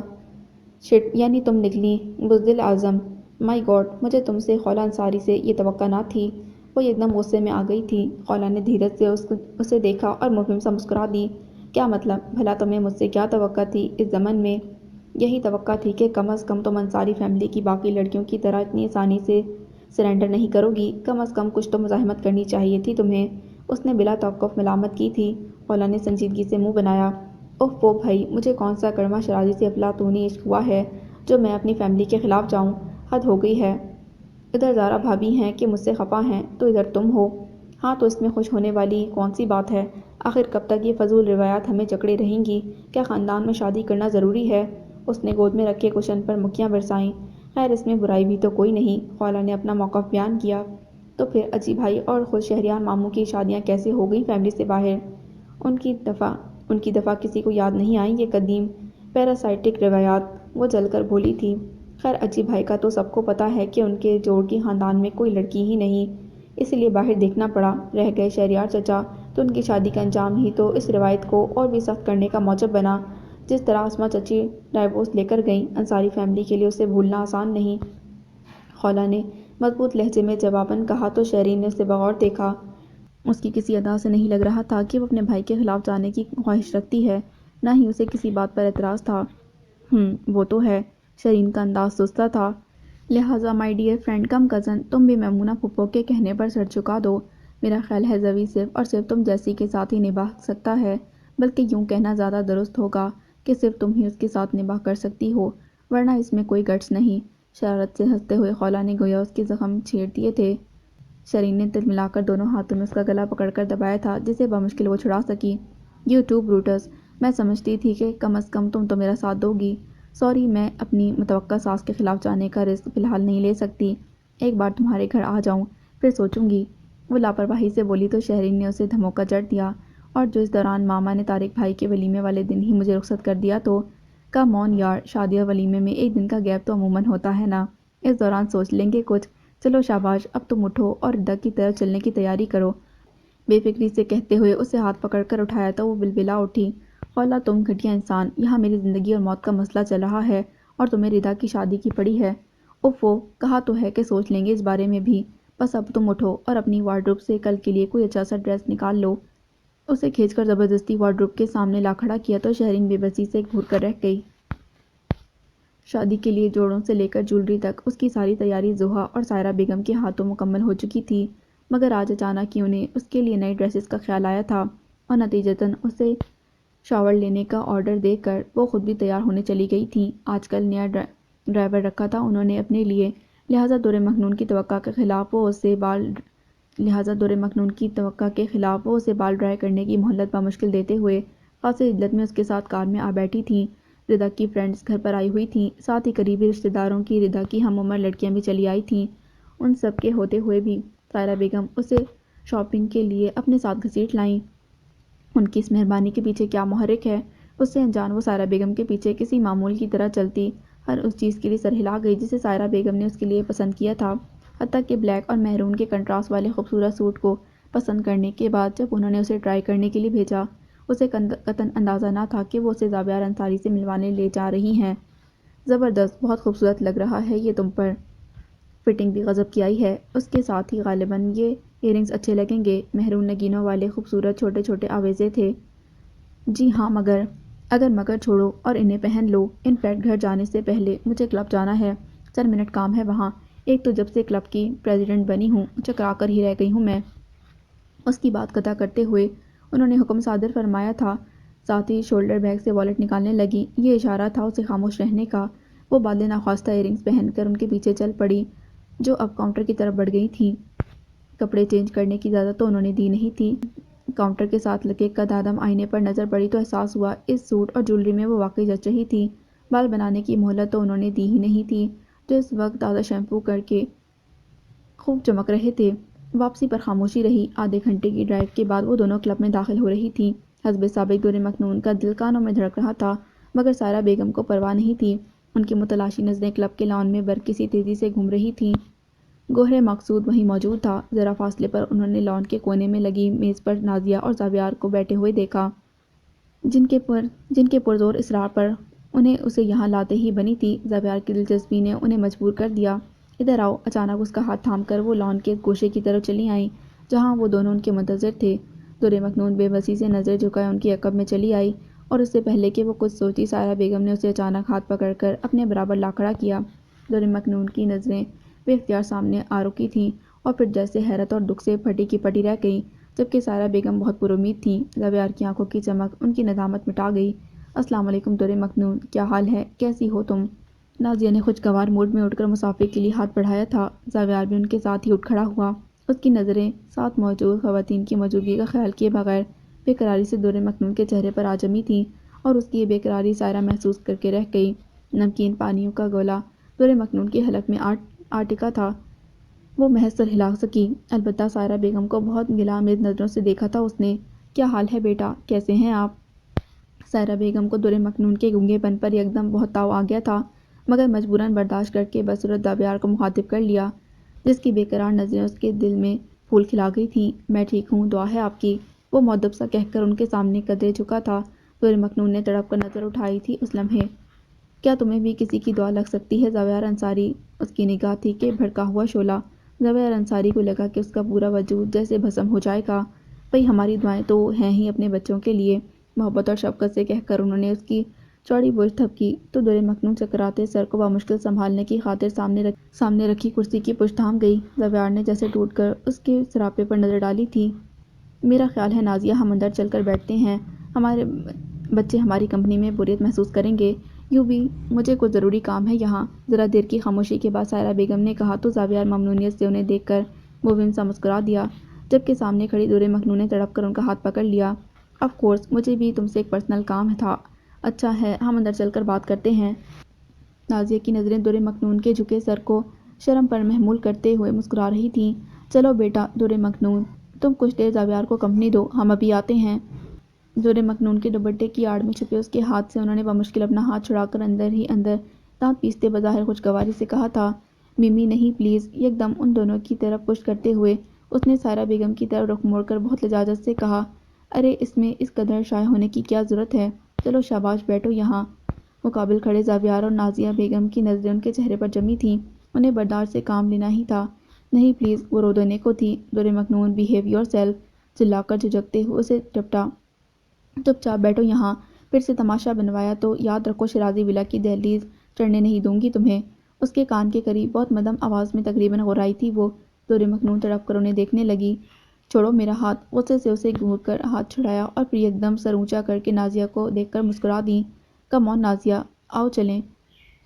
شٹ، یعنی تم نکلی بزدل اعظم۔ مائی گاڈ، مجھے تم سے، خالہ انصاری سے یہ توقع نہ تھی۔ وہ ایک دم غصے میں آ گئی تھی۔ خالہ نے دھیرج سے اسے دیکھا اور مبہم سا مسکرا دی۔ کیا مطلب؟ بھلا تمہیں مجھ سے کیا توقع تھی اس زمن میں؟ یہی توقع تھی کہ کم از کم تم انصاری فیملی کی باقی لڑکیوں کی طرح اتنی آسانی سے سرنڈر نہیں کرو گی۔ کم از کم کچھ تو مزاحمت کرنی چاہیے تھی تمہیں۔ اس نے بلا توقف ملامت کی تھی۔ خالہ نے سنجیدگی سے منہ بنایا۔ اوف وہ بھائی، مجھے کون سا اکرما شرازی سے افلاطونی عشق ہوا ہے جو میں اپنی فیملی کے خلاف جاؤں؟ حد ہو گئی ہے۔ ادھر زارا بھابھی ہیں کہ مجھ سے خفا ہیں، تو ادھر تم ہو۔ ہاں تو اس میں خوش ہونے والی کون سی بات ہے؟ آخر کب تک یہ فضول روایات ہمیں جکڑے رہیں گی؟ کیا خاندان میں شادی کرنا ضروری ہے؟ اس نے گود میں رکھے کشن پر مکھیاں برسائیں۔ خیر اس میں برائی بھی تو کوئی نہیں۔ خالہ نے اپنا موقف بیان کیا۔ تو پھر اجی بھائی اور خود شہریار ماموں کی شادیاں کیسے ہو گئیں فیملی سے باہر؟ ان کی دفعہ کسی کو یاد نہیں آئیں یہ قدیم پیراسائٹک روایات؟ وہ جل کر بولی تھی۔ خیر اجی بھائی کا تو سب کو پتہ ہے کہ ان کے جوڑ کے خاندان میں کوئی لڑکی ہی نہیں، اس لیے باہر دیکھنا پڑا۔ رہ گئے شہریار چچا، تو ان کی شادی کا انجام ہی تو اس روایت کو اور بھی سخت کرنے کا موجب بنا۔ جس طرح آسماں چچی ڈائیورس لے کر گئیں، انصاری فیملی کے لیے اسے بھولنا آسان نہیں۔ خالہ نے مضبوط لہجے میں جواباً کہا تو شہرین نے اسے بغور دیکھا۔ اس کی کسی ادا سے نہیں لگ رہا تھا کہ وہ اپنے بھائی کے خلاف جانے کی خواہش رکھتی ہے، نہ ہی اسے کسی بات پر اعتراض تھا۔ وہ تو ہے۔ شرین کا انداز سست تھا۔ لہٰذا my dear friend come cousin, تم بھی میمونہ پھپھو کے کہنے پر سر جھکا دو۔ میرا خیال ہے زوید صرف اور صرف تم جیسی کے ساتھ ہی نباہ سکتا ہے، بلکہ یوں کہنا زیادہ درست ہوگا کہ صرف تم ہی اس کے ساتھ نباہ کر سکتی ہو، ورنہ اس میں کوئی گٹس نہیں۔ شرارت سے ہنستے ہوئے خالہ نے گویا اس کے زخم چھیڑ دیے تھے۔ شرین نے تلملا کر دونوں ہاتھوں میں اس کا گلا پکڑ کر دبایا تھا، جسے بمشکل وہ چھڑا سکی۔ یو ٹو بروٹس، میں سمجھتی تھی کہ کم از کم تم تو میرا ساتھ دو گی۔ سوری، میں اپنی متوقع ساس کے خلاف جانے کا رسک فی الحال نہیں لے سکتی۔ ایک بار تمہارے گھر آ جاؤں پھر سوچوں گی۔ وہ لاپرواہی سے بولی تو شہرین نے اسے دھموکہ جڑ دیا۔ اور جو اس دوران ماما نے طارق بھائی کے ولیمے والے دن ہی مجھے رخصت کر دیا تو کم آن یار، شادی اور ولیمے میں ایک دن کا گیپ تو عموماً ہوتا ہے نا، اس دوران سوچ لیں گے کچھ۔ چلو شاباش، اب تم اٹھو اور ردا کی طرف چلنے کی تیاری کرو، بے فکری سے کہتے ہوئے اسے ہاتھ پکڑ کر اٹھایا تو وہ بلبلا اٹھی۔ خولا تم گھٹیا انسان، یہاں میری زندگی اور موت کا مسئلہ چل رہا ہے اور تمہیں ردا کی شادی کی پڑی ہے۔ اوفو، کہا تو ہے کہ سوچ لیں گے اس بارے میں بھی، بس اب تم اٹھو اور اپنی وارڈروب سے کل کے لیے کوئی اچھا سا ڈریس نکال لو۔ اسے کھینچ کر زبردستی وارڈروب کے سامنے لا کھڑا کیا تو شہرین بے بسی سے گھور کر رہ گئی۔ شادی کے لیے جوڑوں سے لے کر جولری تک اس کی ساری تیاری زوہا اور سائرہ بیگم کے ہاتھوں مکمل ہو چکی تھی، مگر آج اچانک ہی انہیں اس کے لیے نئی ڈریسز کا خیال آیا تھا اور نتیجتاً اسے شاور لینے کا آرڈر دے کر وہ خود بھی تیار ہونے چلی گئی تھیں۔ آج کل نیا ڈرائیور رکھا تھا انہوں نے اپنے لیے، لہٰذا دور مکنون کی توقع کے خلاف وہ اسے بال ڈرائی کرنے کی مہلت بمشکل دیتے ہوئے خاصی عجلت میں اس کے ساتھ کار میں آ بیٹھی تھیں۔ ردا کی فرینڈز گھر پر آئی ہوئی تھیں، ساتھ ہی قریبی رشتہ داروں کی ردا کی ہم عمر لڑکیاں بھی چلی آئی تھیں۔ ان سب کے ہوتے ہوئے بھی سائرہ بیگم اسے شاپنگ کے لیے اپنے ساتھ گھسیٹ لائیں۔ ان کی اس مہربانی کے پیچھے کیا محرک ہے؟ اس سے انجان وہ سائرہ بیگم کے پیچھے کسی معمول کی طرح چلتی ہر اس چیز کے لیے سر ہلا گئی جسے سائرہ بیگم نے اس کے لیے پسند کیا تھا، حتیٰ کہ بلیک اور میرون کے کنٹراسٹ والے خوبصورت سوٹ کو پسند کرنے کے بعد جب انہوں نے اسے ٹرائی کرنے کے لیے بھیجا، اسے قطعاً اندازہ نہ تھا کہ وہ اسے زاویار انصاری سے ملوانے لے جا رہی ہیں۔ زبردست، بہت خوبصورت لگ رہا ہے یہ تم پر، فٹنگ بھی غضب کی آئی ہے، اس کے ساتھ ہی غالباً یہ ایئرنگز اچھے لگیں گے، میرون نگینوں والے خوبصورت چھوٹے چھوٹے آویزے تھے۔ جی ہاں، مگر چھوڑو اور انہیں پہن لو، ان فیکٹ گھر جانے سے پہلے مجھے کلب جانا ہے، چند منٹ کام ہے وہاں، ایک تو جب سے کلب کی پریزیڈنٹ بنی ہوں چکرا کر ہی رہ گئی ہوں میں۔ اس کی بات قطع کرتے ہوئے انہوں نے حکم صادر فرمایا تھا، ساتھ ہی شولڈر بیگ سے والیٹ نکالنے لگی، یہ اشارہ تھا اسے خاموش رہنے کا۔ وہ بعد ناخواستہ ایئرنگز پہن کر ان کے پیچھے چل پڑی جو اب کاؤنٹر کی طرف بڑھ گئی تھیں۔ کپڑے چینج کرنے کی اجازت تو انہوں نے دی نہیں تھی۔ کاؤنٹر کے ساتھ لگے قدادم آئینے پر نظر پڑی تو احساس ہوا اس سوٹ اور جولری میں وہ واقعی جچ رہی تھی۔ بال بنانے کی مہلت تو انہوں نے دی ہی نہیں تھی جو اس وقت تازہ شیمپو کر کے خوب چمک رہے تھے۔ واپسی پر خاموشی رہی۔ آدھے گھنٹے کی ڈرائیو کے بعد وہ دونوں کلب میں داخل ہو رہی تھیں۔ حسب سابق دور مکنون کا دل کانوں میں دھڑک رہا تھا، مگر سائرہ بیگم کو پرواہ نہیں تھی۔ ان کی متلاشی نظریں کلب کے لان میں برقی سی تیزی سے گھوم رہی تھیں۔ گوہر مقصود وہیں موجود تھا۔ ذرا فاصلے پر انہوں نے لان کے کونے میں لگی میز پر نازیہ اور زاویار کو بیٹھے ہوئے دیکھا، جن کے پرزور اصرار پر انہیں اسے یہاں لاتے ہی بنی تھی۔ زاویار کی دلچسپی نے انہیں مجبور کر دیا۔ ادھر آؤ، اچانک اس کا ہاتھ تھام کر وہ لان کے گوشے کی طرف چلی آئیں جہاں وہ دونوں ان کے منتظر تھے۔ دور مکنون بے بسی سے نظر جھکائے ان کی عقب میں چلی آئی اور اس سے پہلے کہ وہ کچھ سوچی سائرہ بیگم نے اسے اچانک ہاتھ پکڑ کر اپنے برابر لا کھڑا کیا۔ دور مکنون کی نظریں بے اختیار سامنے آ رکی تھیں اور پھر جیسے حیرت اور دکھ سے پھٹی کی پٹی رہ گئیں، جبکہ سائرہ بیگم بہت پر امید تھیں۔ زاویار کی آنکھوں کی چمک ان کی ندامت مٹا گئی۔ السلام علیکم دور مکنون، کیا حال ہے، کیسی ہو تم؟ نازیہ نے خوشگوار موڈ میں اٹھ کر مسافے کے لیے ہاتھ بڑھایا تھا۔ زاویار بھی ان کے ساتھ ہی اٹھ کھڑا ہوا، اس کی نظریں ساتھ موجود خواتین کی موجودگی کا خیال کیے بغیر بے قراری سے دور مکنون کے چہرے پر آ جمی تھیں اور اس کی یہ بے قراری سائرہ محسوس کر کے رہ گئی۔ نمکین پانیوں کا گولا دور مکنون کی حلق میں آ ٹکا تھا، وہ محض سر ہلا سکی، البتہ سائرہ بیگم کو بہت گلہ آمیز نظروں سے دیکھا تھا اس نے۔ کیا حال ہے بیٹا، کیسے ہیں آپ؟ سائرہ بیگم کو دور مکنون کے گونگے پن پر یکدم بہت تاؤ آ گیا تھا، مگر مجبوراً برداشت کر کے بدصورت زاویار کو مخاطب کر لیا جس کی بے قرار نظریں اس کے دل میں پھول کھلا گئی تھیں۔ میں ٹھیک ہوں، دعا ہے آپ کی، وہ مؤدب سا کہہ کر ان کے سامنے قدرے جھکا تھا۔ دور مکنون نے تڑپ کر نظر اٹھائی تھی اس لمحے۔ کیا تمہیں بھی کسی کی دعا لگ سکتی ہے زاویار انصاری؟ اس کی نگاہ تھی کہ بھڑکا ہوا شعلہ۔ زاویار انصاری کو لگا کہ اس کا پورا وجود جیسے بھسم ہو جائے گا۔ بھئی ہماری دعائیں تو ہیں ہی اپنے بچوں کے لیے، محبت اور شفقت سے کہہ کر انہوں نے اس کی چوڑی برچ تھپکی تو دور مکنون چکراتے سر کو بمشکل سنبھالنے کی خاطر سامنے رکھی کرسی کی پشت تھام گئی۔ زاویار نے جیسے ٹوٹ کر اس کے سراپے پر نظر ڈالی تھی۔ میرا خیال ہے نازیہ ہم اندر چل کر بیٹھتے ہیں، ہمارے بچے ہماری کمپنی میں بوریت محسوس کریں گے۔ یوں بھی مجھے کچھ ضروری کام ہے یہاں۔ ذرا دیر کی خاموشی کے بعد سائرہ بیگم نے کہا تو زاویار ممنونیت سے انہیں دیکھ کر مبہم سا مسکرا دیا، جبکہ سامنے کھڑی دور مکنون نے تڑپ کر ان کا ہاتھ پکڑ لیا۔ آف کورس، مجھے بھی تم سے ایک پرسنل کام تھا۔ اچھا ہے، ہم اندر چل کر بات کرتے ہیں۔ نازیہ کی نظریں دور مکنون کے جھکے سر کو شرم پر محمول کرتے ہوئے مسکرا رہی تھیں۔ چلو بیٹا دور مکنون، تم کچھ دیر زاویار کو کمپنی دو، ہم ابھی آتے ہیں۔ زور مکنون کے دوپٹے کی آڑ میں چھپے اس کے ہاتھ سے انہوں نے بمشکل اپنا ہاتھ چھڑا کر اندر ہی اندر دانت پیستے بظاہر خوشگواری سے کہا تھا، ممی نہیں پلیز۔ یک دم ان دونوں کی طرف پشت کرتے ہوئے اس نے سائرہ بیگم کی طرف رخ موڑ کر بہت لجاجت سے کہا، ارے اس میں اس قدر شائع ہونے کی کیا ضرورت ہے؟ چلو شاباش بیٹھو یہاں۔ مقابل کھڑے زاویار اور نازیہ بیگم کی نظریں ان کے چہرے پر جمی تھیں، انہیں برداشت سے کام لینا ہی تھا۔ نہیں پلیز، وہ رو دینے کو تھی۔ زور مکنون بیہیو یور سیلف چلا کر جھجکتے ہوئے اسے ڈپٹا، چپ چاپ بیٹھو یہاں، پھر سے تماشا بنوایا تو یاد رکھو شیرازی ولا کی دہلیز چڑھنے نہیں دوں گی تمہیں۔ اس کے کان کے قریب بہت مدھم آواز میں تقریباً غورائی تھی وہ۔ زور مکنون تڑپ کر انہیں دیکھنے لگی۔ چھوڑو میرا ہاتھ۔ غصے سے اسے گھور کر ہاتھ چھڑایا اور پھر یک دم سر اونچا کر کے نازیہ کو دیکھ کر مسکرا دیں۔ کم آن نازیہ، آؤ چلیں۔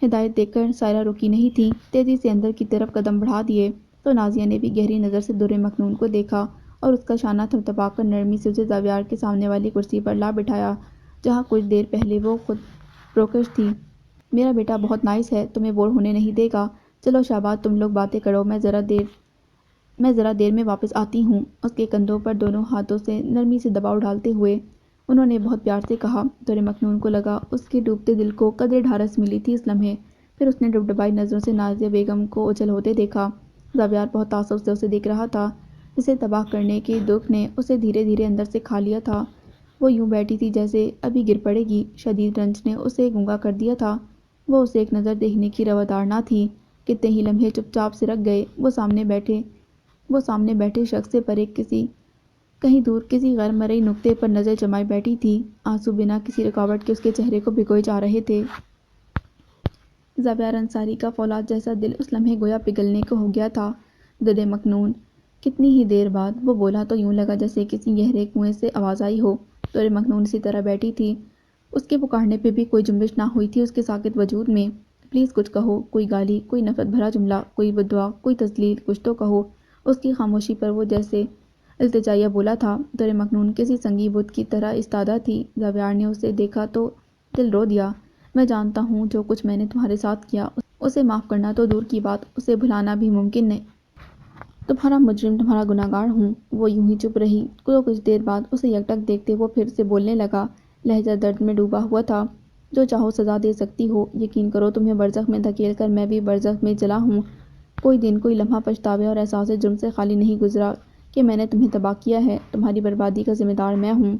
ہدایت دے کر سائرہ رکی نہیں تھی، تیزی سے اندر کی طرف قدم بڑھا دیے تو نازیہ نے بھی گہری نظر سے زور مکنون کو دیکھا اور اس کا شانہ تھپتھپا کر نرمی سے اسے زاویار کے سامنے والی کرسی پر لا بٹھایا جہاں کچھ دیر پہلے وہ خود پروکش تھی۔ میرا بیٹا بہت نائس ہے، تمہیں بور ہونے نہیں دے گا۔ چلو شاباش تم لوگ باتیں کرو، میں ذرا دیر میں واپس آتی ہوں۔ اس کے کندھوں پر دونوں ہاتھوں سے نرمی سے دباؤ ڈالتے ہوئے انہوں نے بہت پیار سے کہا۔ زور مکنون کو لگا اس کے ڈوبتے دل کو قدرے ڈھارس ملی تھی اس لمحے۔ پھر اس نے ڈبڈبائی نظروں سے نازیہ بیگم کو اوجھل ہوتے دیکھا۔ زاویار بہت تعصب سے اسے دیکھ رہا تھا، جسے تباہ کرنے کے دکھ نے اسے دھیرے دھیرے اندر سے کھا لیا تھا۔ وہ یوں بیٹھی تھی جیسے ابھی گر پڑے گی۔ شدید رنج نے اسے گونگا کر دیا تھا۔ وہ اسے ایک نظر دیکھنے کی روادار نہ تھی۔ کتنے ہی لمحے چپ چاپ سے رکھ گئے۔ وہ سامنے بیٹھے شخص سے پرے کہیں دور کسی غیر مرئی نقطے پر نظر جمائے بیٹھی تھی۔ آنسو بنا کسی رکاوٹ کے اس کے چہرے کو بھگوئے جا رہے تھے۔ زاویار انصاری کا فولاد جیسا دل اس لمحے گویا پگھلنے کو ہو گیا تھا۔ زور مکنون، کتنی ہی دیر بعد وہ بولا تو یوں لگا جیسے کسی گہرے کنویں سے آواز آئی ہو۔ زور مکنون اسی طرح بیٹھی تھی، اس کے پکارنے پہ بھی کوئی جنبش نہ ہوئی تھی اس کے ساکت وجود میں۔ پلیز کچھ کہو، کوئی گالی، کوئی نفرت بھرا جملہ، کوئی بددعا، کوئی تذلیل، کچھ تو کہو۔ اس کی خاموشی پر وہ جیسے التجائیہ بولا تھا۔ زور مکنون کسی سنگی بت کی طرح ایستادہ تھی۔ زاویار نے اسے دیکھا تو دل رو دیا۔ میں جانتا ہوں جو کچھ میں نے تمہارے ساتھ کیا اسے معاف کرنا تو دور کی بات، اسے بھلانا بھی ممکن نہیں۔ تمہارا مجرم، تمہارا گنہگار ہوں۔ وہ یوں ہی چپ رہی تو کچھ دیر بعد اسے یکٹک دیکھتے وہ پھر سے بولنے لگا، لہجہ درد میں ڈوبا ہوا تھا۔ جو چاہو سزا دے سکتی ہو، یقین کرو تمہیں برزخ میں دھکیل کر میں بھی برزخ میں چلا ہوں۔ کوئی دن، کوئی لمحہ پچھتاوے اور احساس جرم سے خالی نہیں گزرا کہ میں نے تمہیں تباہ کیا ہے۔ تمہاری بربادی کا ذمہ دار میں ہوں۔